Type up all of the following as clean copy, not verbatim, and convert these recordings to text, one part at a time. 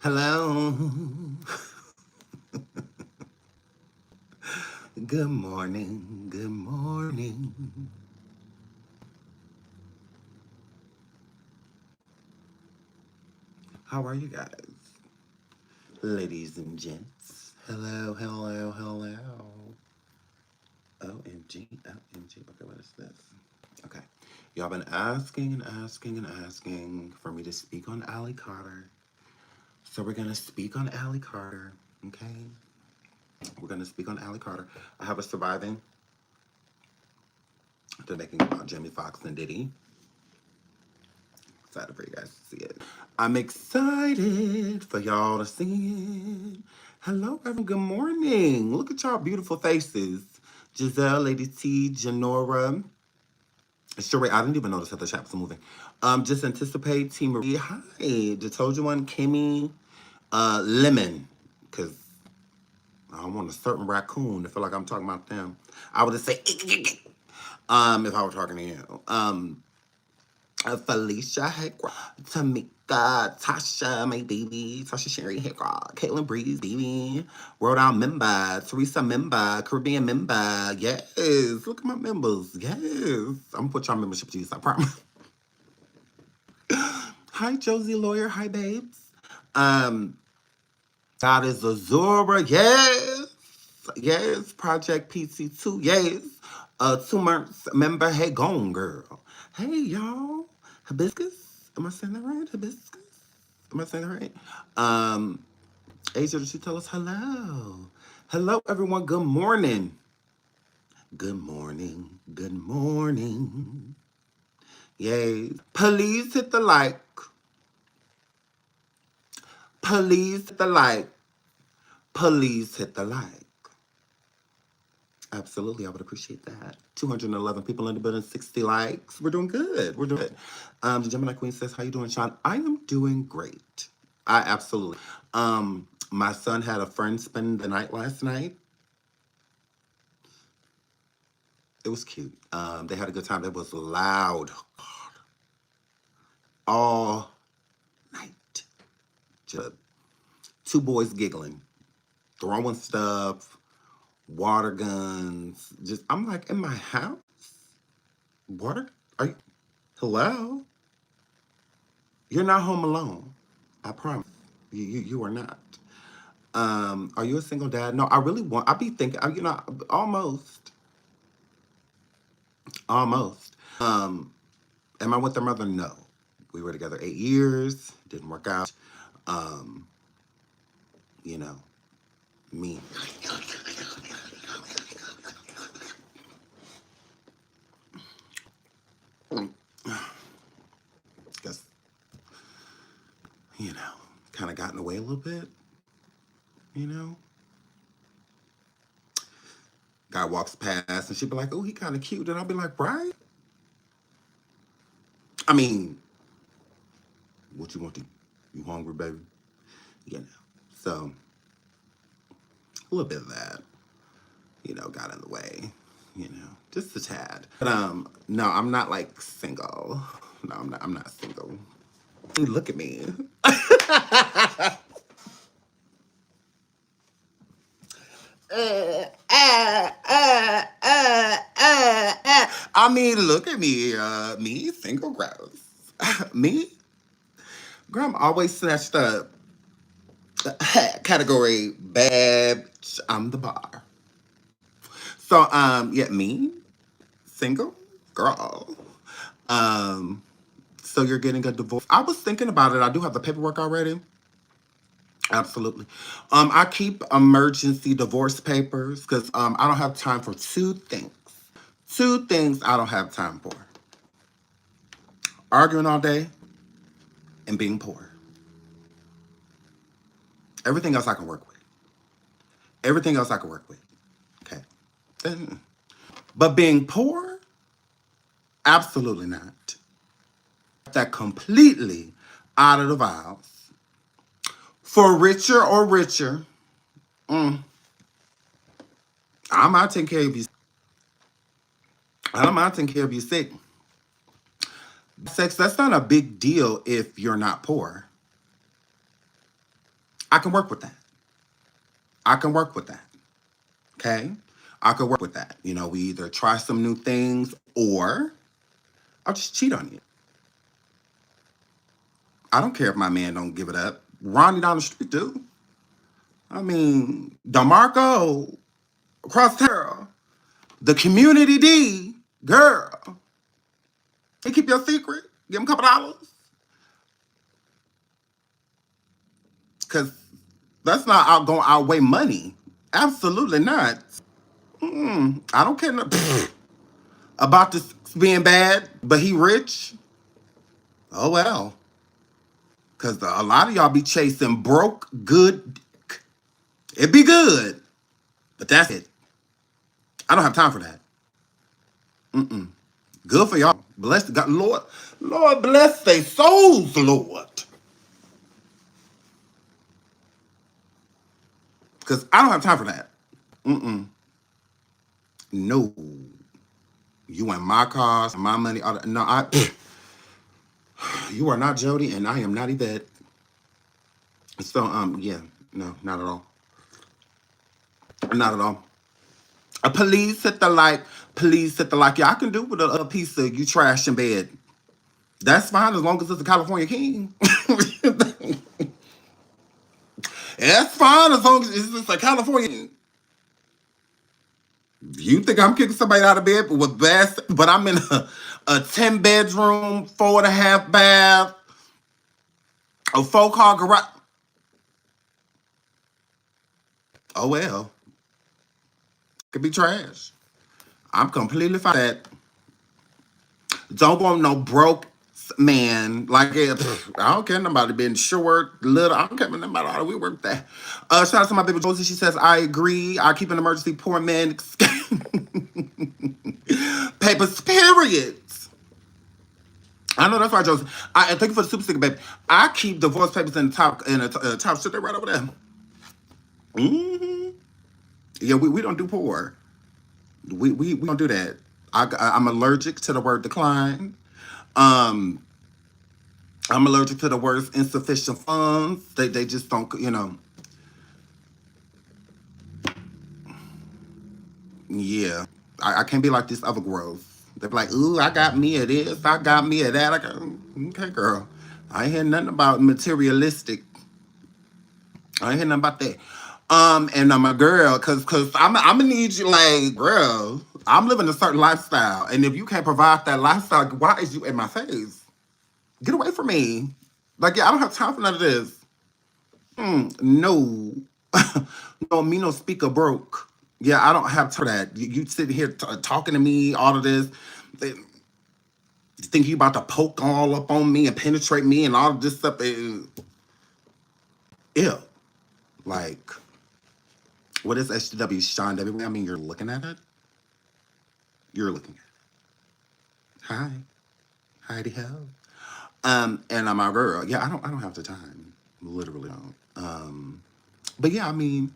Hello. Good morning. Good morning. How are you guys? Ladies and gents. Hello, hello, hello. OMG, OMG. Okay, what is this? Okay. Y'all been asking and asking and asking for me to speak on Allie Carter. So we're going to speak on Allie Carter, okay? We're going to speak on Allie Carter. I have a surviving. They're making about Jamie Foxx and Diddy. Excited for you guys to see it. I'm excited for y'all to see it. Hello, everyone. Good morning. Look at y'all beautiful faces. Giselle, Lady T, Janora. Sure, I didn't even notice that the chat was moving. Just anticipate T Marie. Hi. Just told you one. Kimmy. Lemon. Because I want a certain raccoon to feel like I'm talking about them. I would just say if I were talking to you. Felicia, Hagar, Tamika, Tasha, my baby, Tasha Sherry, Hagar, Caitlin Breeze, baby, Rhode Island member, Teresa member, Caribbean member, yes, look at my members, yes, I'm gonna put y'all membership to use, I promise. Hi, Josie Lawyer, hi, babes. God is Azura, yes, Project PC2, yes, 2 months member, hey, gone, girl. Hey, y'all. Hibiscus? Am I saying that right? Hibiscus? Am I saying that right? Asia, did she tell us hello? Hello, everyone. Good morning. Good morning. Good morning. Yay. Please hit the like. Please hit the like. Please hit the like. Absolutely, I would appreciate that. 211 people in the building, 60 likes. We're doing good. We're doing good. The Gemini Queen says, how you doing, Sean? I am doing great. I absolutely. My son had a friend spend the night last night. It was cute. They had a good time. It was loud all night. Just 2 boys giggling, throwing stuff, water guns. Just I'm like, in my house? Water? Are you hello? You're not home alone. I promise. You are not. Are you a single dad? No, I really want. I be thinking. Almost, almost. Am I with their mother? No. We were together 8 years. Didn't work out. Um, you know, me. Guess kind of got in the way a little bit. You know, guy walks past and she'd be like, "Oh, he kind of cute," and I'll be like, "Right." I mean, what you want to? You hungry, baby? You know. So a little bit of that, got in the way, just a tad. But no, I'm not like single. No, I'm not single. Look at me. I mean, look at me. Me, single gross. Me, girl, I'm always snatched up. Category bad. I'm the bar. So, yeah, me, single girl. Um, so you're getting a divorce. I was thinking about it. I do have the paperwork already. Absolutely. I keep emergency divorce papers because I don't have time for 2 things. 2 things I don't have time for. Arguing all day and being poor. Everything else I can work with. Everything else I can work with. Okay. But being poor, absolutely not. That completely out of the vials. For richer or richer, I'm out taking care of you. I'm out taking care of you sick. Sex, that's not a big deal if you're not poor. I can work with that. I can work with that. Okay? I could work with that. You know, we either try some new things or I'll just cheat on you. I don't care if my man don't give it up. Ronnie down the street do. I mean, DeMarco, across town, the community D, girl. They keep your secret. Give them a couple dollars. Because that's not going to outweigh money. Absolutely not. I don't care about this being bad, but he rich. Oh, well. Because a lot of y'all be chasing broke, good dick. It be good, but that's it. I don't have time for that. Good for y'all. Bless the God. Lord, Lord bless their souls, Lord. Because I don't have time for that. No. You want my cars, my money. All that. No, you are not Jody, and I am not Yvette. So, yeah. No, not at all. Not at all. Please hit the like. Please hit the like. Yeah, I can do with a piece of you trash in bed. That's fine as long as it's a California king. That's fine as long as it's a California king. You think I'm kicking somebody out of bed with best, but I'm in a 10-bedroom, 4.5 bath, a 4-car garage. Oh well. Could be trash. I'm completely fine with that. Don't want no broke man. Like, I don't care nobody being short, little. I don't care about all we work that. Shout out to my baby Josie. She says, I agree. I keep an emergency poor man papers, periods. I know that's right, Josie. And thank you for the super sticker, baby. I keep divorce papers in the top shit. They're right over there. Yeah, we don't do poor. We don't do that. I'm allergic to the word decline. I'm allergic to the words insufficient funds. They just don't, Yeah. I can't be like this other girls. They're like, ooh, I got me a this, I got me a that. I got, okay, girl. I ain't hear nothing about materialistic. I ain't hear nothing about that. And I'm a girl, cause I'm gonna need you, like, girl. I'm living a certain lifestyle, and if you can't provide that lifestyle, why is you in my face? Get away from me. Like, yeah, I don't have time for none of this. No. No, me no speaker broke. Yeah, I don't have time for that. You sitting here talking to me, all of this. You think you about to poke all up on me and penetrate me and all of this stuff. Ew. Like, what is SDW? SeanDavieWay? I mean, you're looking at it? You're looking at it. Hi. Heidi ho. And I'm my girl. Yeah, I don't have the time. Literally don't. But yeah, I mean,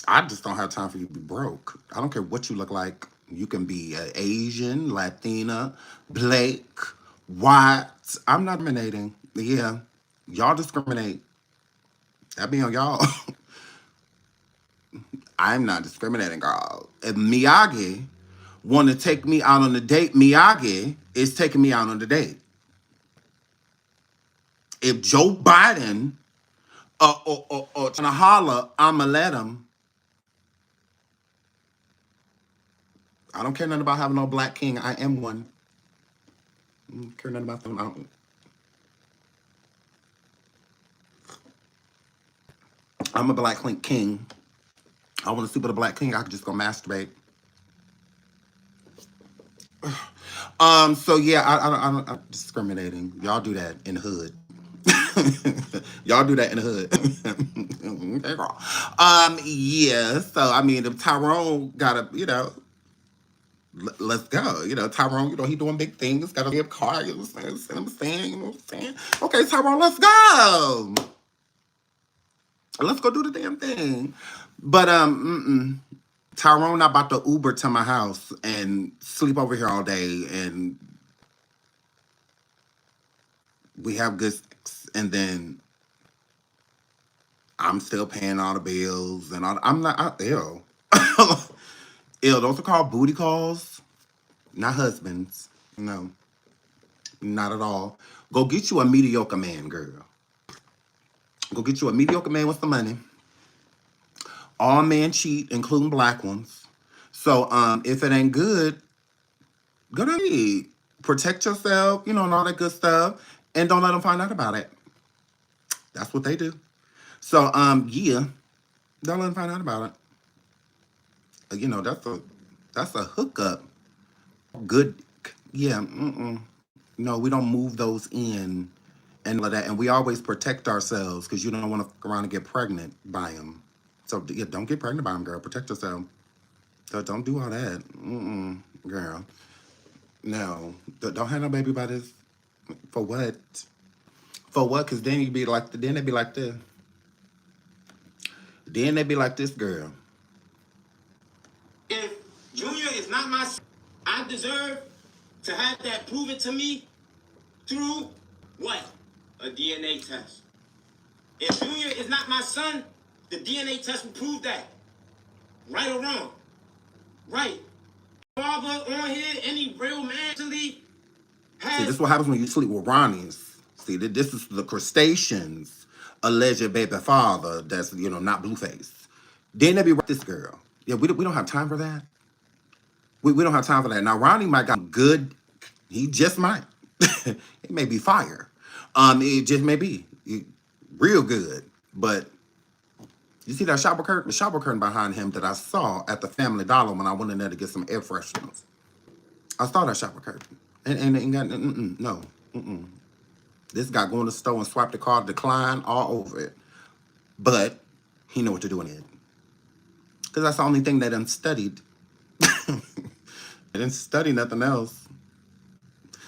I just don't have time for you to be broke. I don't care what you look like. You can be Asian, Latina, Black, white. I'm not discriminating. Yeah, y'all discriminate. That be on y'all. I'm not discriminating, girl. If Miyagi want to take me out on a date, Miyagi is taking me out on the date. If Joe Biden or trying to holler, I'ma let him. I don't care nothing about having no black king. I am one. I don't care nothing about them. I'm a black king. I want to sleep with a black king. I could just go masturbate. So yeah, I'm discriminating. Y'all do that in the hood. Y'all do that in the hood. Okay, girl. Yeah. So I mean, if Tyrone gotta, let's go. Tyrone, he doing big things. Got a big car. You know what I'm saying? You know what I'm saying? Okay, Tyrone, let's go. Let's go do the damn thing. But Tyrone not about to Uber to my house and sleep over here all day and We have good sex, and then I'm still paying all the bills, and I'm not ill. Ill. Those are called booty calls, not husbands. No, not at all. Go get you a mediocre man, girl. Go get you a mediocre man with some money. All men cheat, including black ones. So if it ain't good, go to me. Protect yourself, and all that good stuff, and don't let them find out about it. That's what they do. So yeah, don't let them find out about it. That's a hookup. Good, yeah. No, we don't move those in and all of that, and we always protect ourselves because you don't want to fuck around and get pregnant by them. So yeah, don't get pregnant by them, girl. Protect yourself. So don't do all that, girl. No, don't have no baby by this. For what? For what? Because then you be like, then they be like this. Then they be like this, girl. If Junior is not my son, I deserve to have that proven to me through what? A DNA test. If Junior is not my son, the DNA test will prove that. Right or wrong? Right. Father on here, any real man actually has... See, this is what happens when you sleep with Ronnie's. See, this is the crustaceans' alleged baby father that's, not Blueface. Then they be with this girl. Yeah, we don't have time for that. We don't have time for that. Now, Ronnie might got good. He just might. It may be fire. It just may be real good. But you see that shower curtain behind him that I saw at the Family Dollar when I went in there to get some air fresheners. I saw that shower curtain. And ain't got, no. This guy going to the store and swipe the card, decline all over it. But he know what to do in it. Because that's the only thing they done studied. They didn't study nothing else.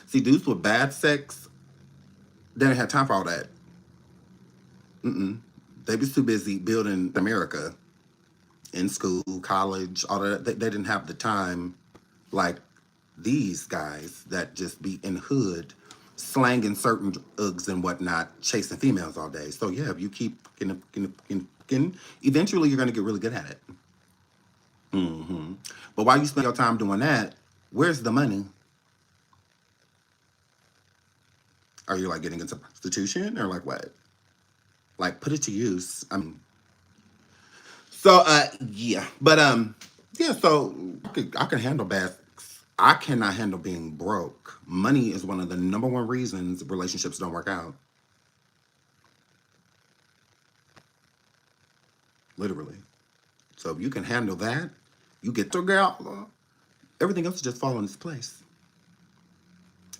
See, dudes with bad sex, they didn't have time for all that. They was too busy building America in school, college, all that. They didn't have the time like these guys that just be in hood, slanging certain Uggs and whatnot, chasing females all day. So yeah, if you keep getting, eventually you're going to get really good at it. But while you spend your time doing that, where's the money? Are you like getting into prostitution or like what? Like put it to use. So yeah, but yeah. So I can handle bad. I cannot handle being broke. Money is one of the number one reasons relationships don't work out. Literally. So if you can handle that, you get to girl. Everything else just fall in its place.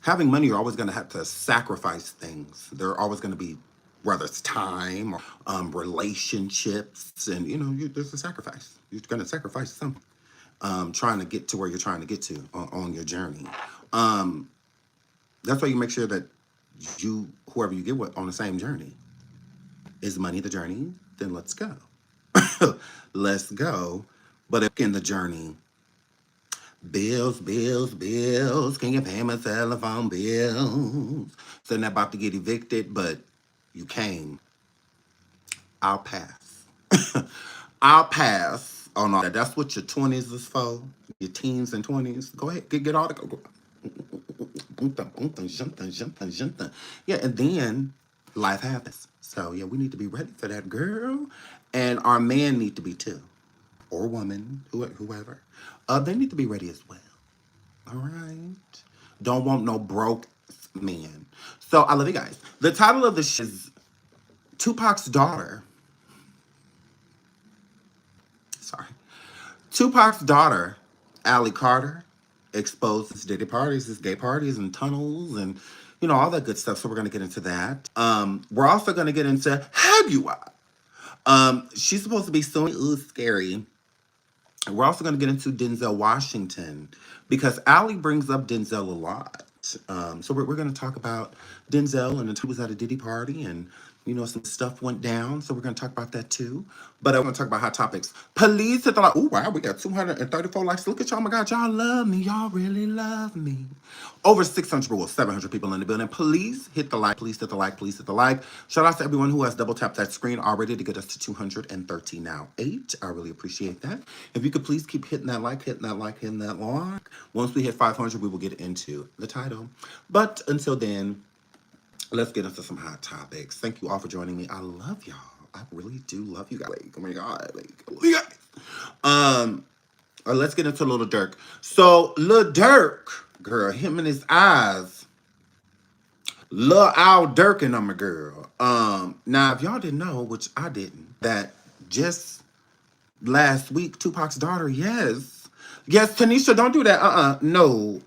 Having money, you're always going to have to sacrifice things. There are always going to be, whether it's time or relationships, and there's a sacrifice. You're going to sacrifice something, trying to get to where you're trying to get to on your journey. That's why you make sure that whoever you get with on the same journey. Is money the journey? Then let's go. Let's go. But if in the journey, bills, can you pay my telephone bills? So not about to get evicted, but you came. I'll pass. I'll pass on all that. That's what your 20s is for. Your teens and 20s. Go ahead, get all the... Yeah, and then life happens. So yeah, we need to be ready for that, girl. And our man need to be too. Or woman, whoever. They need to be ready as well. All right? Don't want no broke man. So I love you guys. The title of the show is Tupac's daughter. Sorry. Tupac's daughter, Allie Carter, exposes Diddy parties, his gay parties and tunnels and, all that good stuff. So we're going to get into that. We're also going to get into Hagar. She's supposed to be suing. Ooh, scary. We're also going to get into Denzel Washington because Allie brings up Denzel a lot. So we're going to talk about Denzel and he was at a Diddy party and You know, some stuff went down, so we're going to talk about that too. But I want to talk about hot topics. Please hit the like. Oh, wow, we got 234 likes. Look at y'all. Oh, my God, y'all love me. Y'all really love me. Over 600, well, 700 people in the building. Please hit the like. Please hit the like. Please hit the like. Shout out to everyone who has double tapped that screen already to get us to 230 now. 8. I really appreciate that. If you could please keep hitting that like, hitting that like, hitting that like. Once we hit 500, we will get into the title. But until then, let's get into some hot topics. Thank you all for joining me. I love y'all. I really do love you guys. Like, oh my God. Like, I love you guys. Let's get into Lil Durk. So, Lil Durk, girl, him and his eyes. Lil Al Durk and I'm a girl. Now, if y'all didn't know, which I didn't, that just last week, Tupac's daughter, yes. Yes, Tanisha, don't do that. No.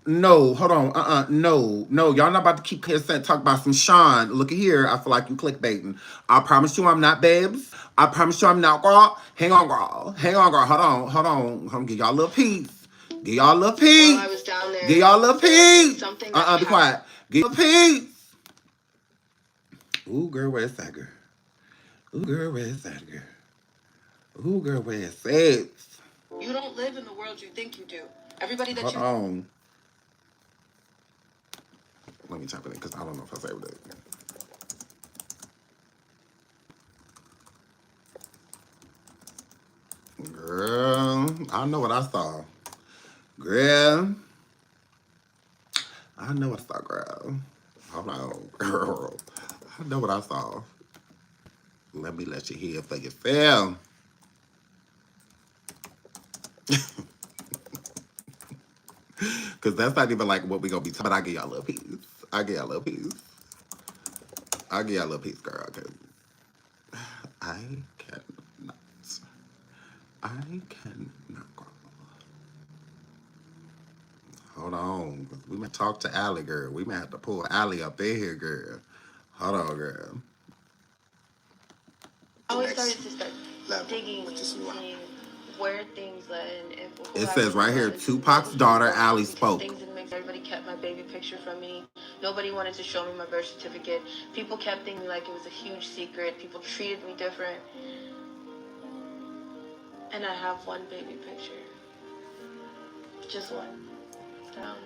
Hold on. No. Y'all not about to keep talk about some Sean. Look at here. I feel like you clickbaiting. I promise you I'm not, babes. I promise you I'm not, girl. Hang on, girl. Hold on. Give y'all a little peace. Give y'all a little peace. While I was down there, Give y'all a little peace. something Be quiet. Give a peace. Ooh, girl, where's that girl? Ooh, girl, where's that girl? Ooh, girl, where's that? You don't live in the world you think you do. Everybody that Hold you... on. Let me type it in because I don't know if I saved it. Girl, I know what I saw. Girl. I know what I saw, girl. Hold on, girl. I know what I saw. Let me let you hear for yourself. Because that's not even like what we going to be talking about. I give y'all a little piece. I give y'all a little piece, girl. Because I cannot, girl. Hold on. We may talk to Allie, girl. We may have to pull Allie up in here, girl. Hold on, girl. I always started to start digging, seeing where things led, and It says right here, Tupac's daughter, Allie, spoke. Things didn't make sense. Everybody kept my baby picture from me. Nobody wanted to show me my birth certificate. People kept thinking like it was a huge secret. People treated me different. And I have one baby picture. Just one. Found.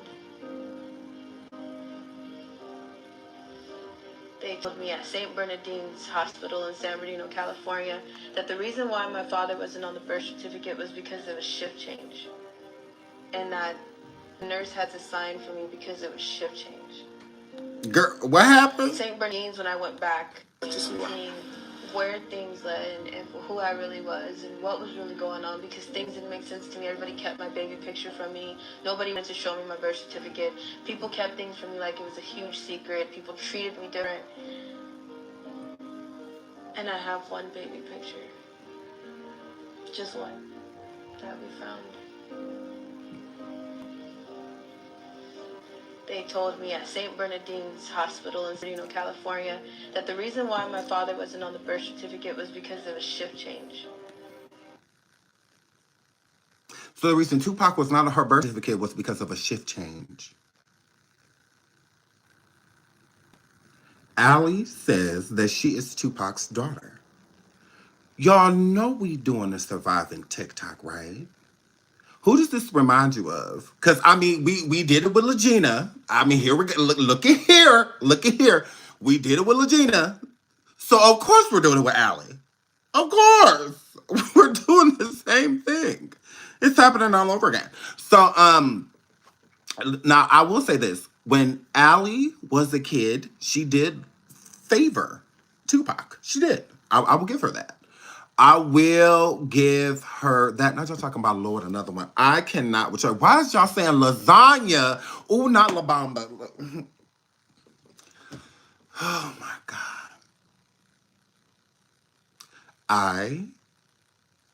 They told me at St. Bernardine's Hospital in San Bernardino, California, that the reason why my father wasn't on the birth certificate was because of a shift change. And that the nurse had to sign for me because it was shift change. Girl, what happened? St. Bernardine's, when I went back, seeing where things led and who I really was and what was really going on, because things didn't make sense to me. Everybody kept my baby picture from me. Nobody wanted to show me my birth certificate. People kept things from me like it was a huge secret. People treated me different. And I have one baby picture. Just one that we found. They told me at St. Bernardine's Hospital in San Bernardino, California, that the reason why my father wasn't on the birth certificate was because of a shift change. So the reason Tupac was not on her birth certificate was because of a shift change. Allie says that she is Tupac's daughter. Y'all know we doing a surviving TikTok, right? Who does this remind you of? Because, I mean, we did it with Legina. I mean, here we go. Look at here. Look at here. We did it with Legina. So, of course, we're doing it with Allie. Of course. We're doing the same thing. It's happening all over again. So, now, I will say this. When Allie was a kid, she did favor Tupac. She did. I will give her that. I will give her that. Not just talking about Lord, another one. I cannot with her. Why is y'all saying lasagna? Ooh, not La Bamba. Oh my God. I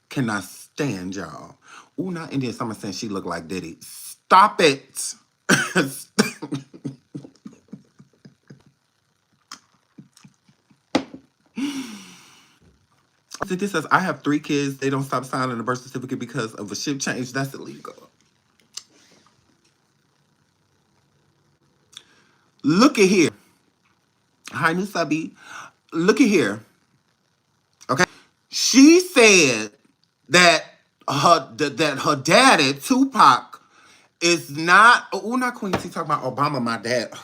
cannot stand y'all. Ooh, not Indian Summer saying she looked like Diddy. Stop it. This says, I have 3 kids. They don't stop signing the birth certificate because of a shift change. That's illegal. Look at here. Hi, new subby. Looky here. Okay. She said that her daddy, Tupac, is not, oh, not Queen T, talking about Obama, my dad. Okay.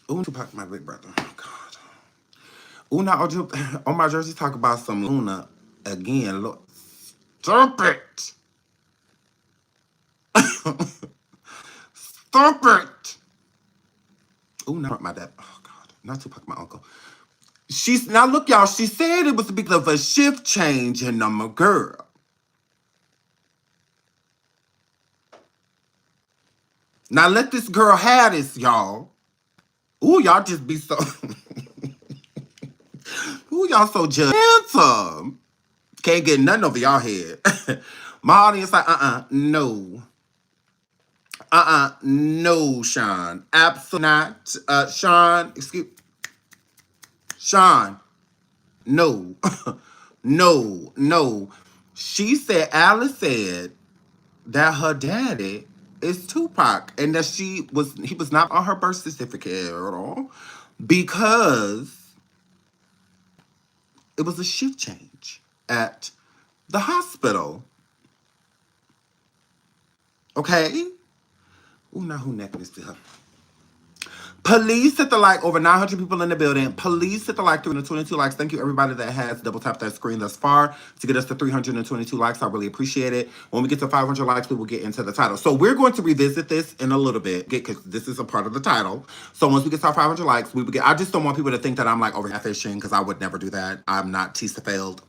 Oh, Tupac, my big brother. Oh, God. Oh, now, on my jersey, talk about some Luna again. Look. Stop it. Stop it. Oh, not my dad. Oh, God. Not Tupac, my uncle. She's, now look, y'all, she said it was because of a shift change in my girl. Now let this girl have this, y'all. Ooh, y'all just be so. Ooh, y'all so handsome. Can't get nothing over y'all head. My audience like, no. No, Sean. Absolutely not. Sean, excuse, Sean, no. No. She said, Alice said that her daddy is Tupac and that he was not on her birth certificate at all because it was a shift change at the hospital. Okay? Ooh, now who necking this to her? Police hit the like, over 900 people in the building. Police hit the like, 322 likes. Thank you, everybody that has double tapped that screen thus far to get us to 322 likes. I really appreciate it. When we get to 500 likes, we will get into the title. So we're going to revisit this in a little bit because this is a part of the title. So once we get to our 500 likes, we will get. I just don't want people to think that I'm like over fishing because I would never do that. I'm not Tisa failed.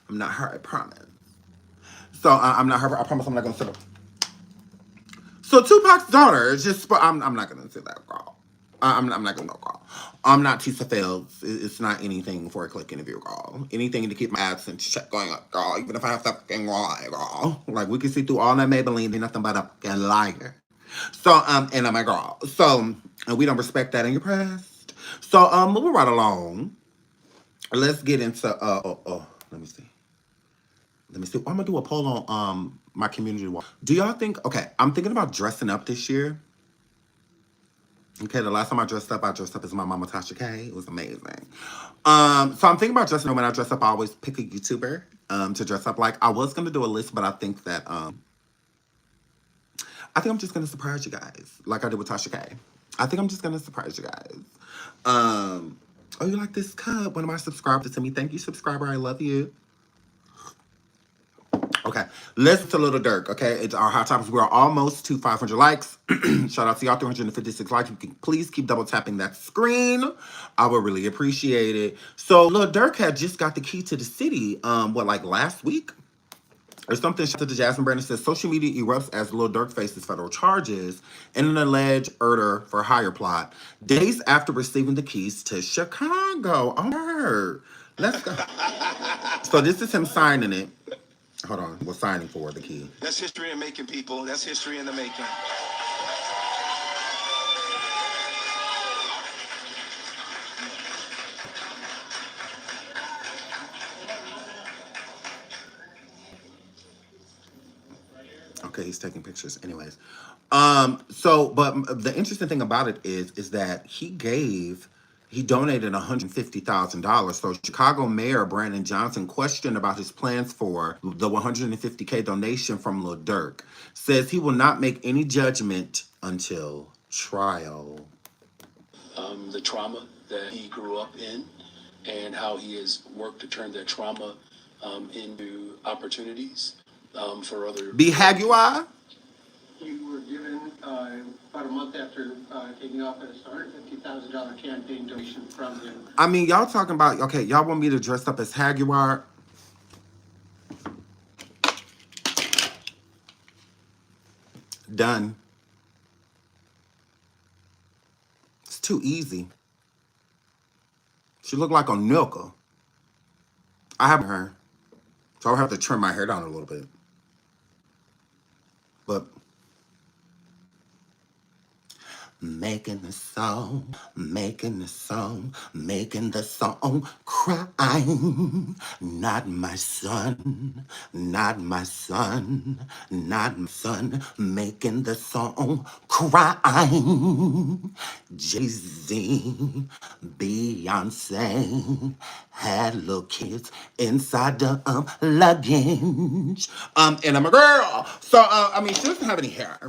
I'm not her, I promise. So I'm not her. I promise I'm not going to sit up. So Tupac's daughter is just. I'm not gonna say that, girl. I'm not gonna go, girl. I'm not Tisa Fields. It's not anything for a click interview, girl. Anything to keep my AdSense check going up, girl. Even if I have to fucking lie, girl. Like we can see through all that Maybelline, ain't nothing but a fucking liar. So and I'm a girl. So and we don't respect that in your past. So moving right along. Let's get into let me see. Let me see. I'm gonna do a poll on my community wall. Do y'all think? Okay, I'm thinking about dressing up this year. Okay, the last time I dressed up as my mama Tasha K. It was amazing. So I'm thinking about dressing up. When I dress up, I always pick a YouTuber to dress up like. I was gonna do a list, but I think that I think I'm just gonna surprise you guys, like I did with Tasha K. I think I'm just gonna surprise you guys. Oh, you like this cup? One of my subscribers to me. Thank you, subscriber. I love you. Okay, listen to Lil Durk. Okay, it's our hot topics. We're almost to 500 likes. Shout out to y'all, 356 likes. You can please keep double tapping that screen. I would really appreciate it. So Lil Durk had just got the key to the city. Like last week or something? Shout out to Jasmine Brandon says social media erupts as Lil Durk faces federal charges in an alleged murder for hire plot days after receiving the keys to Chicago. Oh, let's go. So this is him signing it. Hold on, we're signing for the key. That's history in making, people. That's history in the making. Okay, he's taking pictures. Anyways, but the interesting thing about it is that he donated $150,000. So Chicago Mayor Brandon Johnson questioned about his plans for the $150K donation from Lil Durk. Says he will not make any judgment until trial. The trauma that he grew up in and how he has worked to turn that trauma into opportunities for other. Be Haguar? You were given about a month after taking office a $150,000 campaign donation from him. I mean, y'all talking about, okay, y'all want me to dress up as Haguar? Done. It's too easy. She looked like a milker. I have her, so I'll have to trim my hair down a little bit. But making the song, making the song, making the song, crying. Not my son, not my son, not my son, making the song, crying. Jay-Z, Beyonce had little kids inside the luggage. And I'm a girl, so I mean, she doesn't have any hair.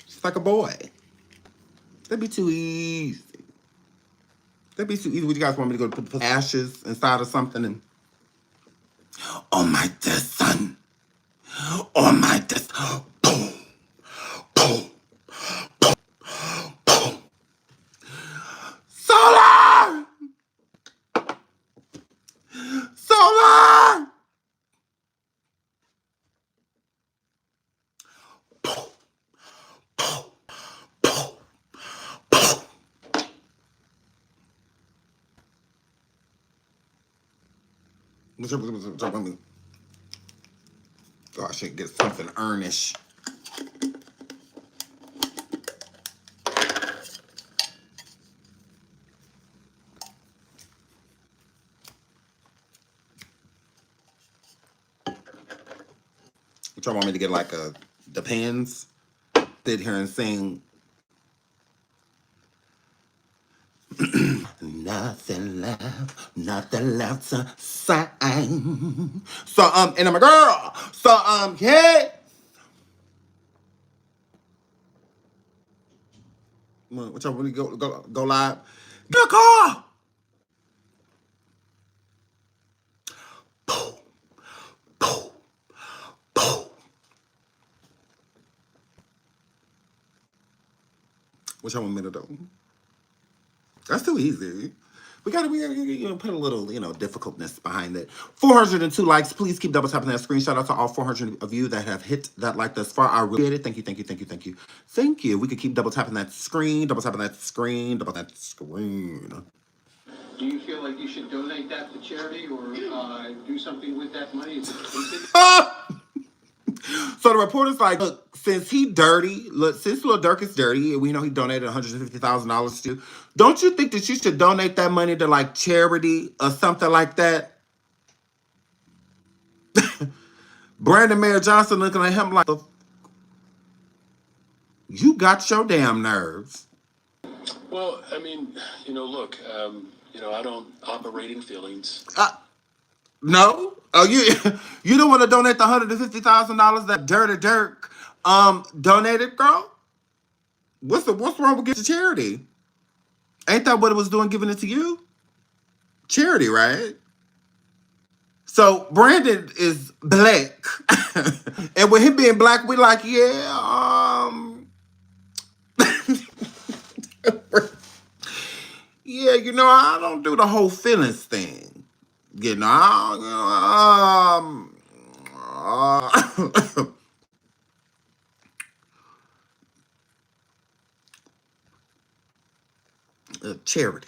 She's like a boy. That'd be too easy. That'd be too easy. Would you guys want me to go put ashes inside of something and oh my dear son, oh my dear, boom, boom, boom, solar, solar. Oh, I should get something earnish. What y'all want me to get like a Depends? Sit here and sing. Nothing left to sign. So and I'm a girl. So yeah. What y'all want me to go live? Get a call. Boom, boom, boom. What y'all want me to do? That's too easy. We gotta put a little, difficultness behind it. 402 likes. Please keep double tapping that screen. Shout out to all 400 of you that have hit that like thus far. I really appreciate it. Thank you, thank you, thank you, thank you. Thank you. We could keep double tapping that screen, double tapping that screen, double that screen. Do you feel like you should donate that to charity or do something with that money? Is it stupid? So the reporter's like, look, since Lil Durk is dirty, and we know he donated $150,000 to, don't you think that you should donate that money to like charity or something like that? Brandon Mayer Johnson looking at him like, you got your damn nerves. Well, I mean, look, I don't operate in feelings. No? Oh, you don't want to donate the $150,000 that Dirty Durk donated, girl? What's wrong with getting to charity? Ain't that what it was doing, giving it to you? Charity, right? So Brandon is black. And with him being black, we like, yeah, yeah, I don't do the whole feelings thing. Charity.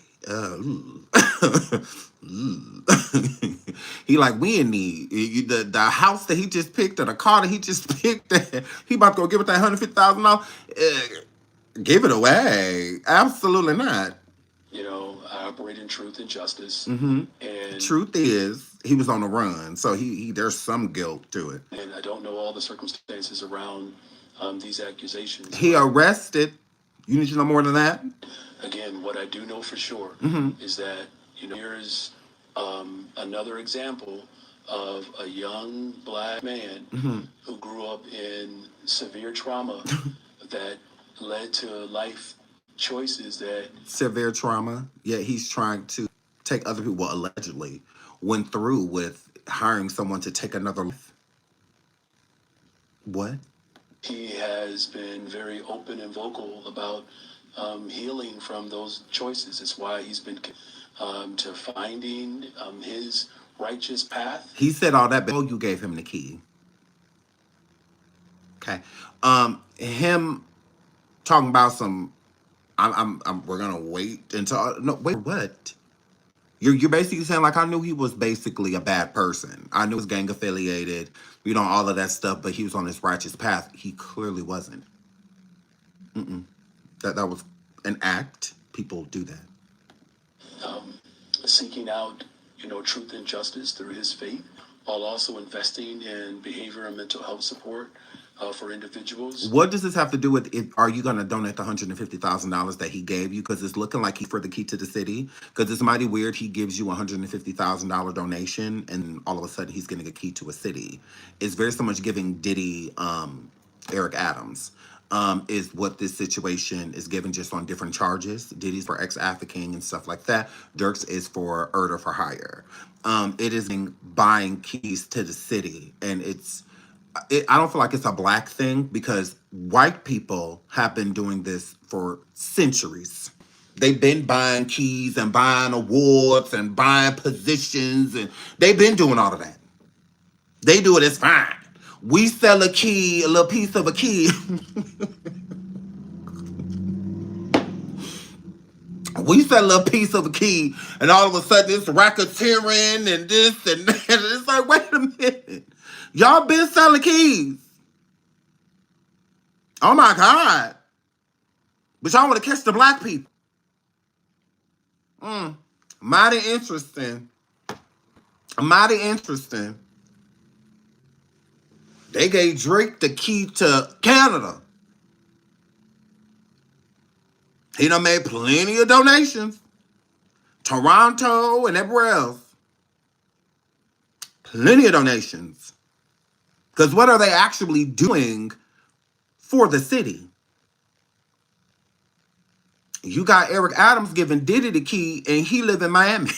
He like, we in need. The house that he just picked or the car that he just picked, he about to go give it that $150,000. Give it away. Absolutely not. I operate in truth and justice. Mm-hmm. And truth is, he was on the run, so he there's some guilt to it. And I don't know all the circumstances around these accusations. He arrested. You need to know more than that? Again, what I do know for sure is that, here's another example of a young black man who grew up in severe trauma that led to life choices that... Severe trauma, yet he's trying to take other people, allegedly, went through with hiring someone to take another life. What? He has been very open and vocal about healing from those choices. It's why he's been to finding his righteous path. He said all that, but you gave him the key. Okay. Him talking about some, we're gonna wait until, no, wait, what? You're basically saying, like, I knew he was basically a bad person. I knew he was gang affiliated, all of that stuff, but he was on his righteous path. He clearly wasn't. That was an act. People do that. Seeking out, truth and justice through his faith, while also investing in behavior and mental health support for individuals. What does this have to do with it? Are you going to donate the $150,000 that he gave you? Because it's looking like he for the key to the city. Because it's mighty weird. He gives you a $150,000 donation, and all of a sudden he's getting a key to a city. It's very so much giving Diddy, Eric Adams. Is what this situation is given, just on different charges. Diddy's for ex-trafficking and stuff like that. Dirk's is for murder for hire. It is buying keys to the city, and I don't feel like it's a black thing, because white people have been doing this for centuries. They've been buying keys and buying awards and buying positions, and they've been doing all of that. They do it, it's fine. We sell a key, a little piece of a key. We sell a little piece of a key, and all of a sudden it's racketeering and this and that. It's like, wait a minute. Y'all been selling keys. Oh my God. But y'all want to catch the black people. Mighty interesting. Mighty interesting. They gave Drake the key to Canada. He done made plenty of donations. Toronto and everywhere else. Plenty of donations. Because what are they actually doing for the city? You got Eric Adams giving Diddy the key, and he live in Miami.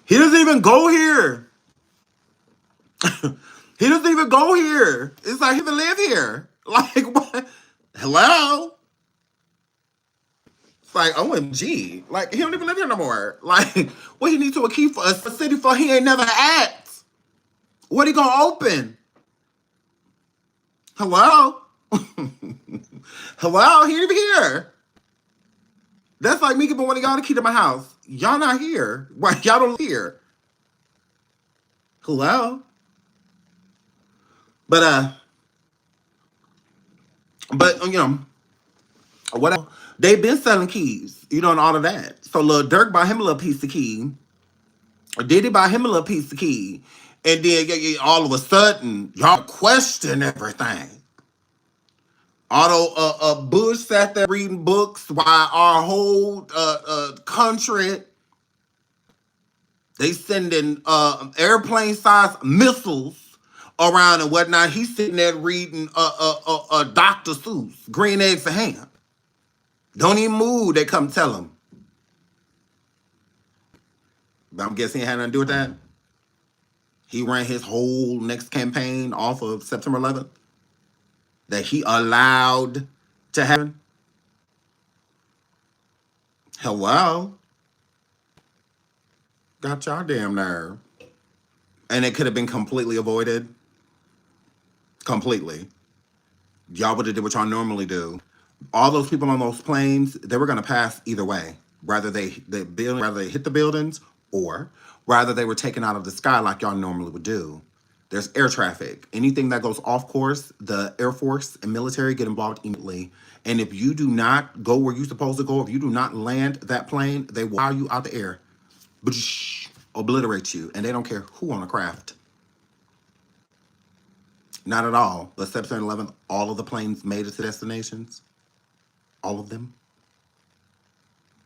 He doesn't even go here. He doesn't even go here. It's like he doesn't live here. Like, what? Hello? It's like, OMG. Like, he don't even live here no more. Like, what he need to a key for a city for he ain't never at? What he gonna open? Hello? Hello? He ain't even here. That's like me giving one of y'all the key to my house. Y'all not here. Why y'all don't live here? Hello? But what they've been selling keys, and all of that. So Lil Durk buy him a little piece of key. Diddy buy him a little piece of key. And then all of a sudden, y'all question everything. Although Bush sat there reading books while our whole country, they sending airplane-sized missiles around and whatnot. He's sitting there reading Dr. Seuss, Green Eggs and Ham. Don't even move, they come tell him. But I'm guessing he had nothing to do with that. He ran his whole next campaign off of September 11th. That he allowed to happen. Hello? Got y'all damn nerve. And it could have been completely avoided. Completely. Y'all would have did what y'all normally do. All those people on those planes, they were going to pass either way. Rather they hit the buildings, or rather they were taken out of the sky like y'all normally would do. There's air traffic. Anything that goes off course, the Air Force and military get involved immediately. And if you do not go where you're supposed to go, if you do not land that plane, they will fire you out the air. Obliterate you. And they don't care who on the craft. Not at all. But September 11th, all of the planes made it to destinations. All of them.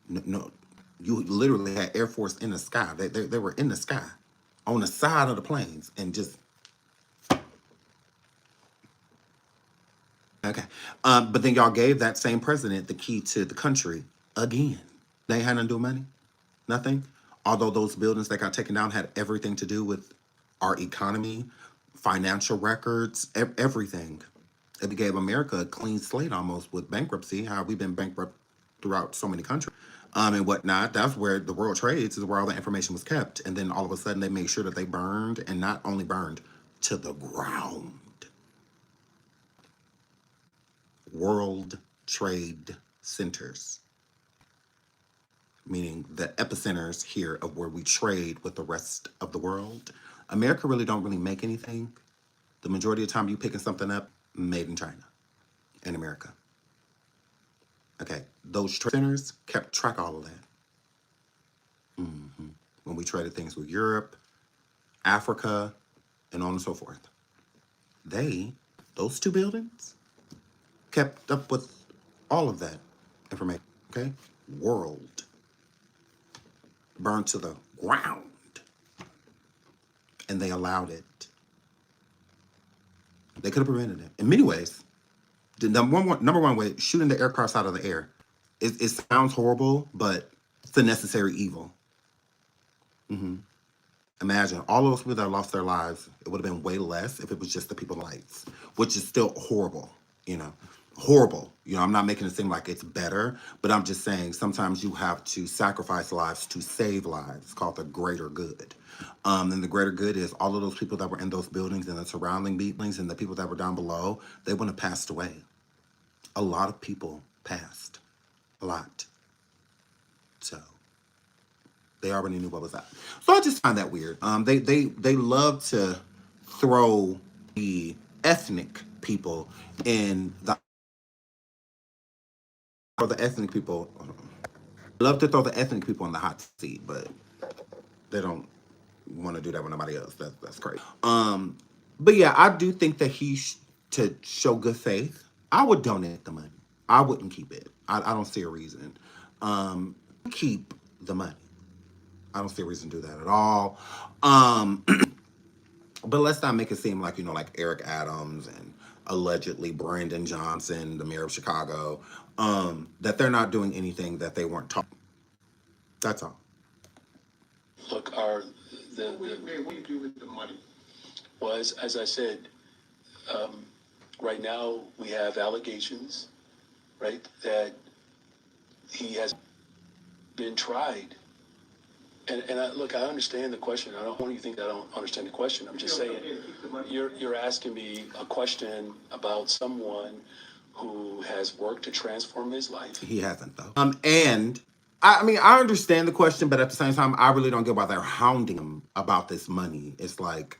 No. You literally had Air Force in the sky. They were in the sky. On the side of the planes. And just... Okay. But then y'all gave that same president the key to the country again. They ain't had nothing to do with money. Nothing. Although those buildings that got taken down had everything to do with our economy, financial records, everything. It gave America a clean slate almost with bankruptcy, how we've been bankrupt throughout so many countries. And whatnot. That's where the world trades, is where all the information was kept. And then all of a sudden they made sure that they burned, and not only burned, to the ground. World Trade Centers, meaning the epicenters here of where we trade with the rest of the world. America really don't make anything. The majority of the time you picking something up, made in China, in America. Okay, those centers kept track of all of that. When we traded things with Europe, Africa, and on and so forth. Those two buildings, kept up with all of that information, okay? World. Burned to the ground. And they allowed it. They could have prevented it. In many ways, the number one way, shooting the aircrafts out of the air. It sounds horrible, but it's a necessary evil. Imagine all of those people that lost their lives. It would have been way less if it was just the people in lights, which is still horrible, horrible. I'm not making it seem like it's better, but I'm just saying sometimes you have to sacrifice lives to save lives. It's called the greater good. And the greater good is all of those people that were in those buildings and the surrounding buildings and the people that were down below, they wouldn't have passed away. A lot of people passed. A lot. So they already knew what was up. So I just find that weird. They love to throw the ethnic people in the ethnic people. Love to throw the ethnic people in the hot seat, but they don't want to do that with nobody else. That's crazy. But yeah, I do think that to show good faith, I would donate the money. I wouldn't keep it. I don't see a reason. Keep the money. I don't see a reason to do that at all. But let's not make it seem like, like Eric Adams and allegedly Brandon Johnson, the mayor of Chicago, that they're not doing anything that they weren't taught. That's all. Look, What do you do with the money? well, as I said, right now we have allegations, right, that he has been tried. And look, I understand the question. I don't want you to think that I don't understand the question. I'm just saying, you're asking me a question about someone who has worked to transform his life. He hasn't, though. And I understand the question, but at the same time, I really don't get why they're hounding him about this money. It's like,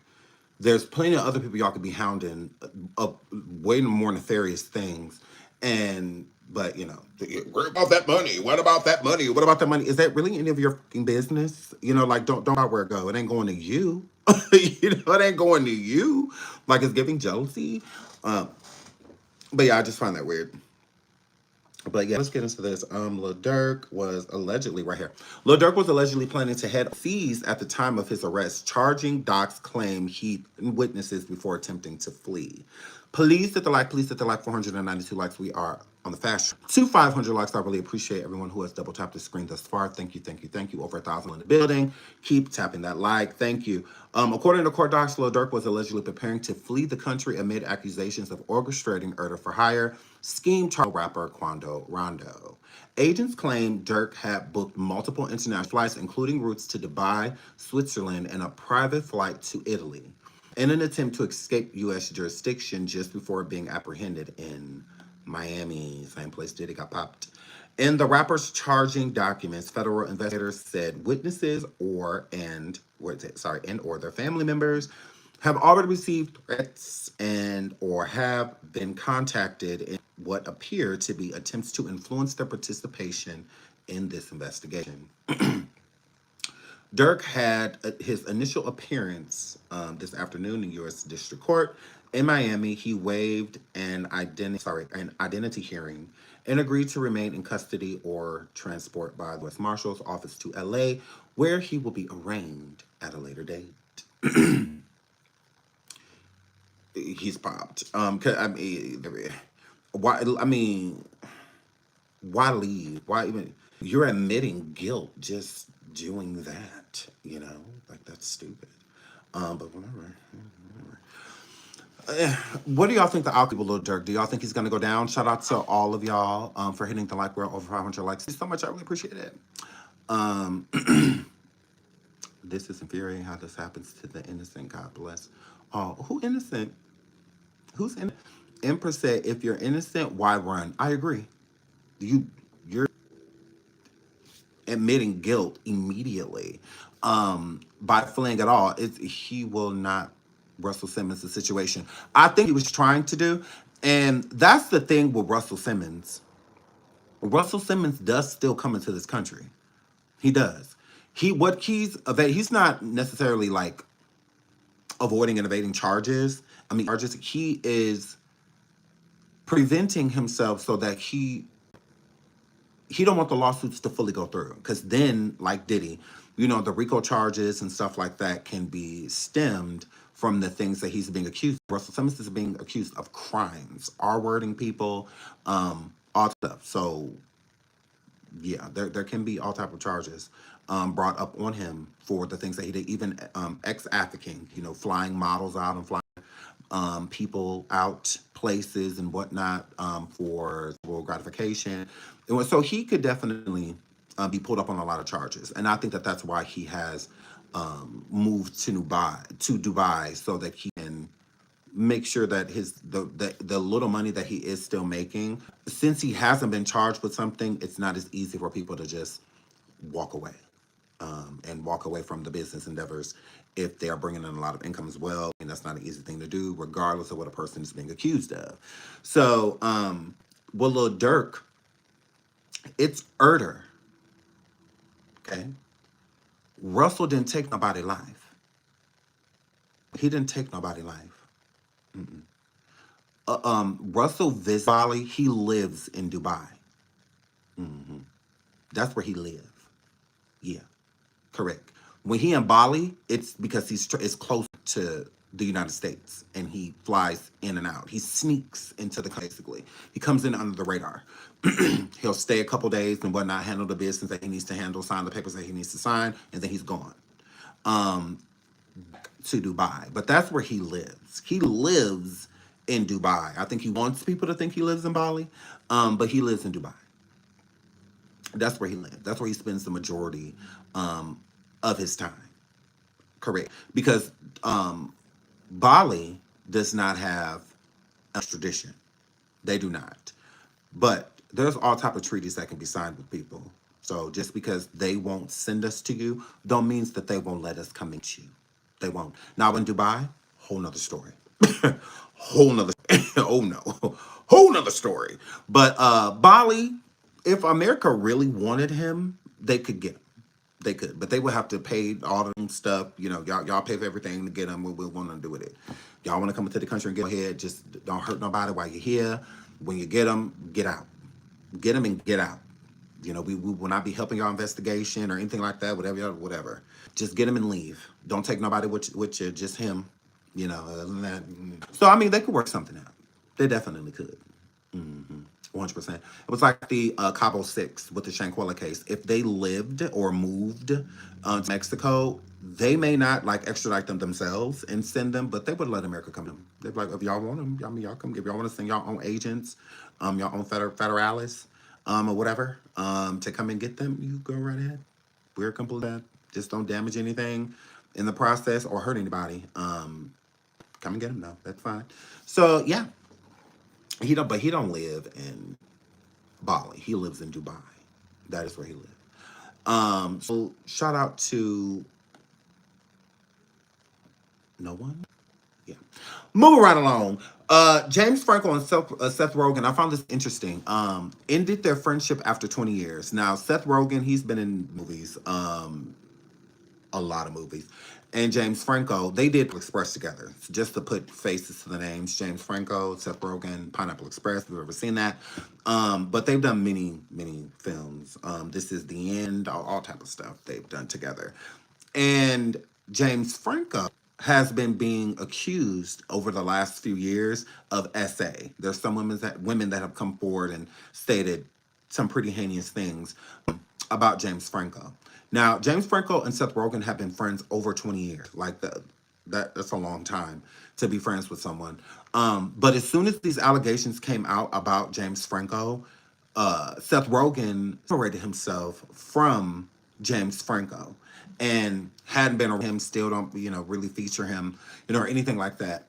there's plenty of other people y'all could be hounding way more nefarious things. But what about that money? What about that money? What about that money? Is that really any of your fucking business? Don't about where it go. It ain't going to you. It ain't going to you. Like, it's giving jealousy. But yeah, I just find that weird. But yeah, let's get into this. Lil Durk was allegedly planning to head overseas at the time of his arrest, charging docs claim he witnesses before attempting to flee. Please hit the like, 492 likes. We are on the fast to 500 likes. I really appreciate everyone who has double tapped the screen thus far. Thank you. Over 1,000 in the building. Keep tapping that like. Thank you. According to court docs, Lil Durk was allegedly preparing to flee the country amid accusations of orchestrating murder for hire scheme rapper Quando Rondo. Agents claim Durk had booked multiple international flights, including routes to Dubai, Switzerland, and a private flight to Italy, in an attempt to escape U.S. jurisdiction just before being apprehended in Miami, same place Diddy got popped. In the rapper's charging documents, federal investigators said witnesses or their family members have already received threats and or have been contacted in what appear to be attempts to influence their participation in this investigation. Durk had his initial appearance this afternoon in U.S. District Court in Miami. He waived an identity hearing and agreed to remain in custody or transport by the U.S. Marshal's Office to L.A., where he will be arraigned at a later date. He's popped. Why leave? Why even? You're admitting guilt just doing that, that's stupid. But whatever. What do y'all think the outcome of Lil Durk? Do y'all think he's gonna go down? Shout out to all of y'all for hitting the like. We're over 500 likes. Thank you so much. I really appreciate it. This is infuriating how this happens to the innocent. God bless. Oh, who innocent? Who's innocent? Empress said, if you're innocent, why run? I agree. You're admitting guilt immediately by fleeing at all. He will not Russell Simmons' situation. I think he was trying to do, and that's the thing with Russell Simmons. Russell Simmons does still come into this country. He does. He's not necessarily like avoiding and evading charges. I mean, charges. He is preventing himself so that he don't want the lawsuits to fully go through, because then, like Diddy, the RICO charges and stuff like that can be stemmed from the things that he's being accused. Russell Simmons is being accused of crimes, R-wording people, all stuff. So yeah, there can be all type of charges brought up on him for the things that he did, even ex-trafficking, flying models out and flying people out places and whatnot for gratification. So he could definitely be pulled up on a lot of charges, and I think that that's why he has moved to Dubai so that he can make sure that the little money that he is still making, since he hasn't been charged with something, it's not as easy for people to just walk away and walk away from the business endeavors if they are bringing in a lot of income as well. And that's not an easy thing to do, regardless of what a person is being accused of. So, with Lil Durk, it's murder. Okay, Russell didn't take nobody's life. He didn't take nobody's life. Russell visits Bali. He lives in Dubai. That's where he lives. Yeah, correct. When he in Bali, it's because it's close to the United States, and he flies in and out. He sneaks into the country, basically. He comes in under the radar. He'll stay a couple days and whatnot, handle the business that he needs to handle, sign the papers that he needs to sign, and then he's gone to Dubai. But that's where he lives. He lives in Dubai. I think he wants people to think he lives in Bali, but he lives in Dubai. That's where he lives. That's where he spends the majority of his time. Correct. Because Bali does not have extradition. They do not. But there's all type of treaties that can be signed with people. So just because they won't send us to you, don't means that they won't let us come at you. They won't. Now in Dubai, whole nother story. Whole nother oh no. Whole nother story. But Bali, if America really wanted him, they could get him. They could, but they would have to pay all the stuff. Y'all pay for everything to get him. We'll want to do with it. Y'all want to come into the country and get ahead. Just don't hurt nobody while you're here. When you get them, get out. Get them and get out. We will not be helping y'all investigation or anything like that. Whatever. Just get him and leave. Don't take nobody with you. Just him. Other than that. So I mean, they could work something out. They definitely could. 100%. It was like the Cabo 6 with the Shanquella case. If they lived or moved to Mexico, they may not extradite them themselves and send them, but they would let America come to them. They'd be like, if y'all want them, y'all come. If y'all want to send y'all own agents, y'all own federalis, or whatever, to come and get them, you go right ahead. We're complete that. Just don't damage anything in the process or hurt anybody. Come and get them though. That's fine. So yeah. He don't live in Bali. He lives in Dubai. That is where he lives. So shout out to no one. Yeah. Moving right along. James Franco and Seth Rogen, I found this interesting. Ended their friendship after 20 years. Now, Seth Rogen, he's been in movies, a lot of movies. And James Franco, they did Express together, just to put faces to the names. James Franco, Seth Rogen, Pineapple Express, if you've ever seen that. But they've done many, many films. This Is the End, all type of stuff they've done together. And James Franco has been being accused over the last few years of SA. There's some women that have come forward and stated some pretty heinous things about James Franco. Now, James Franco and Seth Rogen have been friends over 20 years. That's a long time to be friends with someone. But as soon as these allegations came out about James Franco, Seth Rogen separated himself from James Franco and hadn't been around him, still don't, really feature him, or anything like that.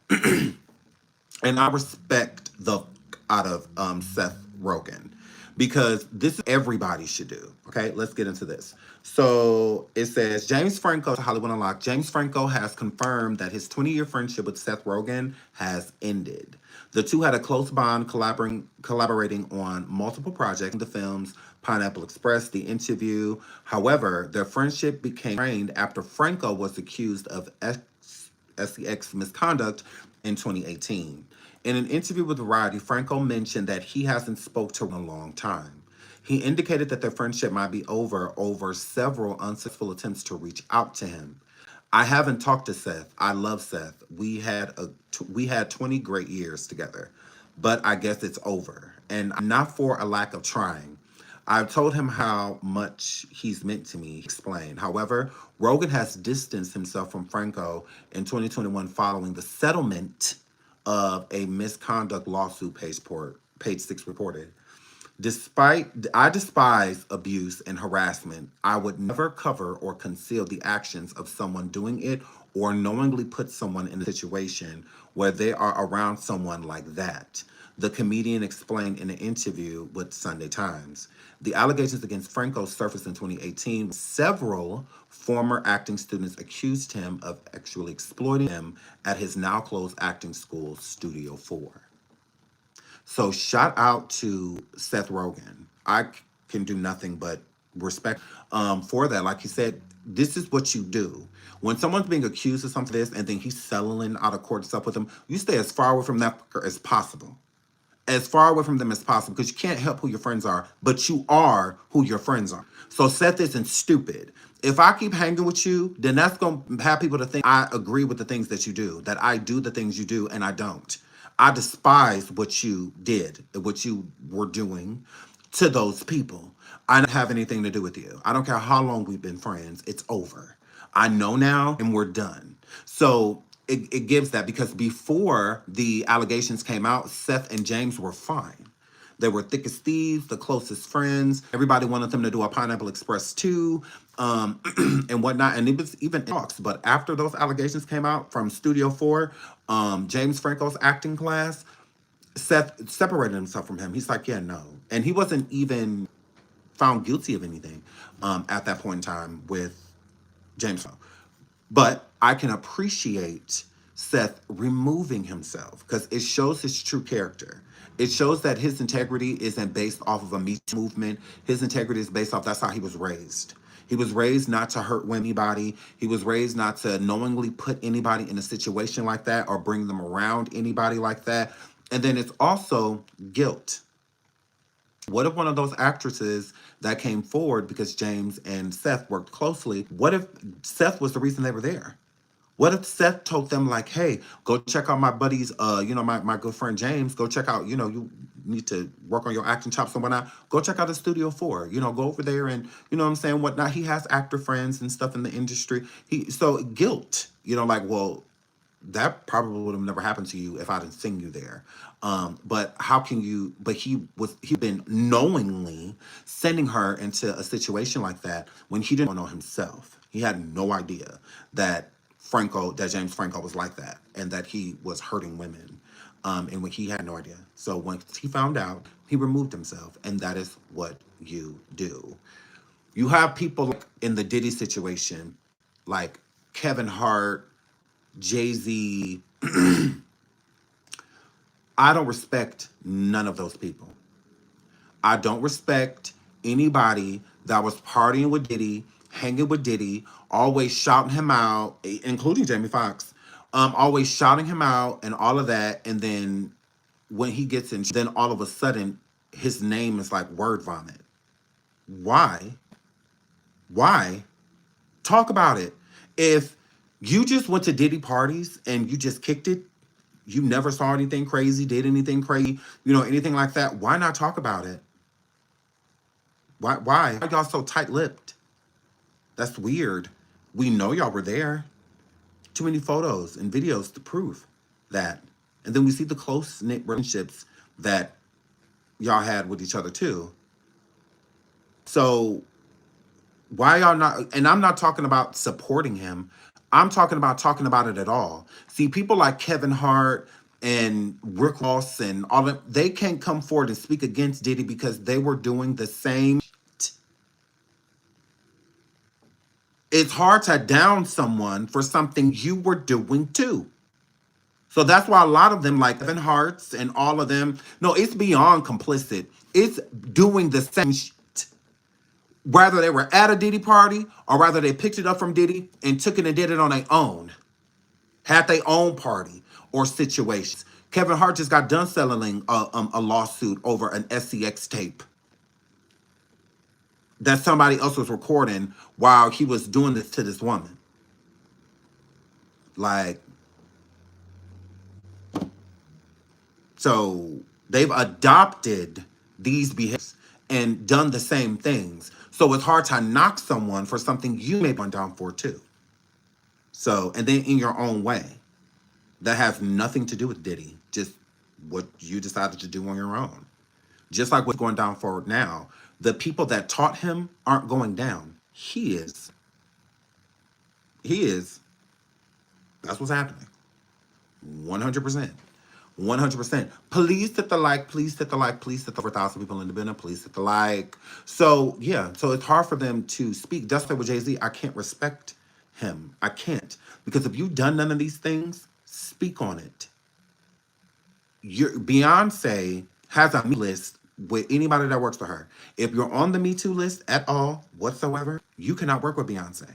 And I respect the out of Seth Rogen because this is everybody should do. Okay, let's get into this. So it says James Franco, Hollywood Unlocked. James Franco has confirmed that his 20-year friendship with Seth Rogen has ended. The two had a close bond, collaborating on multiple projects, the films Pineapple Express, The Interview. However, their friendship became strained after Franco was accused of SEX misconduct in 2018. In an interview with Variety, Franco mentioned that he hasn't spoke to her in a long time. He indicated that their friendship might be over several unsuccessful attempts to reach out to him. I haven't talked to Seth. I love Seth. We had 20 great years together, but I guess it's over, and not for a lack of trying. I've told him how much he's meant to me, he explained. However, Rogen has distanced himself from Franco in 2021 following the settlement of a misconduct lawsuit, page 6 reported. I despise abuse and harassment. I would never cover or conceal the actions of someone doing it or knowingly put someone in a situation where they are around someone like that, the comedian explained in an interview with Sunday Times. The allegations against Franco surfaced in 2018. Several former acting students accused him of actually exploiting him at his now closed acting school, Studio 4. So shout out to Seth Rogen. I can do nothing but respect for that. Like you said, this is what you do. When someone's being accused of something like this and then he's settling out of court stuff with them, you stay as far away from that as possible. As far away from them as possible, because you can't help who your friends are, but you are who your friends are. So Seth isn't stupid. If I keep hanging with you, then that's going to have people to think I agree with the things that you do, that I do the things you do, and I don't. I despise what you did, what you were doing to those people. I don't have anything to do with you. I don't care how long we've been friends. It's over. I know now, and we're done. So it gives that, because before the allegations came out, Seth and James were fine. They were thick as thieves, the closest friends. Everybody wanted them to do a Pineapple Express 2 and whatnot. And it was even talks. But after those allegations came out from Studio 4, James Franco's acting class, Seth separated himself from him. He's like, yeah, no. And he wasn't even found guilty of anything at that point in time with James Franco. But I can appreciate Seth removing himself because it shows his true character. It shows that his integrity isn't based off of a Me Too movement. His integrity is based off, that's how he was raised. He was raised not to hurt anybody. He was raised not to knowingly put anybody in a situation like that or bring them around anybody like that. And then it's also guilt. What if one of those actresses that came forward because James and Seth worked closely, what if Seth was the reason they were there? What if Seth told them, like, hey, go check out my buddies, my good friend James, go check out, you need to work on your acting chops and whatnot. Go check out the Studio 4, go over there and, whatnot. He has actor friends and stuff in the industry. So guilt, well, that probably would have never happened to you if I didn't sing you there. But how can you, but he'd been knowingly sending her into a situation like that when he didn't know himself. He had no idea that James Franco was like that and that he was hurting women. And when he had no idea. So once he found out, he removed himself, and that is what you do. You have people like in the Diddy situation, like Kevin Hart, Jay-Z. I don't respect none of those people. I don't respect anybody that was partying with Diddy, hanging with Diddy, always shouting him out, including Jamie Foxx, always shouting him out and all of that. And then when he gets in, then all of a sudden his name is like word vomit. Why? Talk about it. If you just went to Diddy parties and you just kicked it, you never saw anything crazy, did anything crazy, anything like that, why not talk about it? Why are y'all so tight-lipped? That's weird. We know y'all were there. Too many photos and videos to prove that. And then we see the close-knit relationships that y'all had with each other too. So why y'all not, and I'm not talking about supporting him, I'm talking about it at all. See, people like Kevin Hart, and Rick Ross and all of they can't come forward and speak against Diddy because they were doing the same shit. It's hard to down someone for something you were doing too. So that's why a lot of them, like Kevin Hart's and all of them, no, it's beyond complicit. It's doing the same shit. Whether they were at a Diddy party or whether they picked it up from Diddy and took it and did it on their own, had their own party or situations. Kevin Hart just got done selling a lawsuit over an SCX tape that somebody else was recording while he was doing this to this woman. Like, so they've adopted these behaviors and done the same things. So it's hard to knock someone for something you may be down for too. So, and then in your own way. That has nothing to do with Diddy. Just what you decided to do on your own. Just like what's going down forward now. The people that taught him aren't going down. He is. He is. That's what's happening. 100%. 100%. Please hit the like. Please hit the like. Please hit the over 1,000 people in the business. Please hit the like. So, yeah. So it's hard for them to speak. Just like with Jay-Z, I can't respect him. I can't. Because if you've done none of these things, speak on it. Beyonce has a Me list with anybody that works for her. If you're on the Me Too list at all, whatsoever, you cannot work with Beyonce.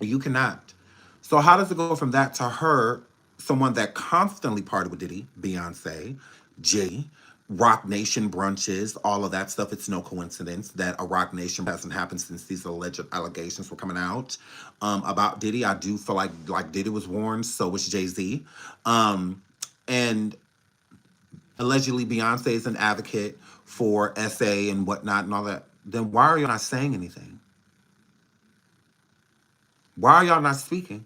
You cannot. So how does it go from that to her, someone that constantly partied with Diddy, Beyonce, Jay, Rock Nation brunches, all of that stuff? It's no coincidence that a Rock Nation hasn't happened since these alleged allegations were coming out about Diddy. I do feel like Diddy was warned, so was Jay-Z. And allegedly Beyonce is an advocate for SA and whatnot and all that. Then why are y'all not saying anything? Why are y'all not speaking?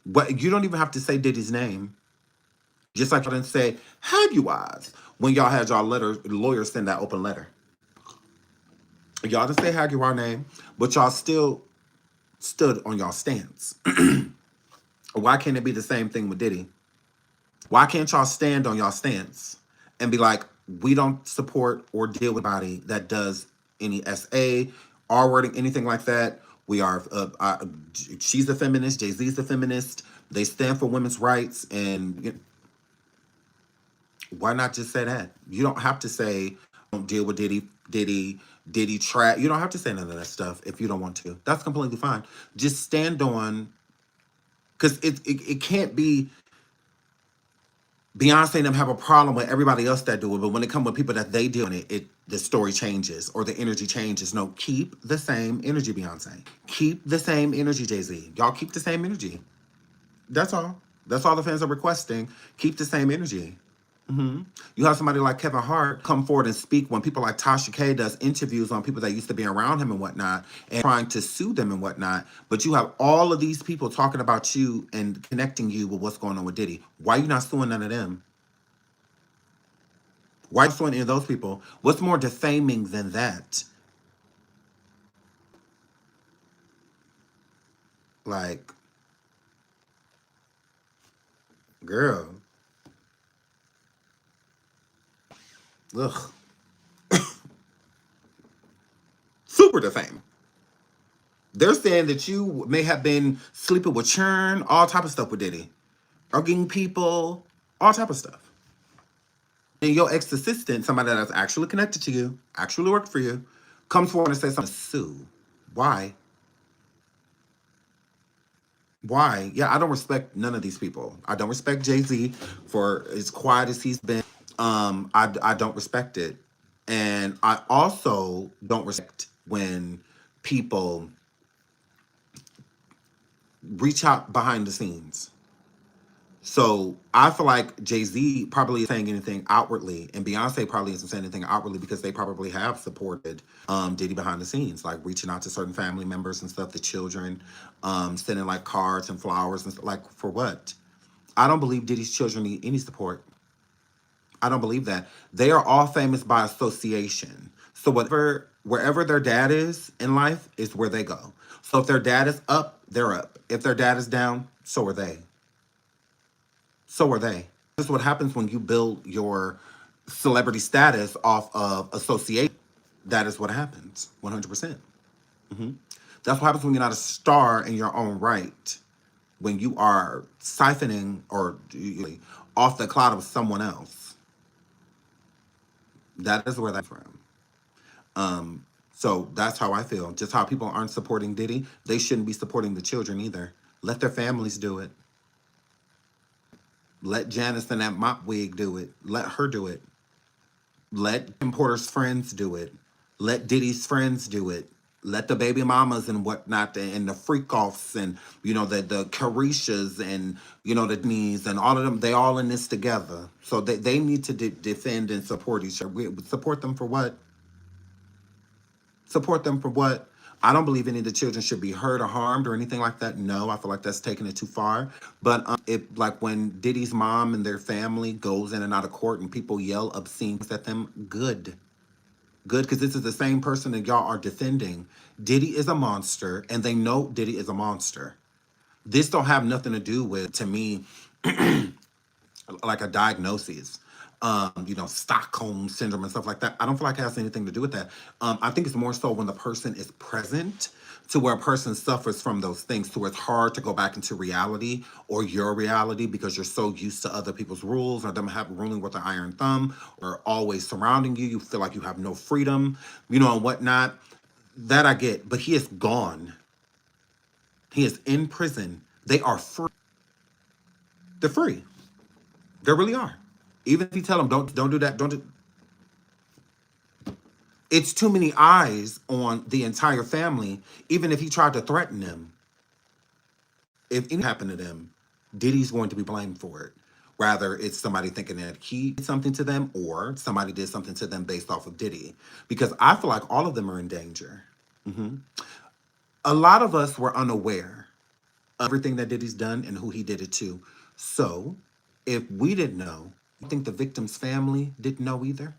But you don't even have to say Diddy's name. Just like y'all didn't say Jaguars when y'all had y'all lawyers send that open letter. Y'all didn't say Jaguar name, but y'all still stood on y'all stance. Why can't it be the same thing with Diddy? Why can't y'all stand on y'all stance and be like, we don't support or deal with anybody that does any SA, R-wording, anything like that? We are, she's a feminist, Jay-Z's a feminist. They stand for women's rights. And why not just say that? You don't have to say, don't deal with Diddy trap. You don't have to say none of that stuff if you don't want to. That's completely fine. Just stand on, because it can't be Beyonce and them have a problem with everybody else that do it, but when it comes with people that they do it, the story changes or the energy changes. No, keep the same energy, Beyonce. Keep the same energy, Jay-Z. Y'all keep the same energy. That's all. That's all the fans are requesting. Keep the same energy. You have somebody like Kevin Hart come forward and speak when people like Tasha K does interviews on people that used to be around him and whatnot and trying to sue them and whatnot. But you have all of these people talking about you and connecting you with what's going on with Diddy. Why are you not suing none of them? Why are you suing any of those people? What's more defaming than that? Like, girl. Ugh. Super defaming. They're saying that you may have been sleeping with churn, all type of stuff with Diddy. Arguing people, all type of stuff. And your ex-assistant, somebody that's actually connected to you, actually worked for you, comes forward and says something to sue. Why? Why? Yeah, I don't respect none of these people. I don't respect Jay-Z for as quiet as he's been. I don't respect it. And I also don't respect when people reach out behind the scenes. So I feel like Jay-Z probably isn't saying anything outwardly, and Beyonce probably isn't saying anything outwardly because they probably have supported Diddy behind the scenes, like reaching out to certain family members and stuff, the children, sending like cards and flowers and stuff. Like, for what? I don't believe Diddy's children need any support. I don't believe that. They are all famous by association. So wherever their dad is in life is where they go. So if their dad is up, they're up. If their dad is down, so are they. So are they. That's what happens when you build your celebrity status off of association. That is what happens, 100%. That's what happens when you're not a star in your own right. When you are siphoning or off the cloud of someone else. That is where that's from. So that's how I feel. Just how people aren't supporting Diddy, they shouldn't be supporting the children either. Let their families do it. Let Janice and that mop wig do it. Let her do it. Let Kim Porter's friends do it. Let Diddy's friends do it. Let the baby mamas and whatnot and the freak offs and the Carishas and the knees and all of them, they all in this together. So they need to defend and support each other. Support them for what? Support them for what? I don't believe any of the children should be hurt or harmed or anything like that. No, I feel like that's taking it too far. But like when Diddy's mom and their family goes in and out of court and people yell obscene things at them, good. Good, because this is the same person that y'all are defending. Diddy is a monster, and they know Diddy is a monster. This don't have nothing to do with, to me, like a diagnosis. Stockholm syndrome and stuff like that. I don't feel like it has anything to do with that. I think it's more so when the person is present to where a person suffers from those things, to where it's hard to go back into reality or your reality because you're so used to other people's rules or them ruling with an iron thumb or always surrounding you. You feel like you have no freedom, and whatnot. That I get, but he is gone. He is in prison. They are free. They're free. They really are. Even if you tell them, don't do that, don't do. It's too many eyes on the entire family, even if he tried to threaten them. If anything happened to them, Diddy's going to be blamed for it. Rather, it's somebody thinking that he did something to them or somebody did something to them based off of Diddy. Because I feel like all of them are in danger. A lot of us were unaware of everything that Diddy's done and who he did it to. So, if we didn't know, I think the victim's family didn't know either.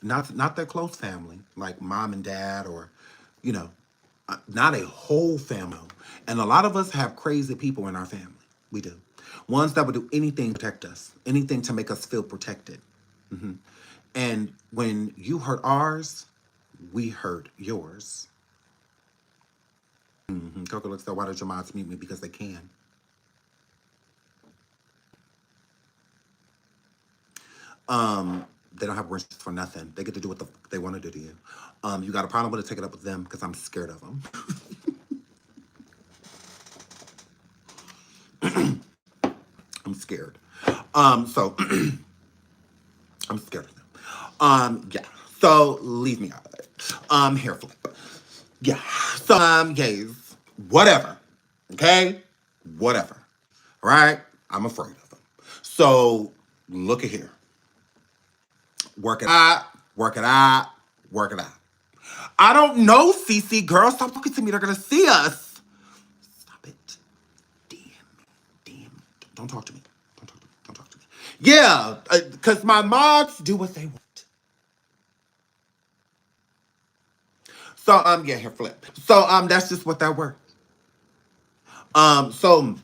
Not their close family, like mom and dad, or not a whole family. And a lot of us have crazy people in our family. We do. Ones that would do anything to protect us, anything to make us feel protected. And when you hurt ours, we hurt yours. Coco looks at, why did your moms meet me? Because they can. They don't have wishes for nothing. They get to do what they want to do to you. You got a problem with it, take it up with them, because I'm scared of them. I'm scared. So I'm scared of them. Yeah. So leave me out of it. Hair flip. Yeah. So gays. Whatever. Okay? Whatever. Right? I'm afraid of them. So look at here. Work it out, work it out, work it out. I don't know, Cece, girl. Stop talking to me. They're going to see us. Stop it. Damn me. Don't talk to me. Don't talk to me. Yeah, because my mods do what they want. So, yeah, here, flip. So, that's just what that word. So,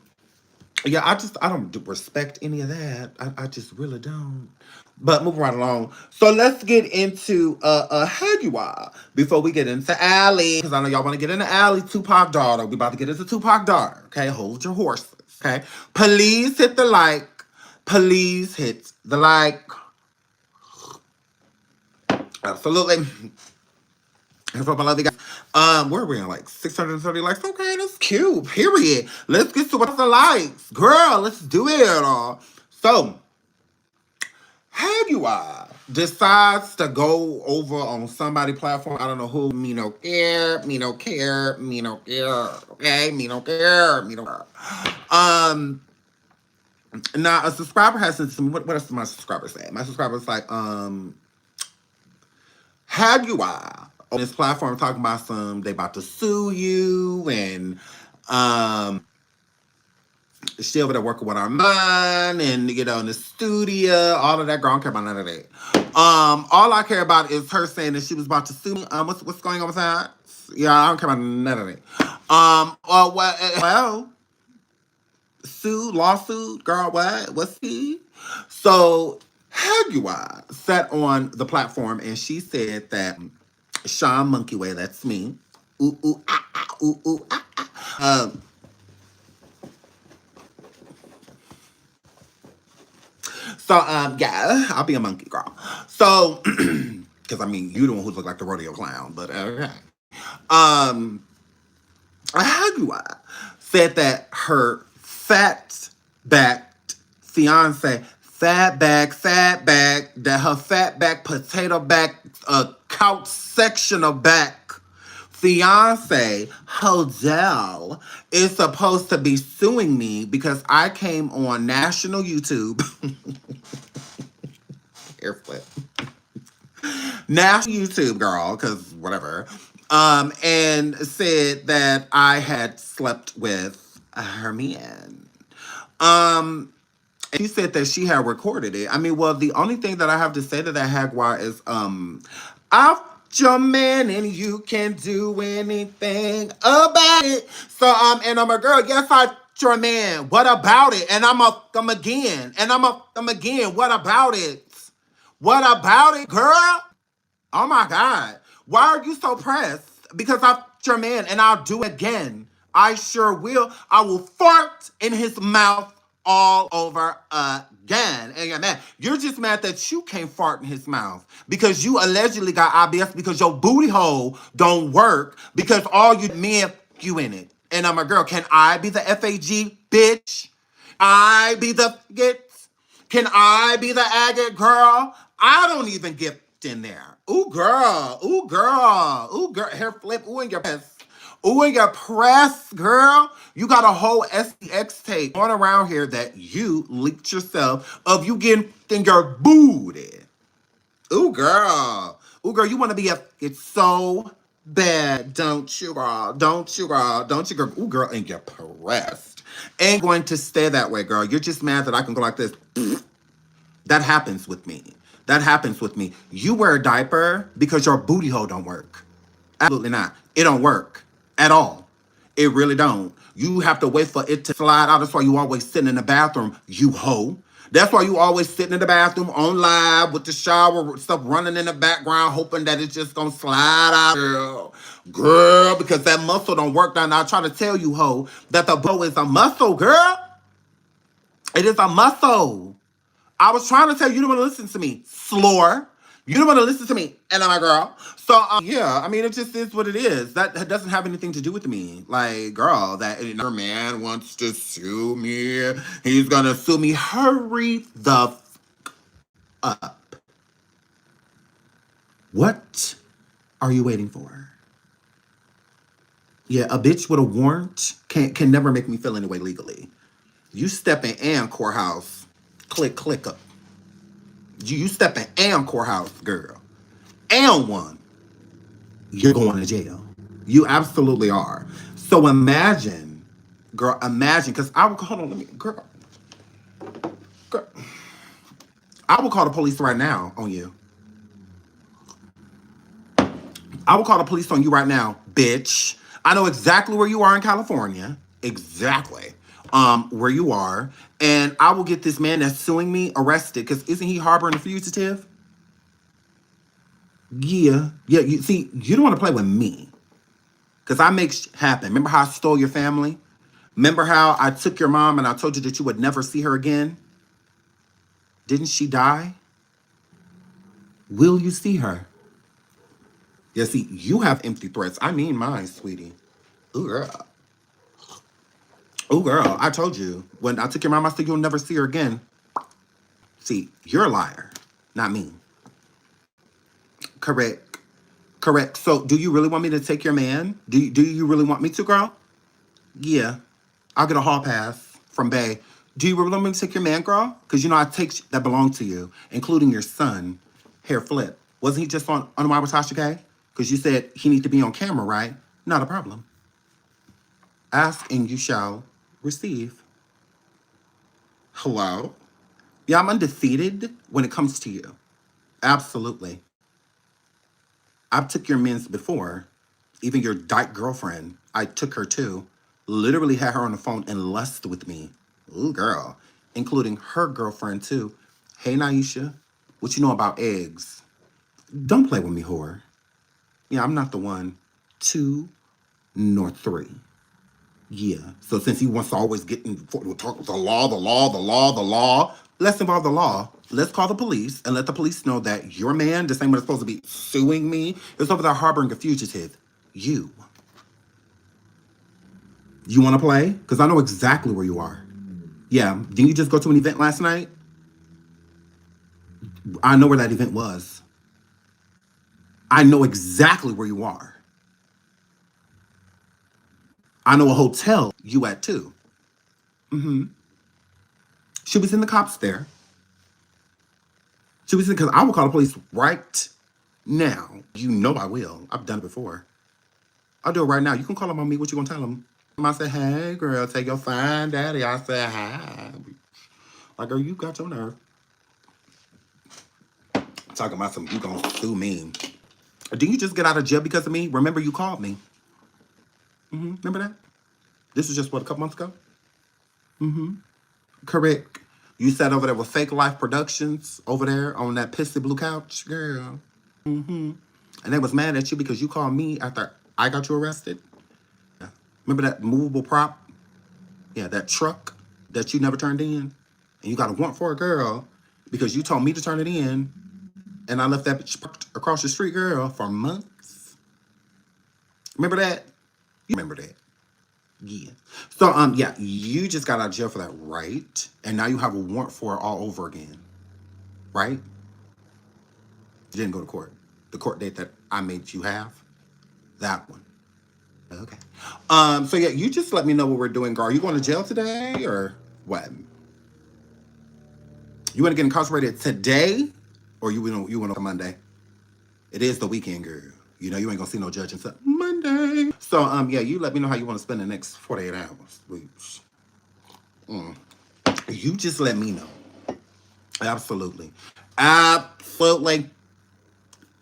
yeah, I don't respect any of that. I just really don't. But moving right along. So let's get into Hagar before we get into Allie. Because I know y'all want to get into Allie, Tupac daughter. We about to get into Tupac daughter. Okay, hold your horses. Okay. Please hit the like. Please hit the like. Absolutely. And for my love you guys. We're at like 630 likes. Okay, that's cute. Period. Let's get to what's the likes. Girl, let's do it. So Hagar decides to go over on somebody platform. I don't know who. Me no care. Okay, me no care. Now a subscriber has some. What does my subscriber say? My subscriber's like, Hagar on this platform talking about they about to sue you and she over there working with our mind and in the studio, all of that. Girl, I don't care about none of that. All I care about is her saying that she was about to sue me. What's going on with that? Yeah, I don't care about none of that. Well, lawsuit, girl, what? What's he? So Hagar sat on the platform and she said that Sean Monkeyway, that's me. Ooh, ooh, ah, ah, ooh, ooh, ah, ah. Yeah, I'll be a monkey girl. So, because I mean, you the one who look like the rodeo clown, but okay. Um, Hagar said that her fat backed fiance, fat back, that her fat back, potato back, couch sectional back fiance, Hodel, is supposed to be suing me because I came on national YouTube. Hair flip. National YouTube girl, because whatever, and said that I had slept with her man. And she said that she had recorded it. I mean, well, the only thing that I have to say to that Jaguar is, I'm your man and you can do anything about it. So, and I'm a girl. Yes, I'm your man. What about it? And I'm again. And I'm again. What about it? What about it, girl? Oh my God. Why are you so pressed? Because I'm your man and I'll do it again. I sure will. I will fart in his mouth all over again. And you're mad. You're just mad that you can't fart in his mouth because you allegedly got IBS because your booty hole don't work because all you men you in it. And I'm a girl. Can I be the FAG bitch? I be the get. Can I be the agate girl? I don't even get in there. Ooh, girl. Ooh, girl. Ooh, girl. Hair flip. Ooh, in your press. Ooh, in your press, girl. You got a whole SDX tape on around here that you leaked yourself of you getting in your booty. Ooh, girl. Ooh, girl, you want to be it's so bad, don't you, girl? Don't you, girl? Don't you, girl? Ooh, girl, and you're pressed. Ain't going to stay that way, girl. You're just mad that I can go like this. That happens with me. That happens with me. You wear a diaper because your booty hole don't work. Absolutely not. It don't work at all. It really don't. You have to wait for it to slide out. That's why you always sitting in the bathroom, you hoe. That's why you always sitting in the bathroom on live with the shower stuff running in the background, hoping that it's just gonna slide out. Girl, because that muscle don't work. Now I try to tell you, hoe, that the bow is a muscle, girl. It is a muscle. I was trying to tell you, you don't want to listen to me, slore. You don't want to listen to me, and I'm a girl. So, yeah, I mean, it just is what it is. That doesn't have anything to do with me. Like, girl, that another man wants to sue me. He's going to sue me. Hurry the up. What are you waiting for? Yeah, a bitch with a warrant can never make me feel any way legally. You step in and courthouse, click up. You step in and courthouse, girl. And one, you're going to jail. You absolutely are. So imagine, girl, because I will, hold on, girl, I will call the police right now on you. I will call the police on you right now, bitch. I know exactly where you are in California. Exactly. Where you are. And I will get this man that's suing me arrested, because isn't he harboring a fugitive? Yeah. Yeah, you see, you don't want to play with me. Because I make happen. Remember how I stole your family? Remember how I took your mom and I told you that you would never see her again? Didn't she die? Will you see her? Yeah, see, you have empty threats. I mean mine, sweetie. Ooh, girl. Ooh, girl, I told you. When I took your mom, I said you'll never see her again. See, you're a liar, not me. Correct. Correct. So, do you really want me to take your man? Do you really want me to, girl? Yeah. I'll get a hall pass from Bay. Do you really want me to take your man, girl? Because you know I take that belong to you, including your son, Hair Flip. Wasn't he just on Why with Tasha K? Because you said he needs to be on camera, right? Not a problem. Ask and you shall receive. Hello? Yeah, I'm undefeated when it comes to you. Absolutely. I've took your men's before. Even your dyke girlfriend, I took her too. Literally had her on the phone and lust with me. Ooh, girl. Including her girlfriend, too. Hey, Naisha. What you know about eggs? Don't play with me, whore. Yeah, I'm not the one. 2 nor 3. Yeah. So since he wants to always get in talk the law, let's involve the law. Let's call the police and let the police know that your man, the same one that's supposed to be suing me, is over there harboring a fugitive. You. You want to play? Because I know exactly where you are. Yeah. Didn't you just go to an event last night? I know where that event was. I know exactly where you are. I know a hotel you at too. She was in the cops there. She was in, because I will call the police right now. You know I will. I've done it before. I'll do it right now. You can call them on me. What you gonna tell them? I say, hey, girl, take your fine daddy. I say, hi. Like, girl, you got your nerve. Talking about some, you gonna sue me. Didn't you just get out of jail because of me? Remember you called me. Remember that? This was just, what, a couple months ago? Correct. You sat over there with Fake Life Productions over there on that pissy blue couch, girl. And they was mad at you because you called me after I got you arrested. Remember that movable prop? Yeah, that truck that you never turned in? And you got a warrant for a girl because you told me to turn it in. And I left that bitch parked across the street, girl, for months. Remember that? You remember that? Yeah. So, yeah, you just got out of jail for that, right? And now you have a warrant for it all over again, right? You didn't go to court. The court date that I made you have, that one. Okay. So yeah, you just let me know what we're doing, girl. Are you going to jail today or what? You want to get incarcerated today, or you want to Monday? It is the weekend, girl. You know you ain't gonna see no judge until Monday. So yeah, you let me know how you want to spend the next 48 hours. Please. You just let me know. Absolutely. Absolutely.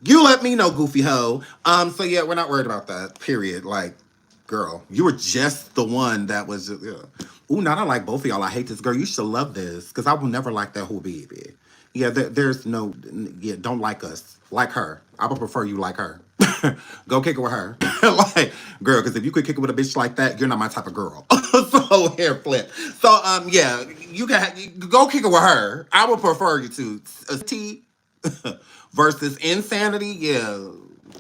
You let me know, goofy hoe. So yeah, we're not worried about that. Period. Like, girl, you were just the one that was just, yeah. Ooh, not I like both of y'all. I hate this girl. You should love this. Because I will never like that whole baby. Yeah, there's no, yeah, don't like us. Like her. I would prefer you like her. Go kick it with her. Like, girl, because if you could kick it with a bitch like that, you're not my type of girl. So here, flip. So yeah, you can go kick it with her. I would prefer you to T versus insanity. Yeah,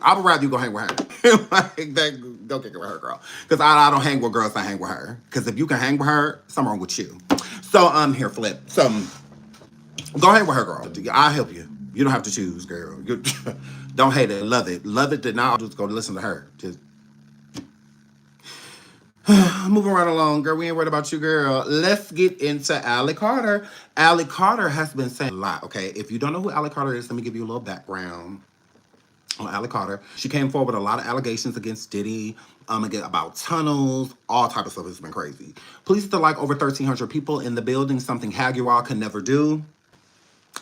I would rather you go hang with her. Like that, go kick it with her, girl. Because I don't hang with girls. I hang with her. Because if you can hang with her, something wrong with you. So here, flip. So go hang with her, girl. I'll help you. You don't have to choose, girl. You don't hate it. Love it. Love it. Then now I'll just go listen to her. Just moving right along, girl. We ain't worried about you, girl. Let's get into Allie Carter. Allie Carter has been saying a lot, okay? If you don't know who Allie Carter is, let me give you a little background on Allie Carter. She came forward with a lot of allegations against Diddy, again, about tunnels, all type of stuff. It's been crazy. Police to like over 1,300 people in the building, something Hagar could never do.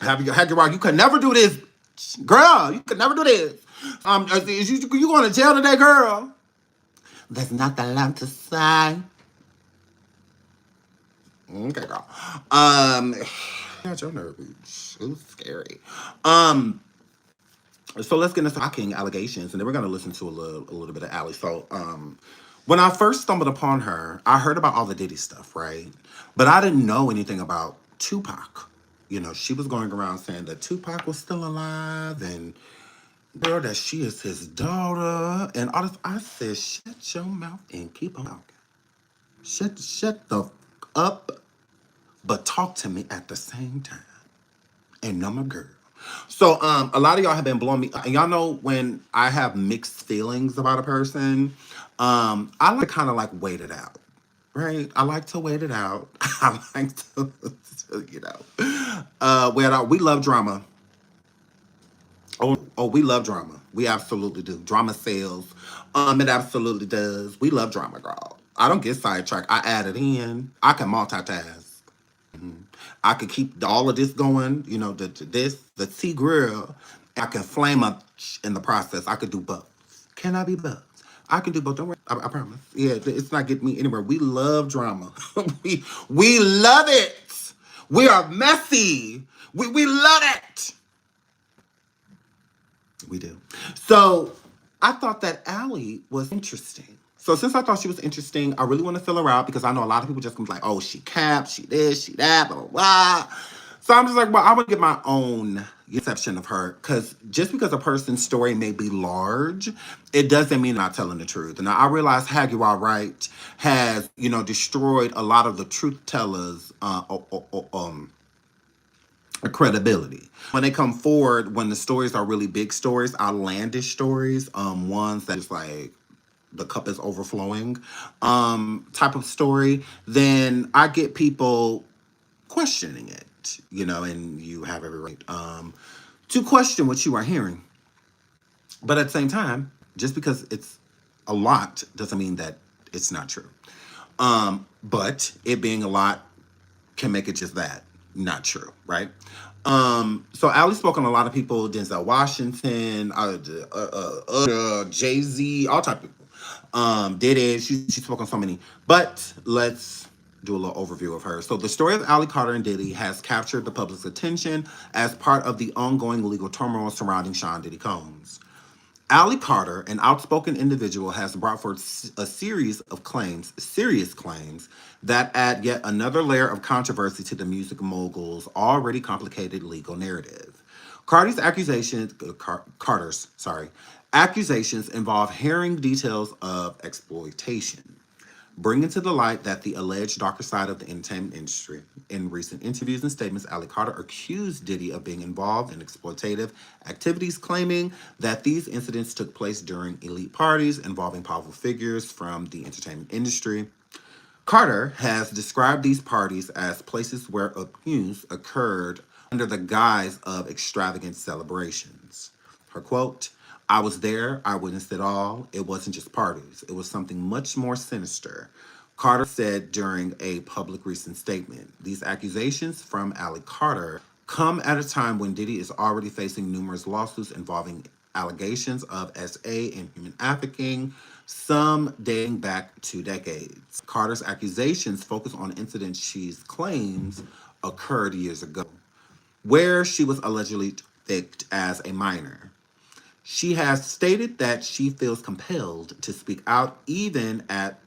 Hagar, you could never do this. Girl, you could never do this. You going to jail today, girl? That's not the lot to say. Okay, girl. Got your nerve, bitch. It was scary. So let's get into shocking allegations, and then we're gonna listen to a little bit of Allie. So, when I first stumbled upon her, I heard about all the Diddy stuff, right? But I didn't know anything about Tupac. You know, she was going around saying that Tupac was still alive, and girl, that she is his daughter, and all this. I said, shut your mouth and keep on talking. Shut the up, but talk to me at the same time. And I'm a girl. So a lot of y'all have been blowing me. And y'all know when I have mixed feelings about a person, I like to kind of like wait it out. Right? I like to wait it out. I like to, you know, wait it out. We love drama. Oh, we love drama. We absolutely do. Drama sells. It absolutely does. We love drama, girl. I don't get sidetracked. I add it in. I can multitask. I could keep all of this going, you know, the T grill. I can flame up in the process. I could do both. Can I be both? I can do both. Don't worry. I promise. Yeah, it's not getting me anywhere. We love drama. we love it. We are messy. We love it. We do. So I thought that Allie was interesting. So since I thought she was interesting, I really want to fill her out because I know a lot of people just gonna be like, oh, she capped, she this, she that, blah, blah, blah. So I'm just like, well, I want to get my own conception of her because just because a person's story may be large, it doesn't mean not telling the truth. And I realize Hagar Wright has, destroyed a lot of the truth tellers' credibility. When they come forward, when the stories are really big stories, outlandish stories, ones that just like the cup is overflowing, type of story, then I get people questioning it, and you have every right to question what you are hearing. But at the same time, just because it's a lot doesn't mean that it's not true. But it being a lot can make it just that, not true, right? So Ali spoke on a lot of people, Denzel Washington, Jay-Z, all type of people. Diddy, she spoke on so many. But let's do a little overview of her. So the story of Ali, Carter, and Diddy has captured the public's attention as part of the ongoing legal turmoil surrounding Sean Diddy Combs. Ali Carter, an outspoken individual, has brought forth a series of serious claims, that add yet another layer of controversy to the music mogul's already complicated legal narrative. Accusations involve hearing details of exploitation, bringing to the light that the alleged darker side of the entertainment industry. In recent interviews and statements, Ali Carter accused Diddy of being involved in exploitative activities, claiming that these incidents took place during elite parties involving powerful figures from the entertainment industry. Carter has described these parties as places where abuse occurred under the guise of extravagant celebrations. Her quote, I was there, I witnessed it all. It wasn't just parties, it was something much more sinister, Carter said during a public recent statement. These accusations from Ali Carter come at a time when Diddy is already facing numerous lawsuits involving allegations of SA and human trafficking, some dating back 2 decades. Carter's accusations focus on incidents she claims occurred years ago, where she was allegedly trafficked as a minor. She has stated that she feels compelled to speak out even at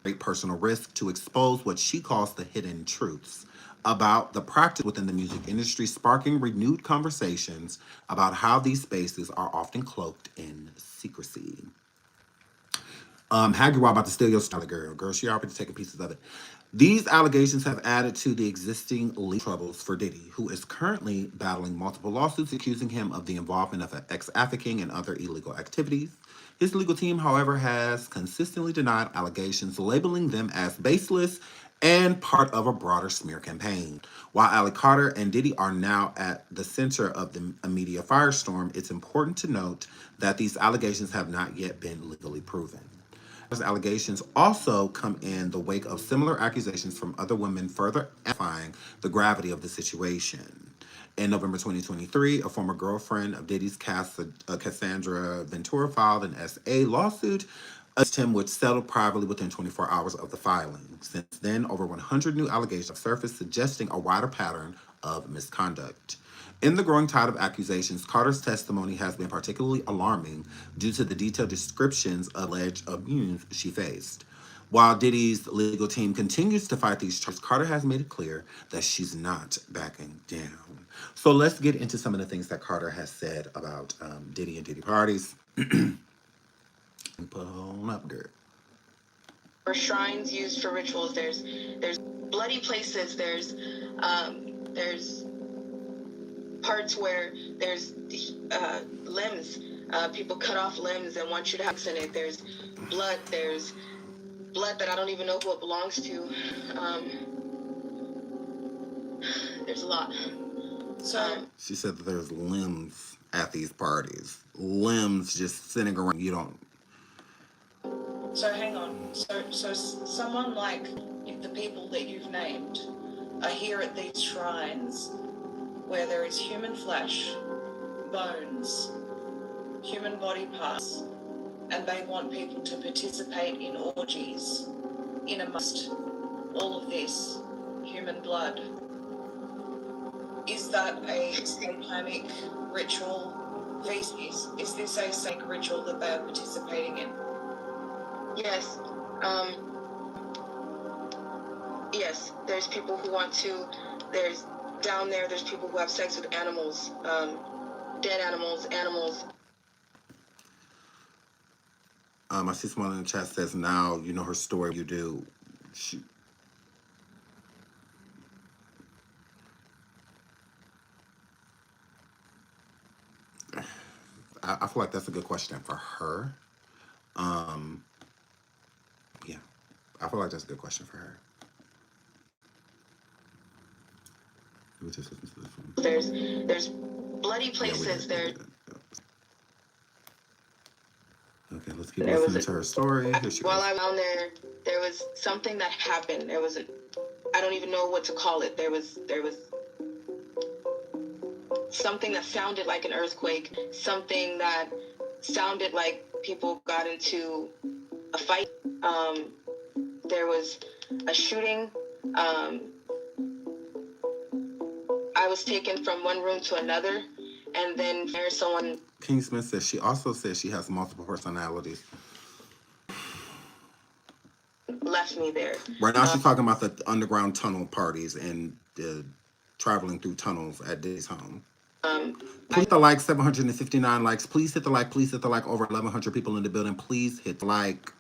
great personal risk to expose what she calls the hidden truths about the practice within the music industry, sparking renewed conversations about how these spaces are often cloaked in secrecy. Hagar about to steal your style, girl. Girl, she already taking pieces of it. These allegations have added to the existing legal troubles for Diddy, who is currently battling multiple lawsuits accusing him of the involvement of ex-trafficking and other illegal activities. His legal team, however, has consistently denied allegations, labeling them as baseless and part of a broader smear campaign. While Ali Carter and Diddy are now at the center of the media firestorm, it's important to note that these allegations have not yet been legally proven. Those allegations also come in the wake of similar accusations from other women, further amplifying the gravity of the situation. In November 2023, a former girlfriend of Diddy's, Cassandra Ventura, filed an SA lawsuit against him, which settled privately within 24 hours of the filing. Since then, over 100 new allegations have surfaced, suggesting a wider pattern of misconduct. In the growing tide of accusations, Carter's testimony has been particularly alarming due to the detailed descriptions of alleged abuse she faced. While Diddy's legal team continues to fight these charges, Carter has made it clear that she's not backing down. So let's get into some of the things that Carter has said about Diddy and Diddy parties. Put on up, girl. For shrines used for rituals, there's bloody places, there's parts where there's limbs, people cut off limbs and want you to have in it. There's blood that I don't even know who it belongs to. There's a lot. So she said that there's limbs at these parties. Limbs just sitting around. You don't. So hang on. So someone like the people that you've named are here at these shrines where there is human flesh, bones, human body parts, and they want people to participate in orgies in amongst all of this human blood. Is that a satanic ritual feces? Is this a satanic ritual that they are participating in? Yes. Yes, there's people who want to, there's people who have sex with animals, dead animals. I see someone in the chat says, now you know her story. You do. I feel like that's a good question for her. Yeah, I feel like that's a good question for her. Let me just listen to this one. There's bloody places. Yeah, okay, let's keep listening to her story. Here she While goes. I was down there was something that happened. I don't even know what to call it. There was something that sounded like an earthquake, something that sounded like people got into a fight. There was a shooting. I was taken from one room to another, and then there's someone. King Smith says she also says she has multiple personalities. Left me there. Right now, she's talking about the underground tunnel parties and traveling through tunnels at Diddy's home. Please hit the like, 759 likes. Please hit the like. Please hit the like. Over 1,100 people in the building. Please hit the like.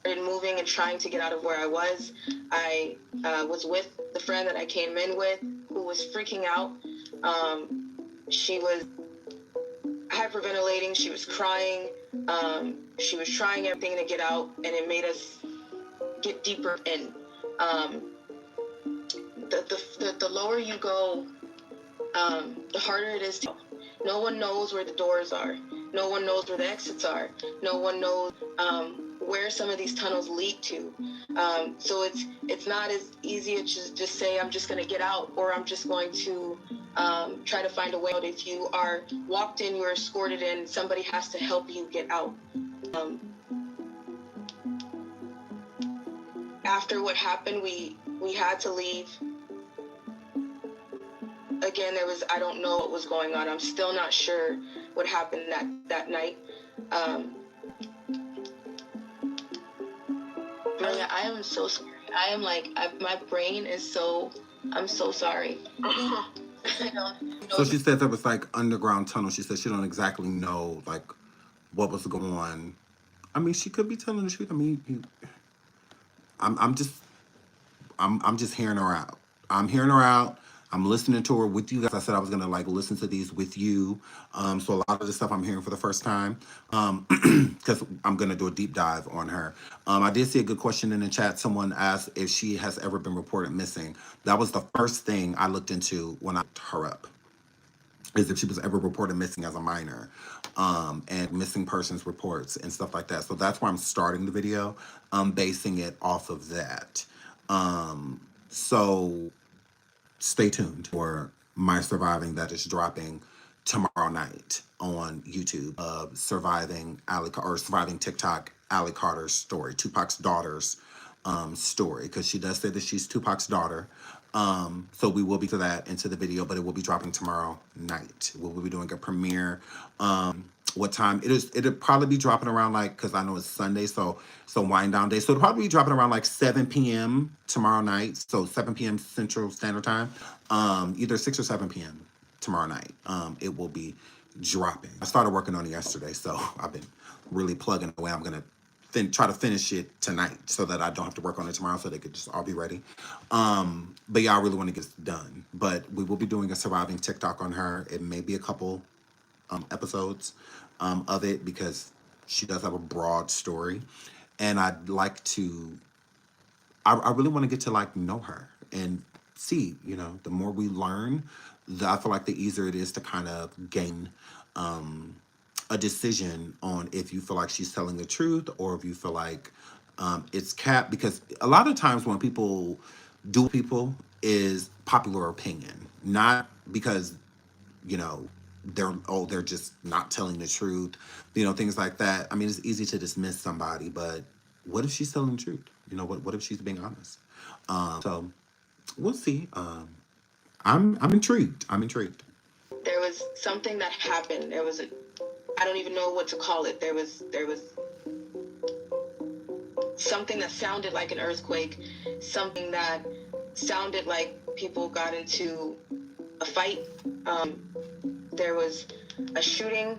Started moving and trying to get out of where I was. I was with the friend that I came in with, who was freaking out. She was hyperventilating. She was crying. She was trying everything to get out, and it made us get deeper in. The lower you go, the harder it is to. No one knows where the doors are. No one knows where the exits are. No one knows where some of these tunnels lead to. So it's not as easy as just say, I'm just going to get out, or I'm just going to try to find a way out. If you are walked in, you're escorted in, somebody has to help you get out. After what happened, we had to leave. Again, I don't know what was going on. I'm still not sure what happened that night. Maria, I am so sorry. I am my brain is so, I'm so sorry. So she said there was like underground tunnel. She said she don't exactly know like what was going on. I mean, she could be telling the truth. I mean, I'm just hearing her out. I'm hearing her out. I'm listening to her with you guys. I said I was gonna like listen to these with you. So a lot of the stuff I'm hearing for the first time, because I'm gonna do a deep dive on her. I did see a good question in the chat. Someone asked if she has ever been reported missing. That was the first thing I looked into when I looked her up, is if she was ever reported missing as a minor, and missing persons reports and stuff like that. So that's why I'm starting the video, basing it off of that. So stay tuned for my surviving that is dropping tomorrow night on YouTube of surviving TikTok, Allie Carter's story, Tupac's daughter's story, because she does say that she's Tupac's daughter. So we will be to that into the video, but it will be dropping tomorrow night. We will be doing a premiere. What time it is? It'll probably be dropping around like, because I know it's Sunday, so wind down day. So it'll probably be dropping around like 7 p.m. tomorrow night. So 7 p.m. Central Standard Time. Either 6 or 7 p.m. tomorrow night. It will be dropping. I started working on it yesterday, so I've been really plugging away. I'm gonna try to finish it tonight so that I don't have to work on it tomorrow, so they could just all be ready. But yeah, I really want to get it done. But we will be doing a surviving TikTok on her. It may be a couple episodes of it, because she does have a broad story, and I'd like to, I really want to get to like know her and see, the more we learn, I feel like the easier it is to kind of gain a decision on if you feel like she's telling the truth, or if you feel like it's cap. Because a lot of times when people is popular opinion, not because they're just not telling the truth, things like that. I mean, it's easy to dismiss somebody, but what if she's telling the truth? What if she's being honest? So we'll see. I'm intrigued. I'm intrigued. There was something that happened. I don't even know what to call it. There was something that sounded like an earthquake, something that sounded like people got into a fight. There was a shooting.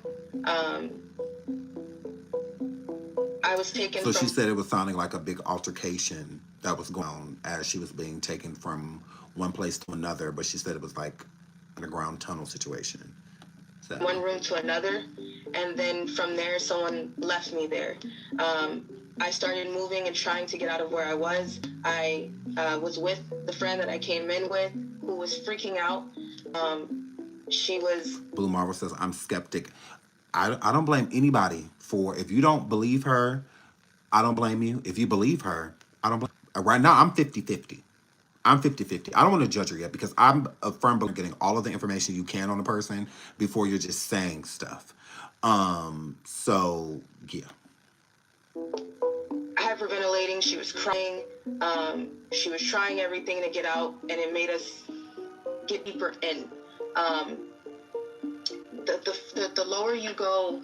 I was taken So from... she said it was sounding like a big altercation that was going on as she was being taken from one place to another, but she said it was like an underground tunnel situation. So. One room to another, and then from there, someone left me there. I started moving and trying to get out of where I was. I was with the friend that I came in with, who was freaking out. She was... Blue Marvel says, I'm skeptic. I don't blame anybody for, if you don't believe her, I don't blame you. If you believe her, I don't blame you. Right now, I'm 50-50. I'm 50-50. I don't want to judge her yet because I'm a firm believer in getting all of the information you can on a person before you're just saying stuff. So, yeah. Hyperventilating, she was crying. She was trying everything to get out, and it made us get deeper in. The lower you go,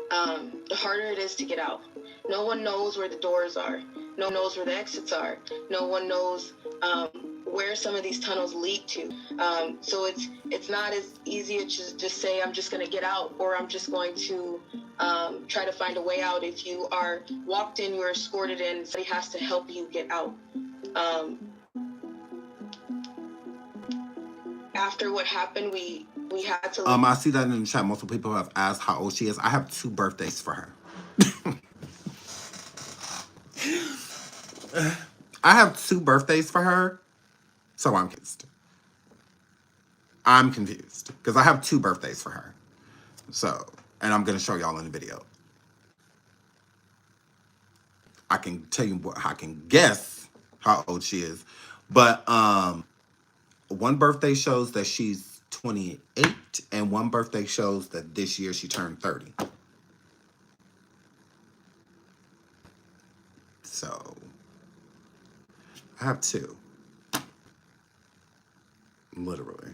the harder it is to get out. No one knows where the doors are. No one knows where the exits are. No one knows where some of these tunnels lead to. So it's not as easy as just say, I'm just going to get out, or I'm just going to try to find a way out. If you are walked in, you're escorted in, somebody has to help you get out. After what happened, we had to... I see that in the chat. Multiple people have asked how old she is. I have 2 birthdays for her. I have 2 birthdays for her, so I'm confused. I'm confused because I have 2 birthdays for her. So, and I'm going to show y'all in the video. I can tell you what, I can guess how old she is. But one birthday shows that she's 28, and one birthday shows that this year she turned 30. So, I have 2. Literally.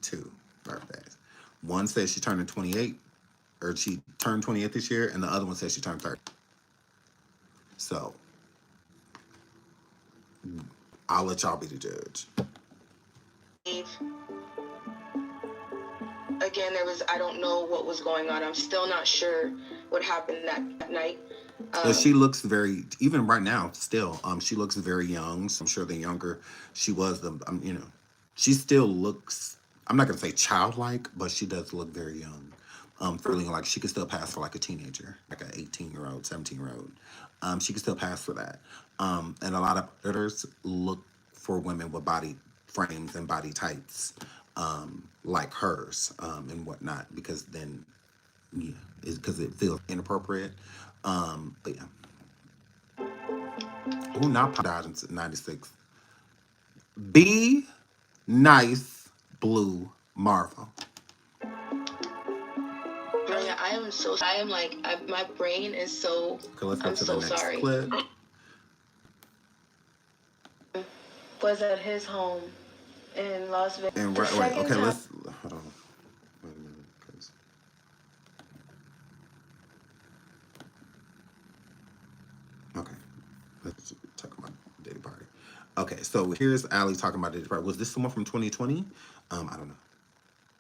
2 birthdays. One says she turned 28, or she turned 28 this year, and the other one says she turned 30. So, I'll let y'all be the judge. Again, I don't know what was going on. I'm still not sure what happened that night. She looks very, even right now, still, she looks very young. So I'm sure the younger she was, she still looks, I'm not going to say childlike, but she does look very young. Feeling like she could still pass for like a teenager, like an 18-year-old, 17-year-old. She could still pass for that. And a lot of editors look for women with body frames and body types like hers and whatnot, because then, yeah, it's because it feels inappropriate. But yeah. Oh, not died in 96. Be nice, Blue Marvel. Oh yeah, I am like, my brain is so... Okay, let's go I'm to so the next sorry. clip. Was at his home in Las Vegas. And right, okay, let's, hold on. Wait a minute, 'cause... Okay, let's talk about Diddy Party. Okay, so here's Allie talking about Diddy Party. Was this someone from 2020? I don't know.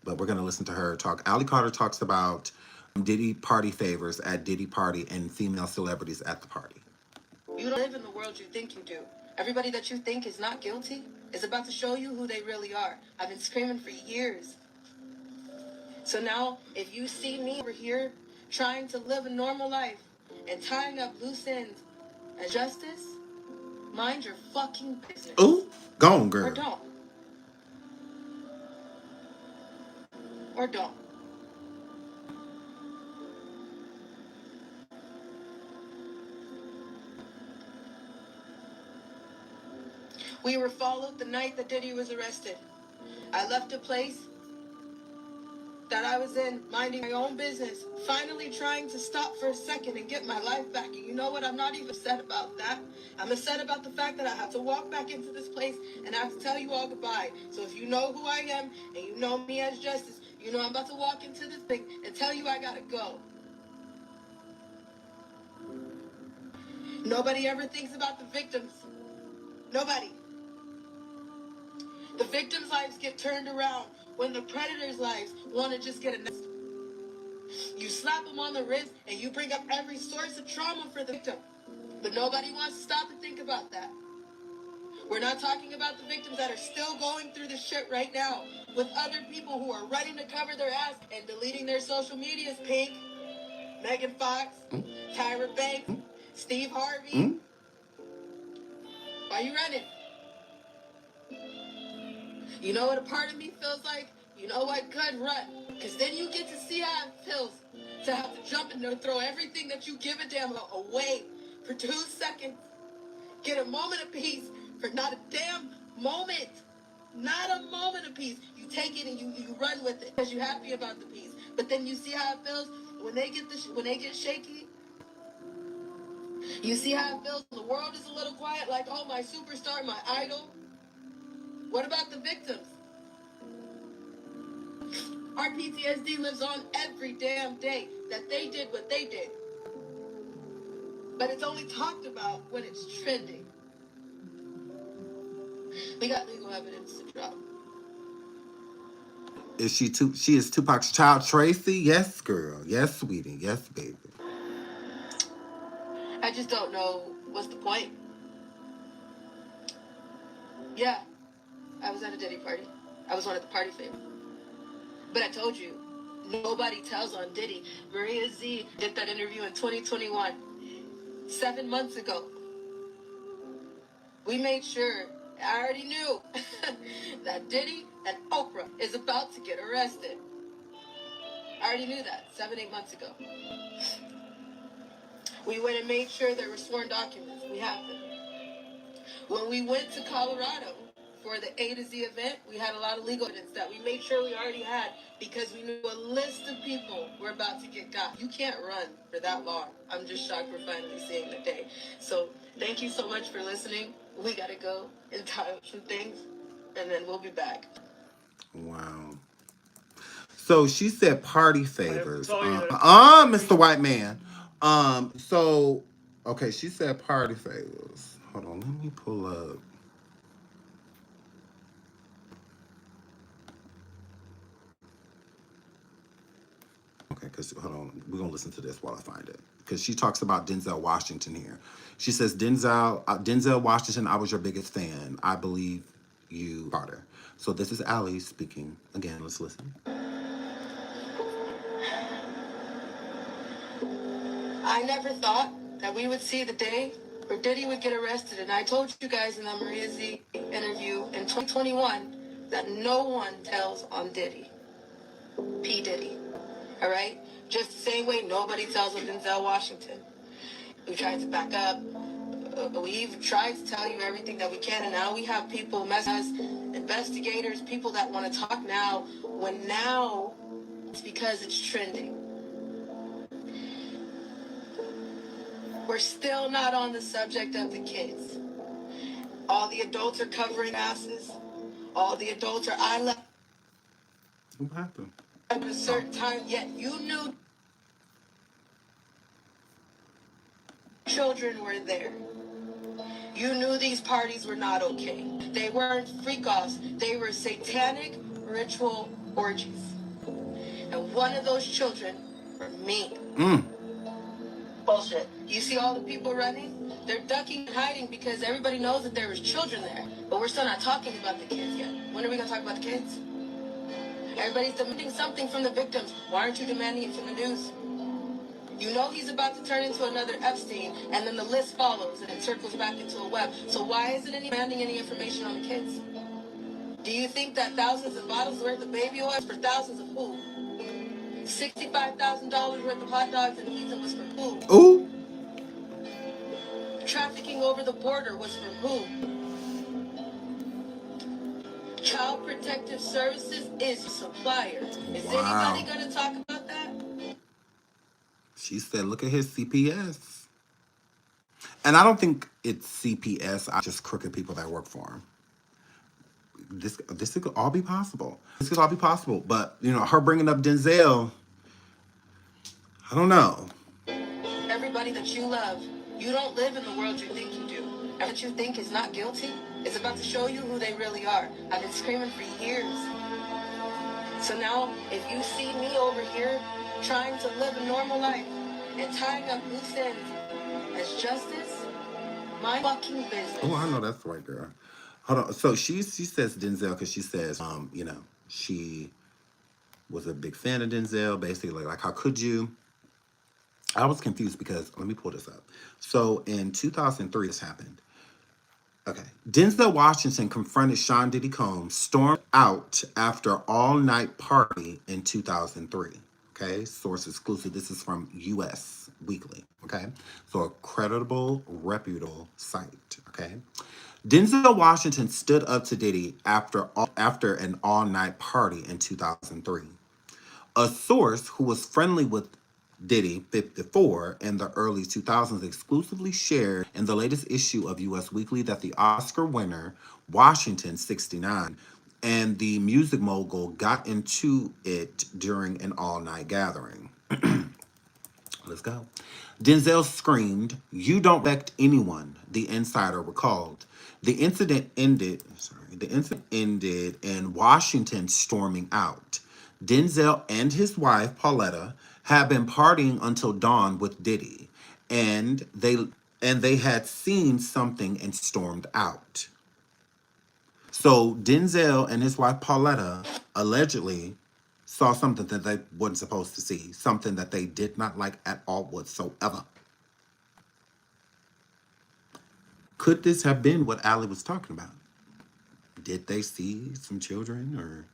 But we're going to listen to her talk. Allie Carter talks about Diddy Party favors at Diddy Party and female celebrities at the party. You don't live in the world you think you do. Everybody that you think is not guilty is about to show you who they really are. I've been screaming for years. So now, if you see me over here trying to live a normal life and tying up loose ends as justice, mind your fucking business. Ooh, go on, girl. Or don't. Or don't. We were followed the night that Diddy was arrested. I left a place that I was in minding my own business, finally trying to stop for a second and get my life back. And you know what? I'm not even upset about that. I'm upset about the fact that I have to walk back into this place and I have to tell you all goodbye. So if you know who I am and you know me as Justice, you know I'm about to walk into this thing and tell you I gotta go. Nobody ever thinks about the victims. Nobody. The victims' lives get turned around when the predators' lives want to just get a next. You slap them on the wrist and you bring up every source of trauma for the victim. But nobody wants to stop and think about that. We're not talking about the victims that are still going through this shit right now with other people who are running to cover their ass and deleting their social medias. Pink, Megan Fox, Tyra Banks, Steve Harvey. Why are you running? You know what a part of me feels like? You know what? Good, run. Because then you get to see how it feels to have to jump and throw everything that you give a damn away for 2 seconds. Get a moment of peace for not a damn moment. Not a moment of peace. You take it and you run with it because you're happy about the peace. But then you see how it feels when they get shaky. You see how it feels when the world is a little quiet, like, oh, my superstar, my idol. What about the victims? Our PTSD lives on every damn day that they did what they did. But it's only talked about when it's trending. We got legal evidence to drop. She is Tupac's child, Tracy? Yes, girl. Yes, sweetie. Yes, baby. I just don't know what's the point. Yeah, I was at a Diddy party. I was one of the party favorites. But I told you, nobody tells on Diddy. Maria Z did that interview in 2021, 7 months ago. We made sure, I already knew, that Diddy and Oprah is about to get arrested. I already knew that 7, 8 months ago. We went and made sure there were sworn documents. We have them. When we went to Colorado for the A to Z event, we had a lot of legal evidence that we made sure we already had because we knew a list of people were about to get got. You can't run for that long. I'm just shocked we're finally seeing the day. So thank you so much for listening. We got to go and tie up some things, and then we'll be back. Wow. So she said party favors. Mr. White Man. So, okay, she said party favors. Hold on, let me pull up. Okay, because hold on, we're gonna listen to this while I find it. Because she talks about Denzel Washington here. She says, Denzel Washington, I was your biggest fan. I believe you, Carter. So this is Allie speaking. Again, let's listen. I never thought that we would see the day where Diddy would get arrested. And I told you guys in that Maria Z interview in 2021 that no one tells on Diddy. P. Diddy. All right? Just the same way nobody tells on Denzel Washington. We tried to back up. We've tried to tell you everything that we can. And now we have people, us, investigators, people that want to talk now, when now it's because it's trending. We're still not on the subject of the kids. All the adults are covering asses. All the adults are eyeless. What happened? At a certain time, yet you knew children were there. You knew these parties were not okay. They weren't freak-offs. They were satanic ritual orgies. And one of those children were me. Bullshit. You see all the people running? They're ducking and hiding because everybody knows that there was children there. But we're still not talking about the kids yet. When are we going to talk about the kids? Everybody's demanding something from the victims. Why aren't you demanding it from the news? You know he's about to turn into another Epstein, and then the list follows, and it circles back into a web. So why isn't any demanding any information on the kids? Do you think that thousands of bottles worth of baby oil for thousands of who? $65,000 worth of hot dogs and pizza was for who? Ooh. Trafficking over the border was for who? Child Protective Services is a supplier. Is Wow. anybody going to talk about that? She said, look at his CPS. And I don't think it's CPS. I just crooked people that work for him. This could all be possible. This could all be possible. But, you know, her bringing up Denzel, I don't know. Everybody that you love, you don't live in the world you think you do. Everyone that you think is not guilty is about to show you who they really are. I've been screaming for years. So now, if you see me over here trying to live a normal life and tying up loose ends as justice, my fucking business. Oh, I know that's the right girl. Hold on. So she says Denzel because she says, you know, she was a big fan of Denzel. Basically, like how could you? I was confused because let me pull this up. So in 2003, this happened. Okay. Denzel Washington confronted Sean Diddy Combs, stormed out after all-night party in 2003. Okay. Source exclusive. This is from US Weekly. Okay. So a credible, reputable site. Okay. Denzel Washington stood up to Diddy after an all-night party in 2003. A source who was friendly with Diddy, 54, in the early 2000s exclusively shared in the latest issue of US Weekly that the Oscar winner, Washington, 69, and the music mogul got into it during an all-night gathering. Let's go. Denzel screamed, "You don't respect anyone," the insider recalled. The incident ended in Washington storming out. Denzel and his wife, Pauletta, had been partying until dawn with Diddy, and they had seen something and stormed out. So Denzel and his wife, Pauletta, allegedly saw something that they weren't supposed to see, something that they did not like at all whatsoever. Could this have been what Allie was talking about? Did they see some children or,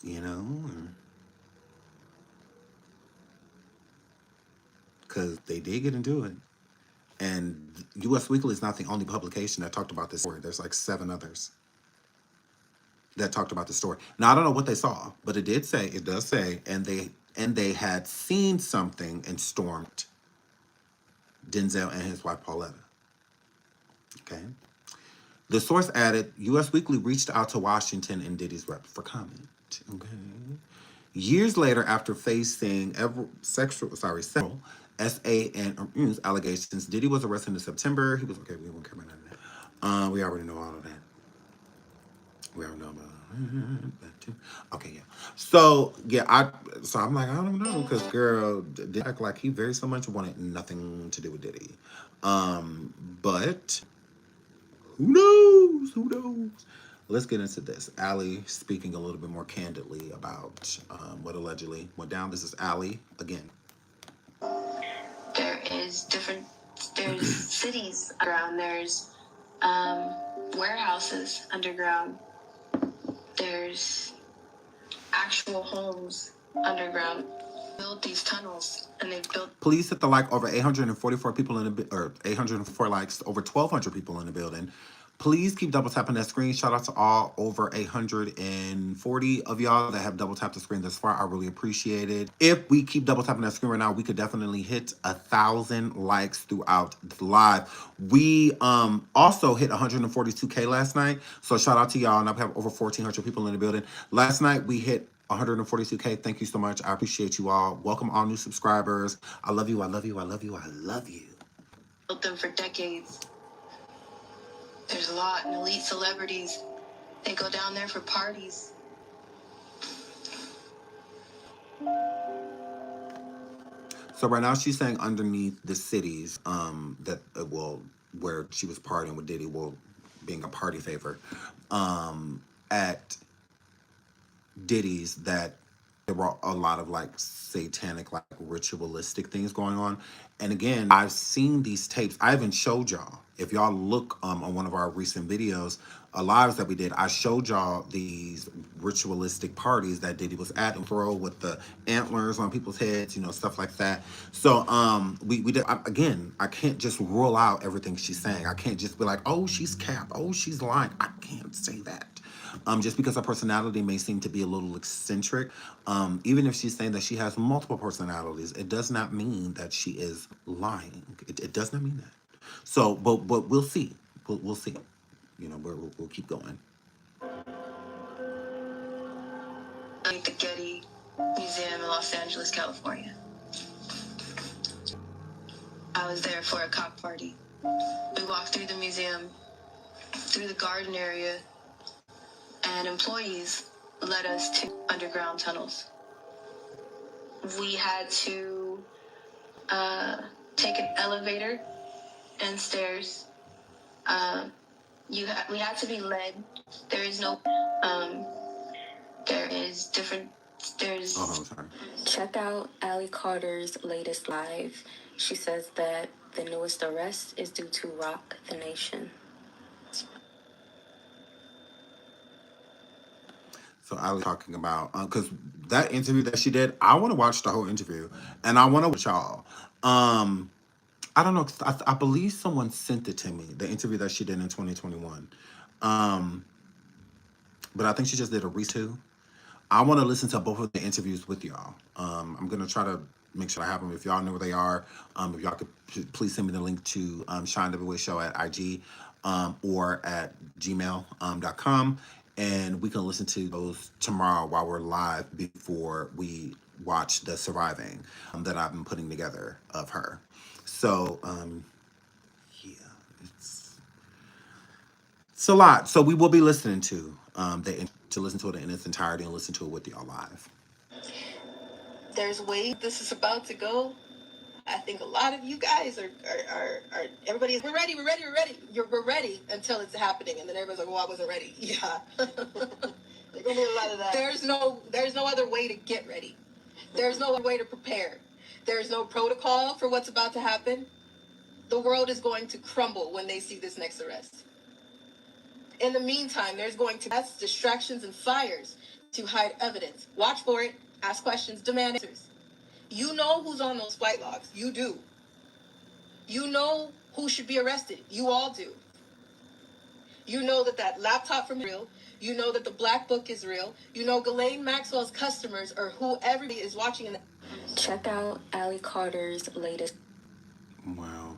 you know, because they did get into it. And US Weekly is not the only publication that talked about this story. There's like 7 others that talked about the story. Now I don't know what they saw, but it does say, and they had seen something and stormed Denzel and his wife Pauletta. Okay. The source added, US Weekly reached out to Washington and Diddy's rep for comment. Okay. Years later, after facing several SA and allegations, Diddy was arrested in September. He was okay. We won't care about none of that. We already know all of that. We already know about that too. Okay, yeah. So yeah, I'm like, I don't know, because girl did act like he very so much wanted nothing to do with Diddy. But who knows? Who knows? Let's get into this. Allie speaking a little bit more candidly about what allegedly went down. This is Allie again. There's cities underground, there's warehouses underground, there's actual homes underground. Built these tunnels, and they've built. Please hit the like. Over 844 people in the or 804 likes. Over 1,200 people in the building. Please keep double tapping that screen. Shout out to all over 840 of y'all that have double tapped the screen thus far. I really appreciate it. If we keep double tapping that screen right now, we could definitely hit 1,000 likes throughout the live. We also hit 142K last night. So shout out to y'all. Now we have over 1,400 people in the building. Last night we hit 142K. Thank you so much. I appreciate you all. Welcome all new subscribers. I love you. I love you. I love you. I love you. Built them for decades. There's a lot of elite celebrities. They go down there for parties. So right now she's saying underneath the cities that where she was partying with Diddy, being a party favor, at Diddy's, that there were a lot of like satanic, like ritualistic things going on. And again, I've seen these tapes. I even showed y'all. If y'all look on one of our recent videos, lives that we did, I showed y'all these ritualistic parties that Diddy was at and throw with the antlers on people's heads, you know, stuff like that. So we did. Again, I can't just rule out everything she's saying. I can't just be like, oh, she's cap, oh, she's lying. I can't say that. Just because her personality may seem to be a little eccentric, even if she's saying that she has multiple personalities, it does not mean that she is lying. It does not mean that. So, but we'll see. We'll see. You know, we'll keep going. At the Getty Museum in Los Angeles, California. I was there for a cock party. We walked through the museum, through the garden area, and employees led us to underground tunnels. We had to take an elevator and stairs. We had to be led. There is no. There is different. There's. Oh, sorry. Check out Ali Carter's latest live. She says that the newest arrest is due to rock the nation. So I was talking about, because that interview that she did, I want to watch the whole interview, and I want to watch y'all. I don't know, 'cause I believe someone sent it to me, the interview that she did in 2021. But I think she just did a retweet. I want to listen to both of the interviews with y'all. I'm going to try to make sure I have them. If y'all know where they are, if y'all could please send me the link to SeanDavieWay Show at IG or at gmail.com. And we can listen to those tomorrow while we're live before we watch the surviving that I've been putting together of her. So, yeah, it's a lot. So we will be listening to listen to it in its entirety and listen to it with y'all live. There's ways this is about to go. I think a lot of you guys are everybody's we're ready. We're ready until it's happening, and then everybody's like, well, I wasn't ready. Yeah. There's gonna be a lot of that. There's no other way to get ready. There's no other way to prepare. There's no protocol for what's about to happen. The world is going to crumble when they see this next arrest. In the meantime, there's going to be distractions and fires to hide evidence. Watch for it, ask questions, demand answers. You know who's on those flight logs. You do. You know who should be arrested. You all do. You know that laptop from real. You know that the black book is real. You know Ghislaine Maxwell's customers or who everybody is watching. Check out Ali Carter's latest. Wow.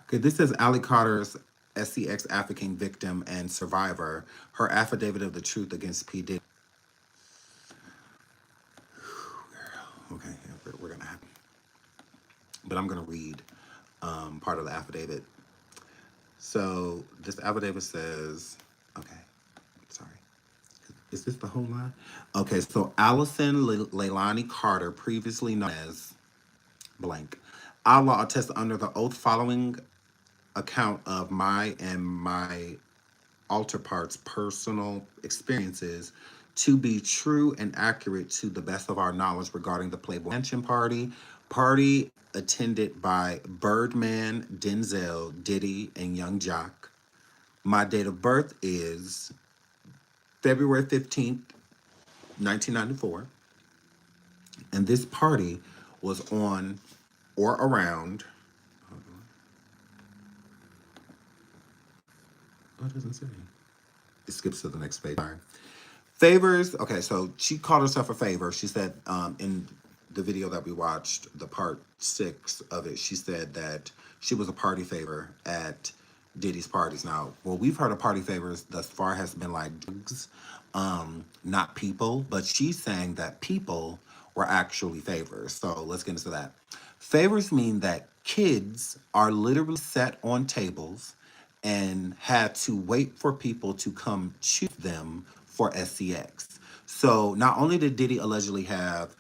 Okay, this is Ali Carter's SCX African victim and survivor, her affidavit of the truth against P. Diddy. Okay, we're going to have. But I'm going to read part of the affidavit. So this affidavit says, okay, sorry. Is this the whole line? Okay, so Allison Leilani Carter, previously known as blank. Allah attests under the oath following account of my and my altar part's personal experiences to be true and accurate to the best of our knowledge regarding the Playboy Mansion party attended by Birdman, Denzel, Diddy, and Young Jock. My date of birth is February 15th, 1994. And this party was on or around. Oh, it doesn't say. It skips to the next page. Sorry. Favors. Okay, so she called herself a favor. She said in the video that we watched, the part 6 of it, she said that she was a party favor at Diddy's parties. Now, what we've heard of party favors thus far has been like drugs, not people. But she's saying that people were actually favors. So let's get into that. Favors mean that kids are literally set on tables and had to wait for people to come choose them for SCX. So not only did Diddy allegedly have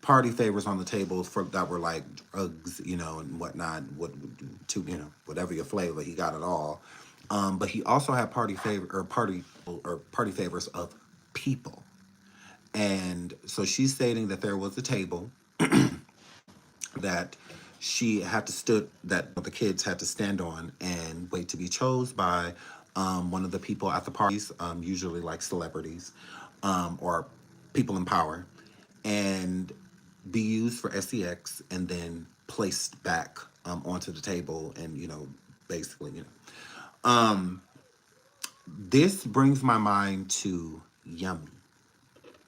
party favors on the tables that were like drugs, and whatnot, whatever your flavor, he got it all. But he also had party favors of people. And so she's stating that there was a table that the kids had to stand on and wait to be chose by one of the people at the parties, usually like celebrities or people in power, and be used for sex and then placed back onto the table, and basically, this brings my mind to Yummy,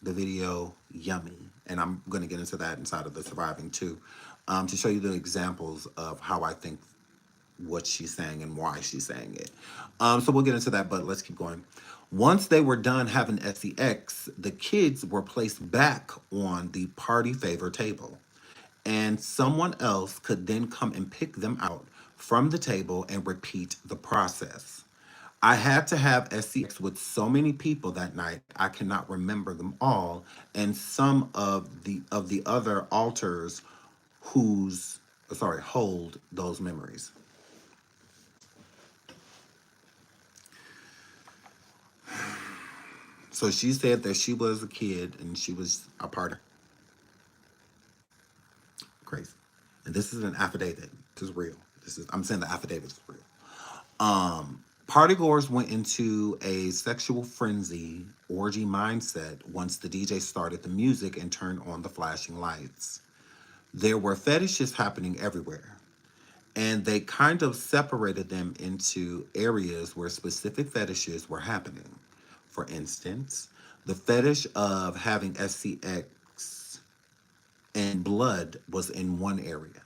the video Yummy, and I'm going to get into that inside of the surviving too, to show you the examples of how I think what she's saying and why she's saying it. So we'll get into that, but let's keep going. Once they were done having sex, the kids were placed back on the party favor table, and someone else could then come and pick them out from the table and repeat the process. I had to have sex with so many people that night I cannot remember them all, and some of the other alters hold those memories. So she said that she was a kid and she was a part of crazy. And this is an affidavit. This is real. I'm saying the affidavit is real. Partygoers went into a sexual frenzy orgy mindset once the DJ started the music and turned on the flashing lights. There were fetishes happening everywhere, and they kind of separated them into areas where specific fetishes were happening. For instance, the fetish of having SCX and blood was in one area,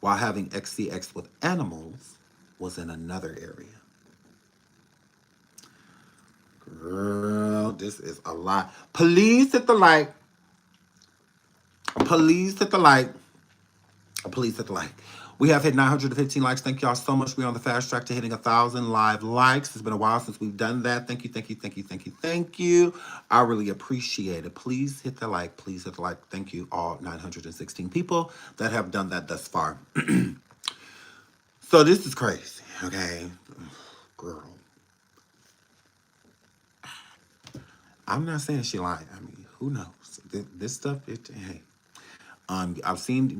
while having XCX with animals was in another area. Girl, this is a lot. Please hit the like. Please hit the like. Please hit the like. We have hit 915 likes. Thank y'all so much. We're on the fast track to hitting 1,000 live likes. It's been a while since we've done that. Thank you, thank you, thank you, thank you, thank you. I really appreciate it. Please hit the like. Please hit the like. Thank you, all 916 people that have done that thus far. So this is crazy, okay? Girl. I'm not saying she lied. I mean, who knows? This stuff, hey.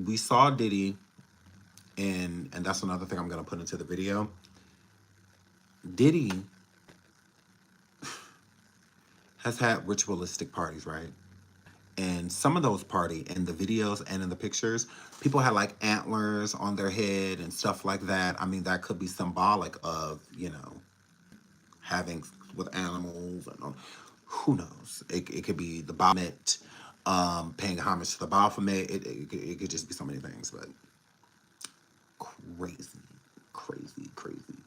We saw Diddy, and that's another thing I'm gonna put into the video. Diddy has had ritualistic parties, right? And some of those parties in the videos and in the pictures, people had like antlers on their head and stuff like that. I mean, that could be symbolic of, having with animals and who knows? It could be the Baphomet, paying homage to the Baphomet. It could just be so many things, but crazy, crazy, crazy.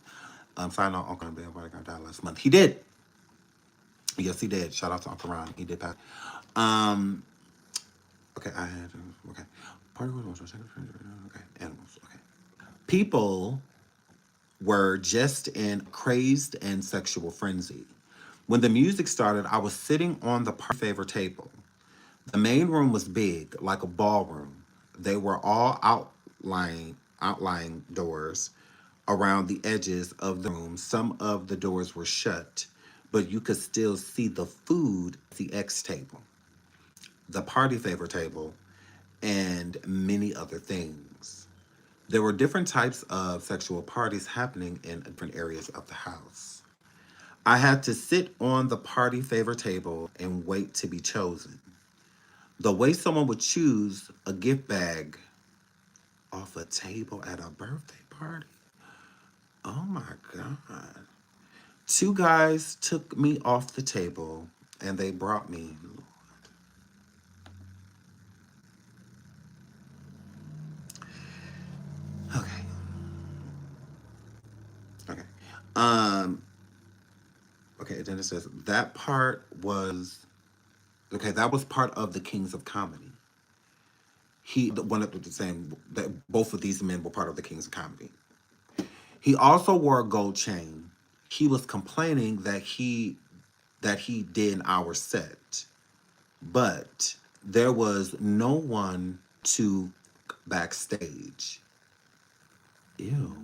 Side note, Uncle Bill got died last month. He did. Yes, he did. Shout out to Uncle Ron. He did pass. Okay, okay. Okay, animals. Okay. People were just in crazed and sexual frenzy. When the music started, I was sitting on the party favor table. The main room was big, like a ballroom. They were all outlying doors around the edges of the room. Some of the doors were shut, but you could still see the food at the X table, the party favor table, and many other things. There were different types of sexual parties happening in different areas of the house. I had to sit on the party favor table and wait to be chosen. The way someone would choose a gift bag off a table at a birthday party. Oh my God. Two guys took me off the table and they brought me. Okay. Okay. Okay, then it says that part was that was part of the Kings of Comedy. One of the same that both of these men were part of the Kings of Comedy. He also wore a gold chain. He was complaining that he did our set, but there was no one to backstage. Ew.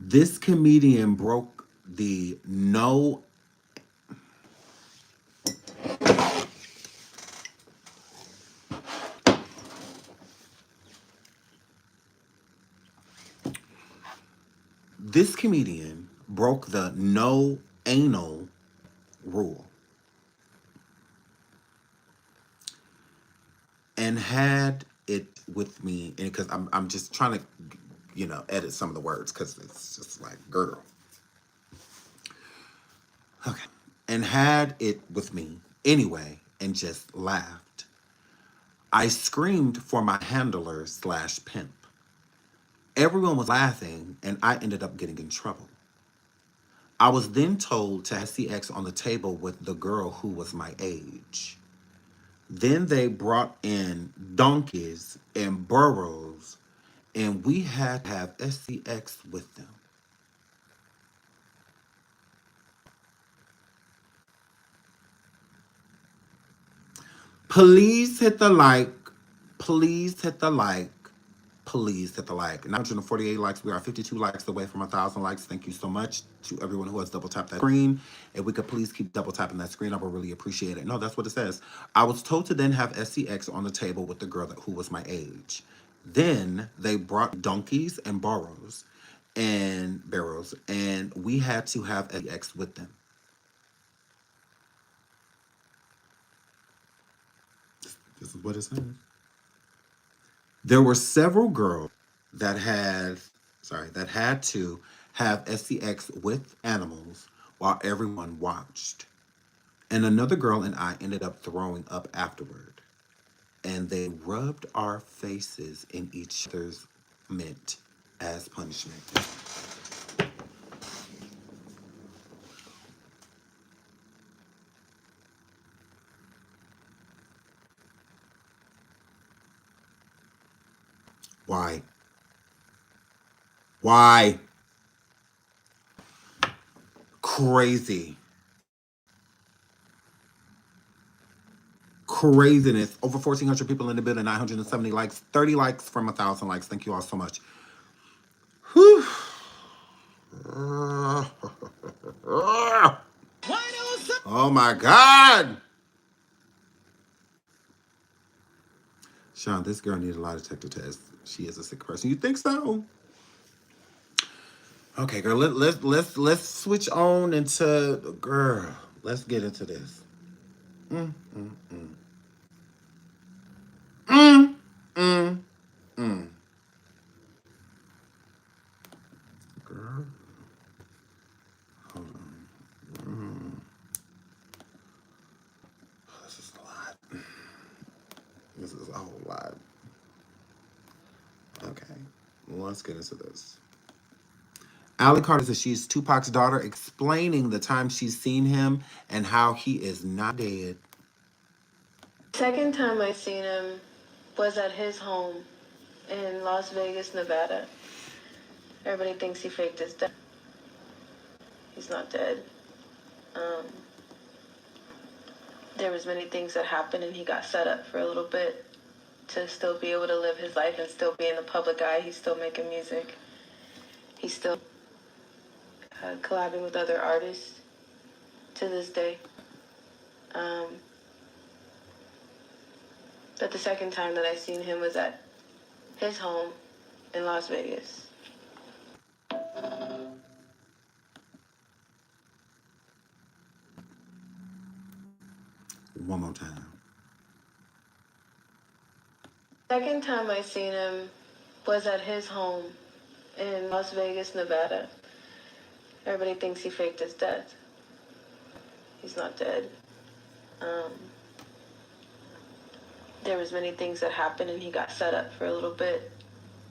This comedian broke the no. This comedian broke the no anal rule. and had it with me, and because I'm just trying to, edit some of the words because it's just like, girl. Okay. And had it with me anyway and just laughed. I screamed for my handler / pimp. Everyone was laughing and I ended up getting in trouble. I was then told to have sex on the table with the girl who was my age. Then they brought in donkeys and burros and we had to have SCX with them. Please hit the like. Please hit the like. Please hit the like. 948 likes. We are 52 likes away from 1,000 likes. Thank you so much to everyone who has double tapped that screen. If we could please keep double tapping that screen, I would really appreciate it. No, that's what it says. I was told to then have SCX on the table with the girl who was my age. Then they brought donkeys and barrows and barrels, and we had to have SCX with them. This is what it says. There were several girls that had to have SCX with animals while everyone watched. And another girl and I ended up throwing up afterward. And they rubbed our faces in each other's mint as punishment. Why? Why? Crazy. Craziness. Over 1,400 people in the building, 970 likes, 30 likes from 1,000 likes. Thank you all so much. Whew. Oh my God. Sean, this girl needs a lie detector test. She is a sick person. You think so? Okay, girl. Let's switch on into girl. Let's get into this. Mm, mm, mm. Mm, mm, mm. Girl. Hold on. This is a lot. This is a whole lot. Okay. Let's get into this. Allie Carter says she's Tupac's daughter, explaining the time she's seen him and how he is not dead. Second time I seen him was at his home in Las Vegas, Nevada. Everybody thinks he faked his death. He's not dead. There was many things that happened and he got set up for a little bit to still be able to live his life and still be in the public eye. He's still making music. He's still collabing with other artists to this day. But the second time that I seen him was at his home in Las Vegas. One more time. Second time I seen him was at his home in Las Vegas, Nevada. Everybody thinks he faked his death. He's not dead. There was many things that happened and he got set up for a little bit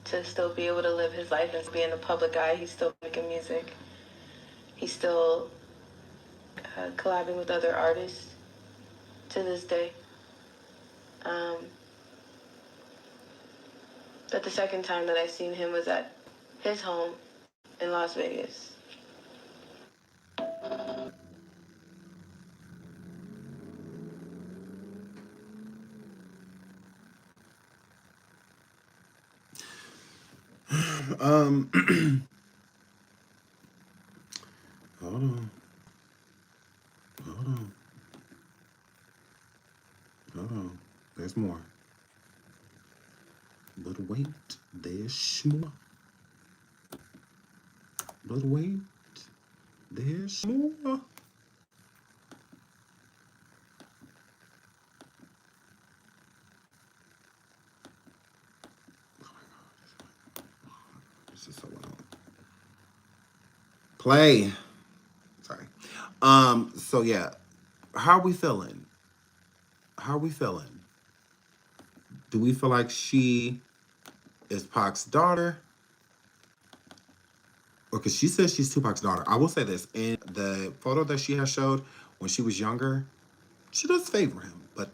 to still be able to live his life and be in the public eye. He's still making music. He's still collabing with other artists to this day. But the second time that I seen him was at his home in Las Vegas. Hold on. Hold on. Hold on. There's more. But wait, there's more. But wait, there's more. this is so long. Play. Sorry. So yeah. How are we feeling? How are we feeling? Do we feel like she is Pac's daughter? Or because she says she's Tupac's daughter. I will say this. In the photo that she has showed when she was younger, she does favor him. But,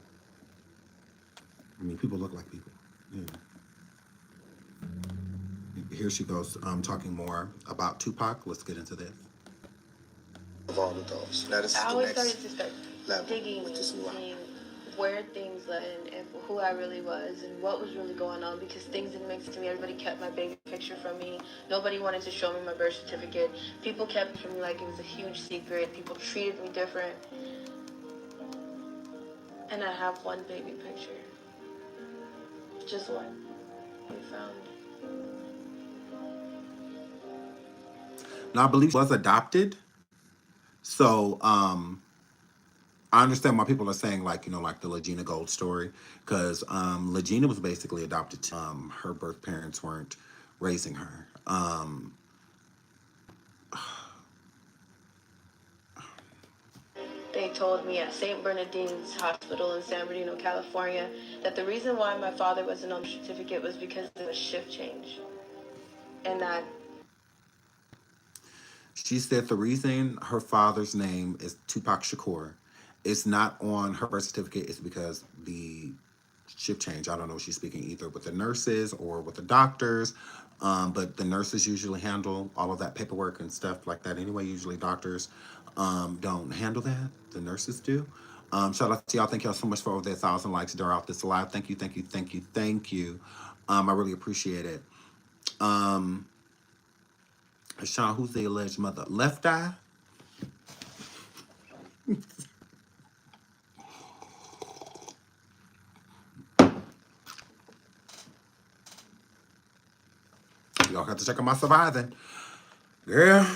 I mean, people look like people. Yeah. Here she goes talking more about Tupac. Let's get into this. Of all of those. Now this is I the always next started to start level digging with and this new seeing where things led and who I really was and what was really going on, because things didn't make sense to me. Everybody kept my baby picture from me. Nobody wanted to show me my birth certificate. People kept it from me like it was a huge secret. People treated me different. And I have one baby picture. Just one. We found. Now, I believe she was adopted. So, I understand why people are saying, like, you know, like the Legina Gold story, because Legina was basically adopted. Her birth parents weren't raising her. They told me at St. Bernardine's Hospital in San Bernardino, California, that the reason why my father wasn't on the certificate was because of a shift change. And that She said the reason her father's name is Tupac Shakur is not on her birth certificate is because the shift change. I don't know if she's speaking either with the nurses or with the doctors, but the nurses usually handle all of that paperwork and stuff like that anyway. Usually doctors don't handle that. The nurses do. Shout out to y'all. Thank y'all so much for over 1,000 likes throughout this live. Thank you, thank you, thank you, thank you. I really appreciate it. Sean, who's the alleged mother? Left Eye? Y'all have to check on my surviving. Girl.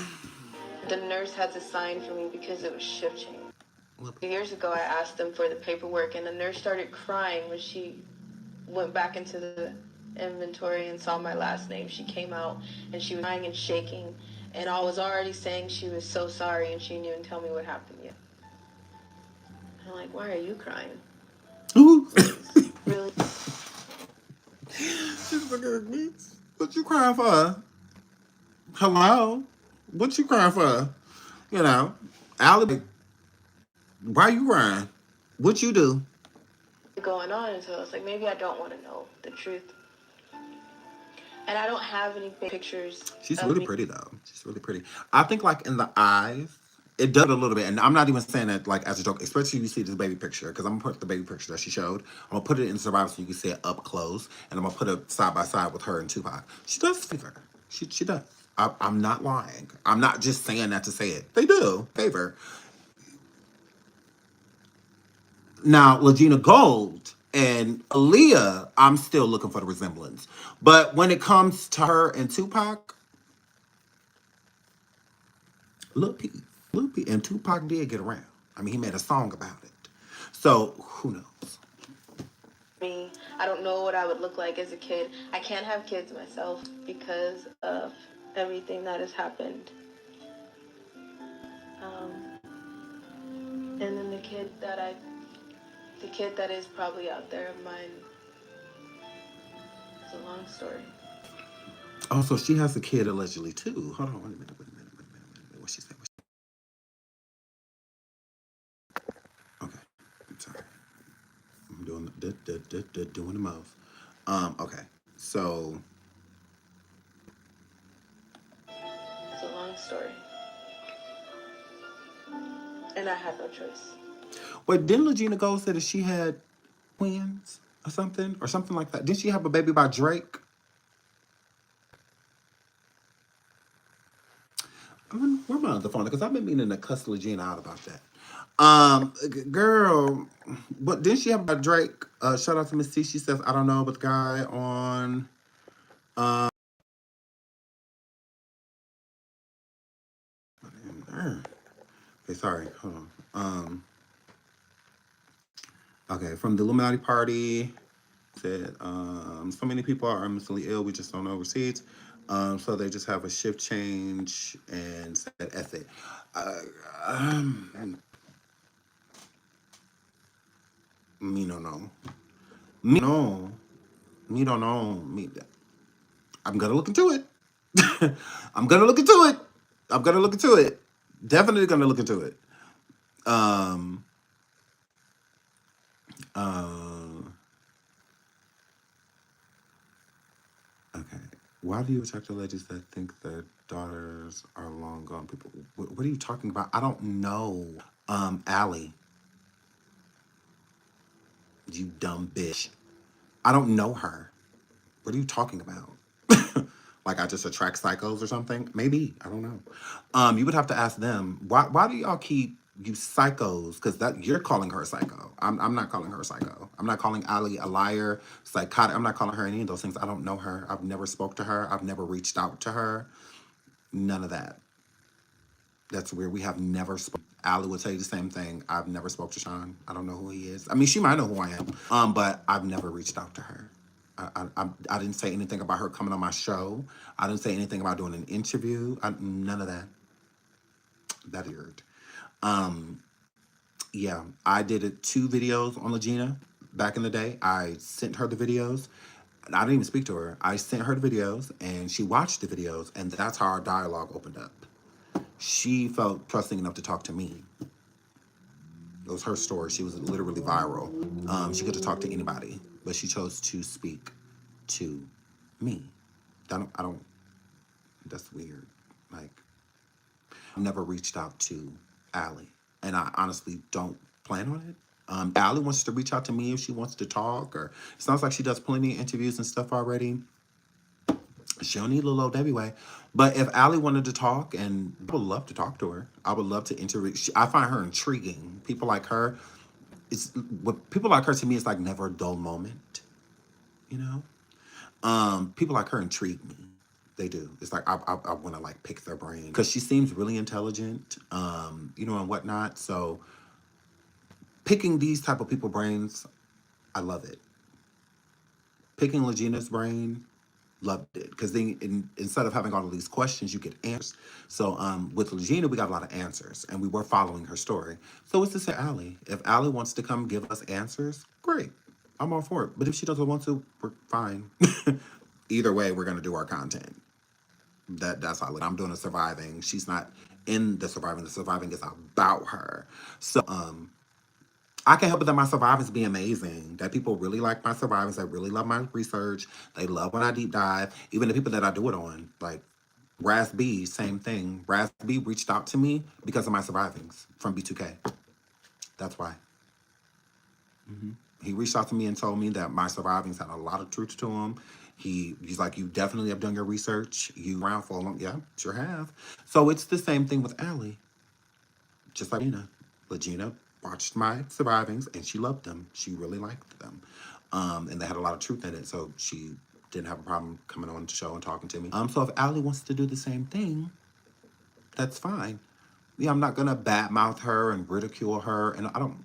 the nurse had to sign for me because it was shift change. Years ago, I asked them for the paperwork, and the nurse started crying when she went back into the inventory and saw my last name. She came out, and she was crying and shaking, and I was already saying she was so sorry, and she didn't even tell me what happened yet. I'm like, why are you crying? Ooh. Really? She's looking at me. What you crying for? Hello? What you crying for? You know, Allie, why you crying? What you do? Going on, so I was like, maybe I don't want to know the truth. And I don't have any pictures. She's of really me. pretty though. She's really pretty. I think like in the eyes, it does a little bit, and I'm not even saying that like as a joke. Especially if you see this baby picture, because I'm gonna put the baby picture that she showed. I'm gonna put it in Survivor so you can see it up close, and I'm gonna put it side by side with her and Tupac. She does favor. She does. I'm not lying. I'm not just saying that to say it. They do favor. Now, Legina Gold and Aaliyah, I'm still looking for the resemblance. But when it comes to her and Tupac, Lil Peep, and Tupac did get around. I mean, he made a song about it. So, who knows? Me, I don't know what I would look like as a kid. I can't have kids myself because of everything that has happened. And then the kid that is probably out there of mine, it's a long story. Oh, so she has a kid allegedly too. Hold on, wait a minute. What she say? Okay, I'm sorry. I'm doing doing the mouth. Okay, so It's a long story. And I had no choice. wait, didn't Legina Gold say that she had twins or something like that? Didn't she have a baby by Drake? Where am I on the phone? Because I've been meaning to cuss Legina out about that. Girl, but didn't she have a Drake? Shout out to Miss T. She says, I don't know, but the guy on. Okay, sorry, hold on. Okay, from the Illuminati Party said, so many people are mentally ill, we just don't know receipts. So they just have a shift change and said ethic. Um, me no no. Me no. Me don't know. Me. I'm gonna look into it. I'm gonna look into it. I'm gonna look into it. Definitely gonna look into it. Um. Uh. Okay. Why do you attract the ladies that think their daughters are long gone? People, what are you talking about? I don't know. Allie, you dumb bitch. I don't know her. What are you talking about? Like I just attract psychos or something? Maybe. I don't know. You would have to ask them. Why do y'all keep you psychos? Because that you're calling her a psycho. I'm not calling her a psycho. I'm not calling Ali a liar, psychotic. I'm not calling her any of those things. I don't know her. I've never spoke to her. I've never reached out to her. None of that. That's weird. We have never spoken. Ali will tell you the same thing. I've never spoke to Sean. I don't know who he is. I mean, she might know who I am. But I've never reached out to her. I didn't say anything about her coming on my show. I didn't say anything about doing an interview. None of that. That weird. Um, yeah, I did 2 videos on Legina back in the day. I sent her the videos. I didn't even speak to her. I sent her the videos, and she watched the videos, and that's how our dialogue opened up. She felt trusting enough to talk to me. It was her story. She was literally viral. She could have talked to anybody, but she chose to speak to me. I don't, that's weird. Like, I've never reached out to Allie, and I honestly don't plan on it. Allie wants to reach out to me if she wants to talk, or it sounds like she does plenty of interviews and stuff already. She don't need Lil Way. But if Allie wanted to talk, and I would love to talk to her. I would love to interview. I find her intriguing. People like her, what people like her to me is like never a dull moment, you know? People like her intrigue me. They do. It's like I want to like pick their brain because she seems really intelligent, you know, and whatnot. So picking these type of people brains, I love it. Picking Legina's brain, loved it because then instead of having all of these questions, you get answers. So with Legina, we got a lot of answers, and we were following her story. So it's the same Allie. If Allie wants to come give us answers, great. I'm all for it. But if she doesn't want to, we're fine. Either way, we're gonna do our content. That's how I'm doing the surviving. She's not in the surviving. The surviving is about her. So I can't help it that my survivors be amazing. That people really like my survivors. They really love my research. They love when I deep dive. Even the people that I do it on, like Raz B, same thing. Raz B reached out to me because of my survivings from B2K. That's why. He reached out to me and told me that my survivings had a lot of truth to them. He's like, you definitely have done your research. You around for a long, yeah, sure have. So it's the same thing with Allie. Just like Gina. Legina watched my survivings and she loved them. She really liked them. And they had a lot of truth in it. So she didn't have a problem coming on the show and talking to me. So if Allie wants to do the same thing, that's fine. Yeah, I'm not gonna badmouth her and ridicule her, and I don't.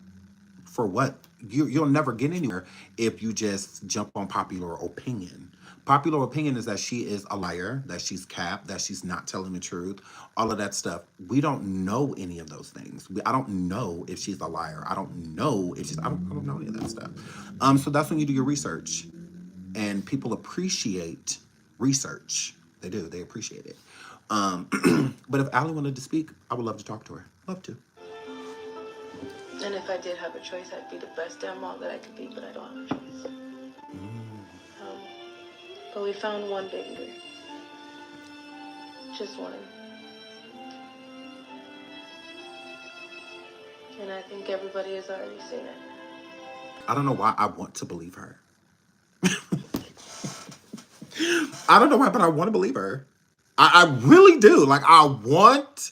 For what? You'll never get anywhere if you just jump on popular opinion. Popular opinion is that she is a liar, that she's capped, that she's not telling the truth, all of that stuff. We don't know any of those things. I don't know if she's a liar. I don't know if she's. I don't know any of that stuff. So that's when you do your research, and people appreciate research. They do. They appreciate it. But if Allie wanted to speak, I would love to talk to her. Love to. And if I did have a choice, I'd be the best damn mom that I could be, but I don't have a choice. But we found one baby. Just one. And I think everybody has already seen it. I don't know why I want to believe her. I don't know why, but I want to believe her. I really do. Like, I want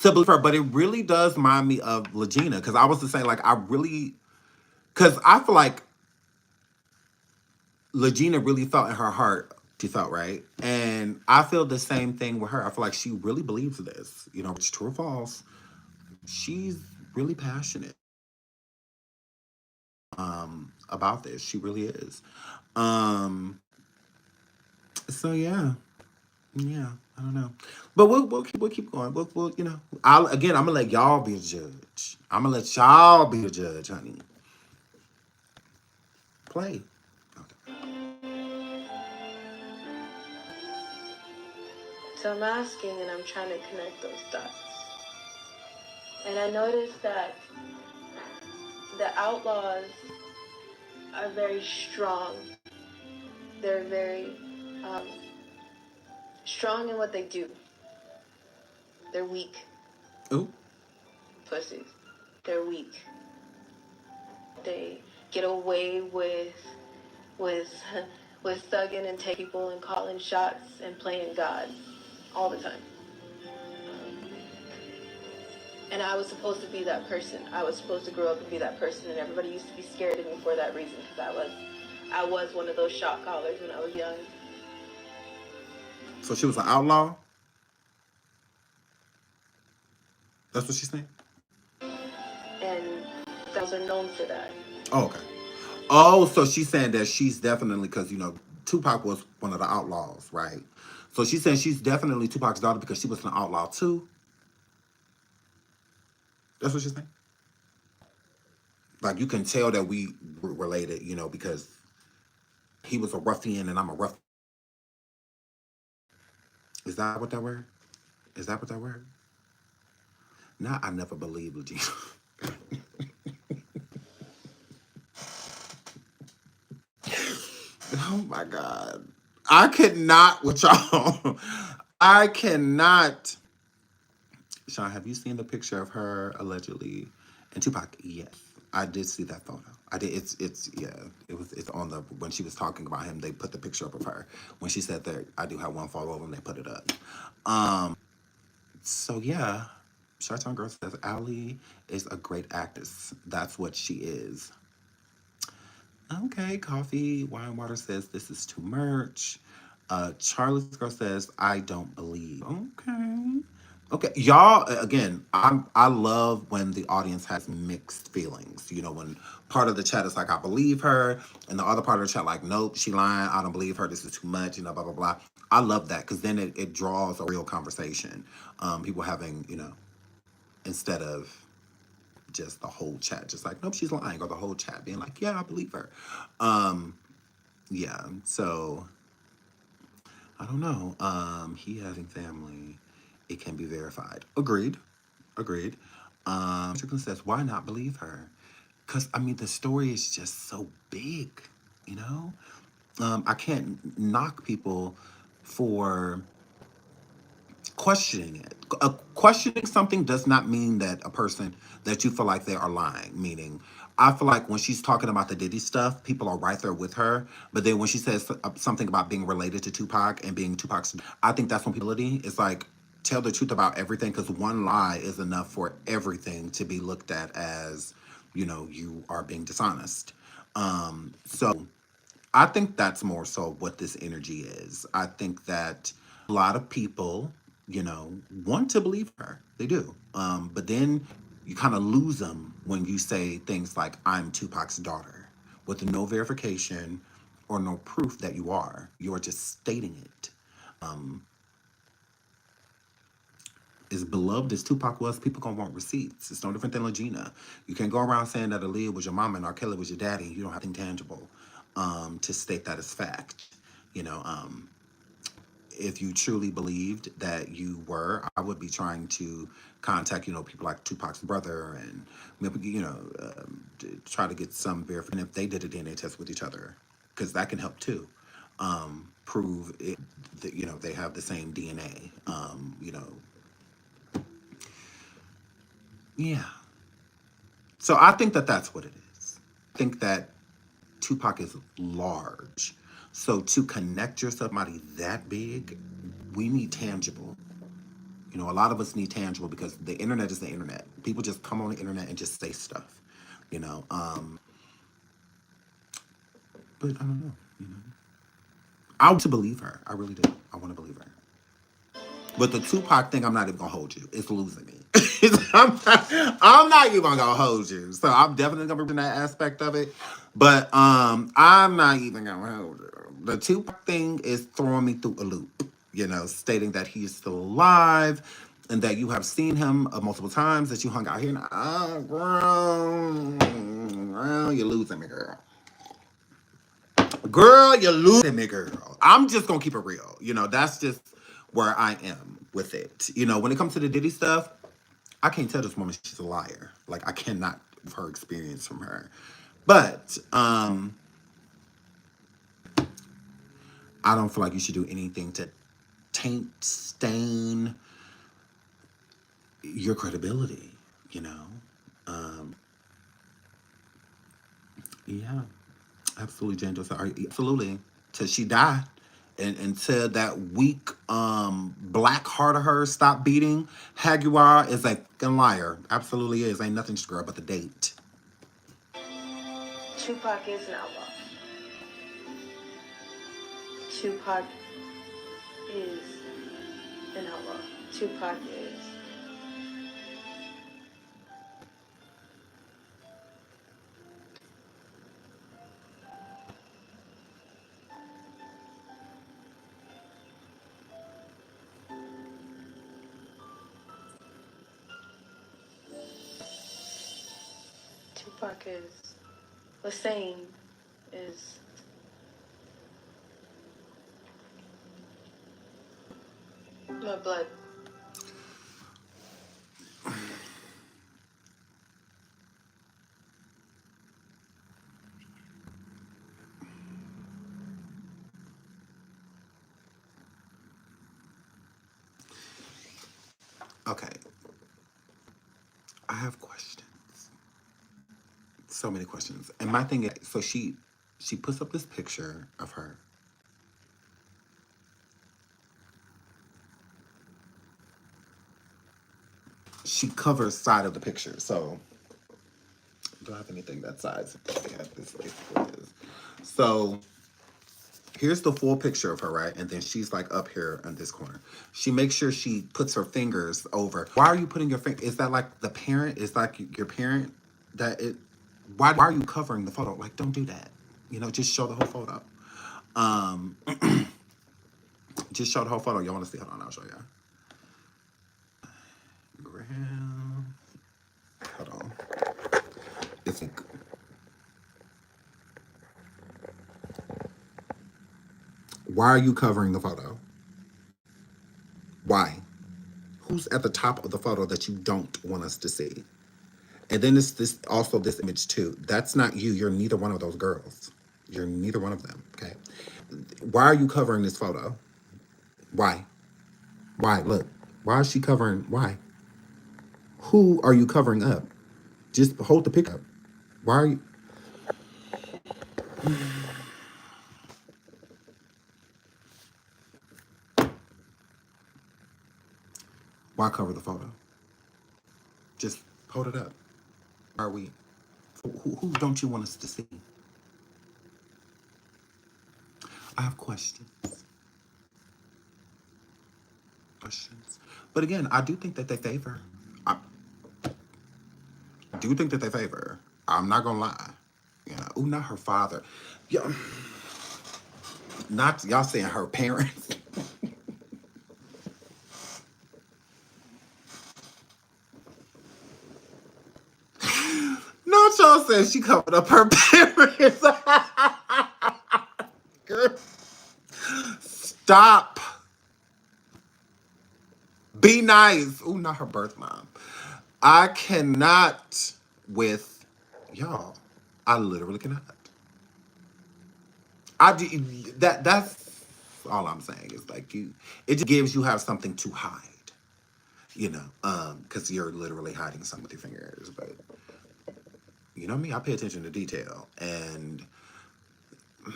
to believe her, but it really does remind me of Legina. Because I was to say, like, because I feel like Legina really felt in her heart, she felt, right? And I feel the same thing with her. I feel like she really believes this. You know, it's true or false. She's really passionate about this. She really is. So yeah. Yeah, I don't know, but we'll keep going. We'll I'm gonna let y'all be a judge. I'm gonna let y'all be a judge, honey. Play. Okay. So I'm asking and I'm trying to connect those dots. And I noticed that the outlaws are very strong. They're very strong in what they do. They're weak. Ooh. Pussies. They're weak. They get away with with thugging and taking people and calling shots and playing God all the time. And I was supposed to be that person. I was supposed to grow up and be that person, and everybody used to be scared of me for that reason, because I was one of those shot callers when I was young. So she was an outlaw? That's what she's saying? And those are known for that. Oh, okay. Oh, so she's saying that she's definitely, because, Tupac was one of the outlaws, right? So she's saying she's definitely Tupac's daughter because she was an outlaw too? That's what she's saying? Like, you can tell that we were related, because he was a ruffian and I'm a rough. Is that what that word? Is that what that word? Nah, I never believed Regina. Oh my God. I cannot with y'all. I cannot. Sean, have you seen the picture of her allegedly and Tupac? Yes. I did see that photo. I did. It's on the, when she was talking about him, they put the picture up of her. When she said that I do have one photo of him, they put it up. So yeah, Short-Term Girl says Allie is a great actress. That's what she is. Okay, Coffee Wine Water says this is too much. Charlie's Girl says I don't believe. Okay. Okay, y'all. Again, I love when the audience has mixed feelings. When part of the chat is like, I believe her, and the other part of the chat like, nope, she lying. I don't believe her. This is too much. Blah blah blah. I love that because then it draws a real conversation. People having instead of just the whole chat, just like, nope, she's lying, or the whole chat being like, yeah, I believe her. Yeah. So I don't know. He having family, it can be verified. Agreed. Strickland says, why not believe her? Because, the story is just so big, you know? I can't knock people for questioning it. Questioning something does not mean that a person, that you feel like they are lying. Meaning, I feel like when she's talking about the Diddy stuff, people are right there with her. But then when she says something about being related to Tupac and being Tupac's, I think that's when ability is like, tell the truth about everything, because one lie is enough for everything to be looked at as, you are being dishonest. So I think that's more so what this energy is. I think that a lot of people, want to believe her. They do. But then you kind of lose them when you say things like, I'm Tupac's daughter, with no verification or no proof that you are. You're just stating it. As beloved as Tupac was, people gonna want receipts. It's no different than Legina. You can't go around saying that Aaliyah was your mama and R. Kelly was your daddy. You don't have anything tangible to state that as fact. If you truly believed that you were, I would be trying to contact, people like Tupac's brother and, to try to get some verification if they did a DNA test with each other, because that can help too. Prove it, that, they have the same DNA. Yeah. So I think that that's what it is. I think that Tupac is large. So to connect yourself to somebody that big, we need tangible. A lot of us need tangible because the internet is the internet. People just come on the internet and just say stuff, But I don't know. I want to believe her. I really do. I want to believe her. But the Tupac thing, I'm not even gonna hold you. It's losing me. I'm not even gonna hold you. So I'm definitely gonna be in that aspect of it. But I'm not even gonna hold you. The Tupac thing is throwing me through a loop. stating that he is still alive and that you have seen him multiple times, that you hung out here. And, girl, you're losing me, girl. Girl, you're losing me, girl. I'm just gonna keep it real. That's just where I am with it. When it comes to the Diddy stuff, I can't tell this woman she's a liar. Like, I cannot have her experience from her. But I don't feel like you should do anything to taint, stain your credibility, Yeah, absolutely, Jane Doe. Absolutely. Till she died. And until that weak black heart of hers stop beating, Hagar is a fucking liar. Absolutely is. Ain't nothing to girl but the date. Tupac is an outlaw. Tupac is an outlaw. Tupac is. Tupac is. The same is. My blood. Okay. I have questions. So many questions. And my thing is, so she puts up this picture of her. She covers side of the picture. So do I have anything that size? Yeah, this basically is. So here's the full picture of her, right? And then she's like up here in this corner. She makes sure she puts her fingers over. Why are you putting your finger? Is that like the parent? Is like your parent that it? Why are you covering the photo? Like, don't do that. Just show the whole photo. Just show the whole photo. Y'all want to see? Hold on, I'll show you. Hold on. It's like, why are you covering the photo? Why? Who's at the top of the photo that you don't want us to see? And then it's this image too. That's not you. You're neither one of those girls. You're neither one of them. Okay. Why are you covering this photo? Why? Why? Look. Why is she covering? Why? Who are you covering up? Just hold the pic up. Why are you? Why cover the photo? Just hold it up. Are we? Who don't you want us to see? I have questions. But again, I do think that they favor. I do think that they favor. I'm not gonna lie. Ooh, not her father. Yeah, not y'all saying her parents. Not y'all saying she covered up her parents. Girl, stop. Be nice. Ooh, not her birth mom. I cannot with y'all. I literally cannot. That's all I'm saying is like it just gives you have something to hide, because you're literally hiding something with your fingers. But you know me, I pay attention to detail, and I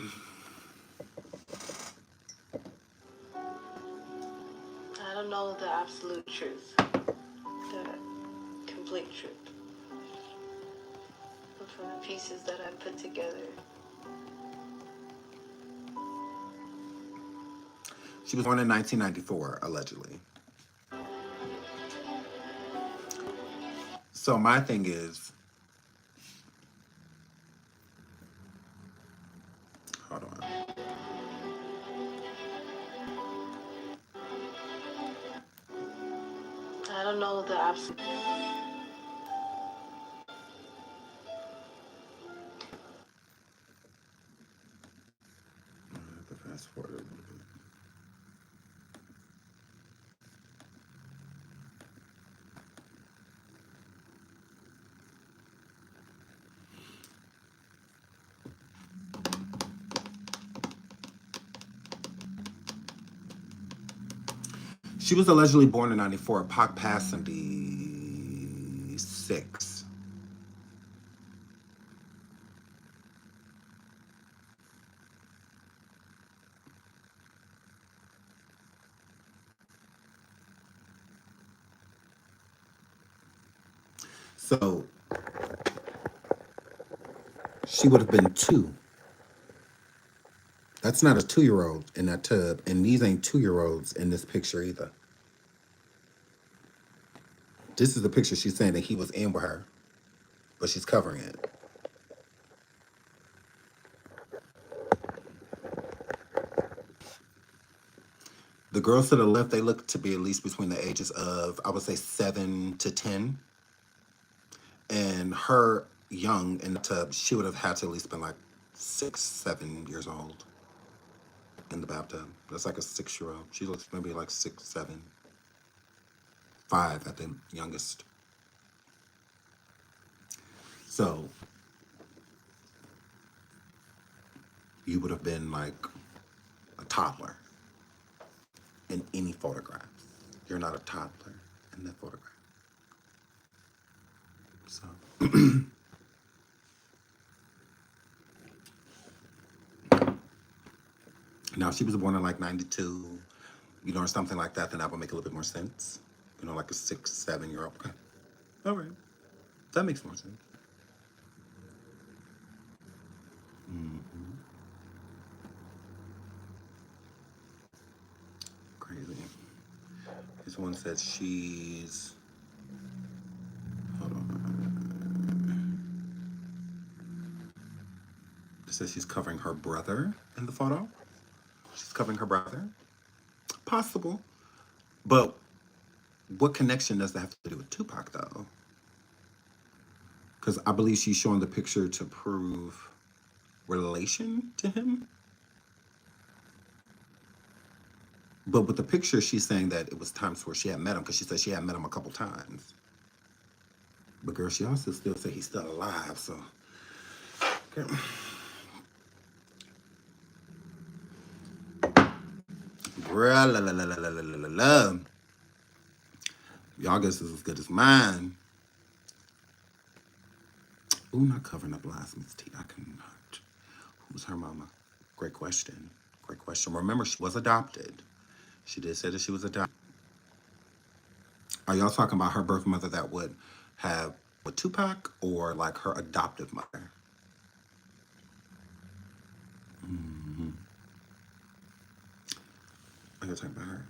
don't know the absolute truth, the complete truth. But from the pieces that I put together, she was born in 1994, allegedly. So my thing is, hold on. don't know the absolute. The fast forward. She was allegedly born in 94. Pac passed in 96. So she would have been 2. That's not a 2-year-old in that tub. And these ain't 2-year-olds in this picture either. This is the picture she's saying that he was in with her, but she's covering it. The girls to the left, they look to be at least between the ages of, I would say, 7 to 10. And her young in the tub, she would have had to at least been like 6, 7 years old in the bathtub. That's like a 6-year-old. She looks maybe like 6, 7, 5 at the youngest. So you would have been like a toddler in any photograph. You're not a toddler in that photograph. So now if she was born in like 92, you know, or something like that, then that would make a little bit more sense. You know, like a 6, 7-year-old. Okay. All right. That makes more sense. Mm-hmm. Crazy. This one says she's, hold on. It says she's covering her brother in the photo. She's covering her brother. Possible. But what connection does that have to do with Tupac, though? Because I believe she's showing the picture to prove relation to him. But with the picture, she's saying that it was times where she had met him, because she said she had met him a couple times. But girl, she also still said he's still alive, so. Okay. Y'all guess is as good as mine. Ooh, not covering up blasphemous tea. I cannot. Who's her mama? Great question. Great question. Remember, she was adopted. She did say that she was adopted. Are y'all talking about her birth mother that would have with Tupac, or like her adoptive mother? Mm-hmm. Are you talking about her?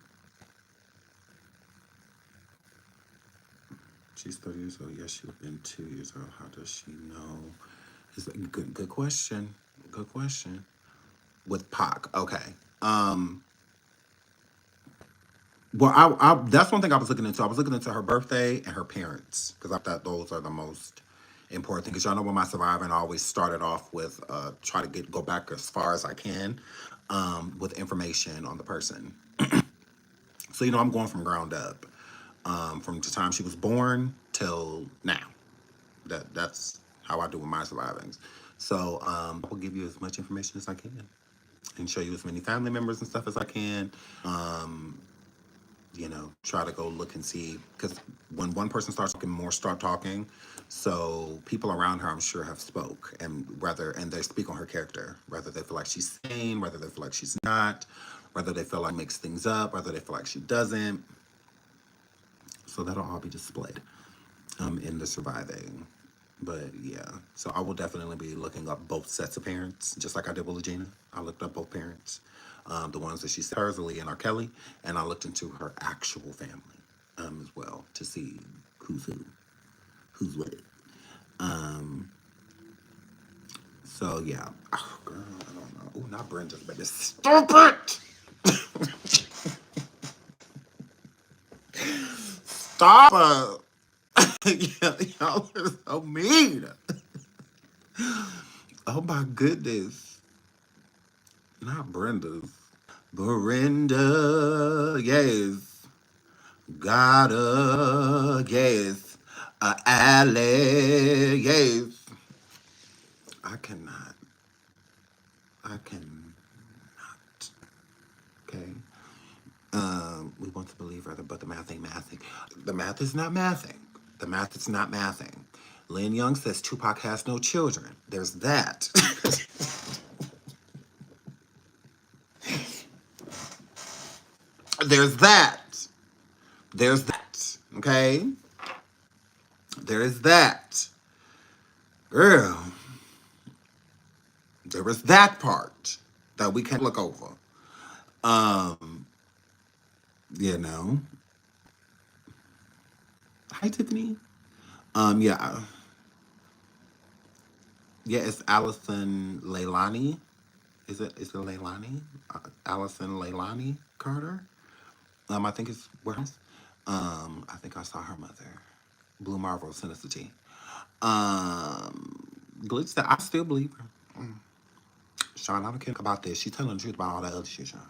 She's 30 years old. Yes, she would have been 2 years old. How does she know? It's a good question. Good question. With Pac, okay. Well, I that's one thing I was looking into. I was looking into her birthday and her parents, because I thought those are the most important things. Because y'all know when my surviving, I always started off with try to go back as far as I can with information on the person. So you know, I'm going from ground up, from the time she was born till now. That's how I do with my survivings. So I will give you as much information as I can and show you as many family members and stuff as I can. You know, try to go look and see, because when one person starts talking, more start talking. So people around her, I'm sure, have spoke, and they speak on her character, whether they feel like she's sane, whether they feel like she's not, whether they feel like makes things up, whether they feel like she doesn't. So that'll all be displayed in the surviving. But yeah, so I will definitely be looking up both sets of parents, just like I did with Regina. I looked up both parents, the ones that she said, hers, Lee and R. Kelly, and I looked into her actual family as well to see who's what. So yeah, oh, girl, I don't know. Oh, not Brenda's, but it's stupid. Stop. Yeah, y'all are so mean. Oh my goodness. Not Brenda's. Brenda, yes. Gotta, yes. Alley, yes. I cannot. I cannot. Okay. We want to believe rather, but the math ain't mathing. The math is not mathing. The math is not mathing. Lynn Young says Tupac has no children. There's that. There's that. There's that. Okay? There is that. Girl. There is that part that we can look over. You know. Hi, Tiffany. Yeah. Yeah, it's Allison Leilani. Is it Leilani? Allison Leilani Carter? I think it's where I think I saw her mother. Blue Marvel sent us the tea. Glitch said, I still believe her. Sean, I don't care about this. She's telling the truth about all that other shit, Sean.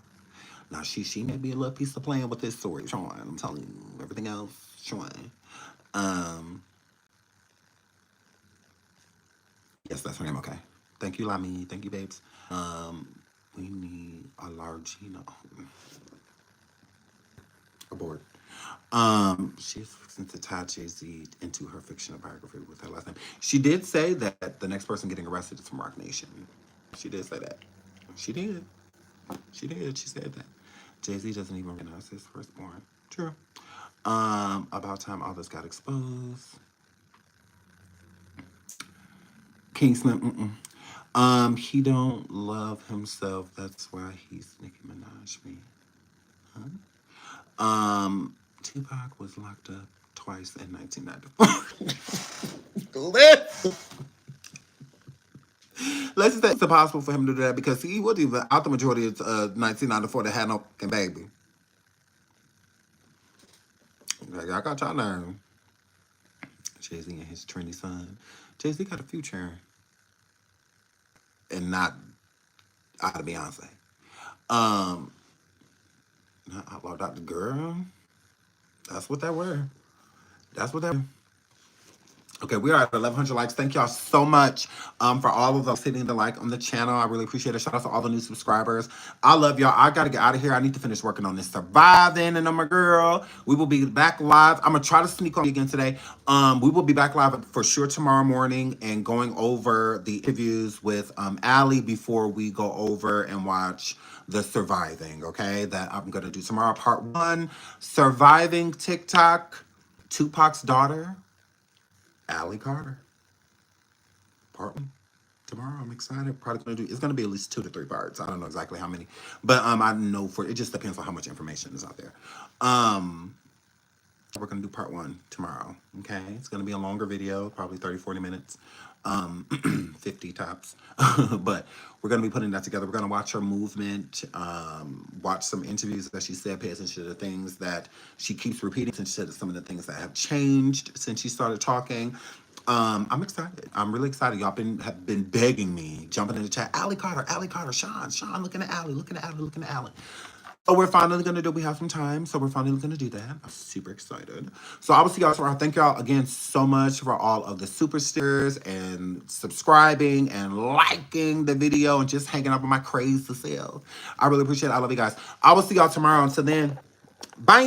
Now, she may be a little piece of playing with this story, Sean. I'm telling you. Everything else, Sean. Yes, that's her name, okay. Thank you, Lami. Thank you, babes. We need a large, aboard. She's fixing to tie Jay-Z into her fictional biography with her last name. She did say that the next person getting arrested is from Rock Nation. She did say that. She did. She did. She said that. Jay-Z doesn't even recognize his firstborn. True. About time all this got exposed. Kingsman, he don't love himself. That's why he's Nicki Minaj me. Huh? Tupac was locked up twice in 1994. Let's just say it's impossible for him to do that because he wasn't even out the majority of 1994 that had no fucking baby. Like, I got y'all now. Jay-Z and his trendy son. Jay-Z got a future. And not out of Beyonce. Not Outlaw Dr. Girl. That's what that were. That's what that were. Okay, we are at 1,100 likes. Thank y'all so much for all of those hitting the like on the channel. I really appreciate it. Shout out to all the new subscribers. I love y'all. I got to get out of here. I need to finish working on this Surviving, and I'm a girl. We will be back live. I'm going to try to sneak on again today. We will be back live for sure tomorrow morning and going over the interviews with Allie before we go over and watch the Surviving, okay? That I'm going to do tomorrow. Part 1, Surviving TikTok, Tupac's daughter, Allie Carter. Part 1 tomorrow. I'm excited. Probably gonna do. It's gonna be at least 2 to 3 parts. I don't know exactly how many, but I know for it just depends on how much information is out there. We're gonna do part 1 tomorrow. Okay, it's gonna be a longer video, probably 30-40 minutes, 50 tops. But we're gonna be putting that together. We're gonna watch her movement, watch some interviews that she said, pay attention to the things that she keeps repeating, attention to some of the things that have changed since she started talking. I'm excited. I'm really excited. Y'all have been begging me, jumping in the chat. Allie Carter, Sean, looking at Allie, looking at Allie. So we're finally going to do, we have some time, so we're finally going to do that. I'm super excited. So I will see y'all tomorrow. Thank y'all again so much for all of the super stickers and subscribing and liking the video and just hanging out with my crazy self. I really appreciate it. I love you guys. I will see y'all tomorrow. Until then, bye.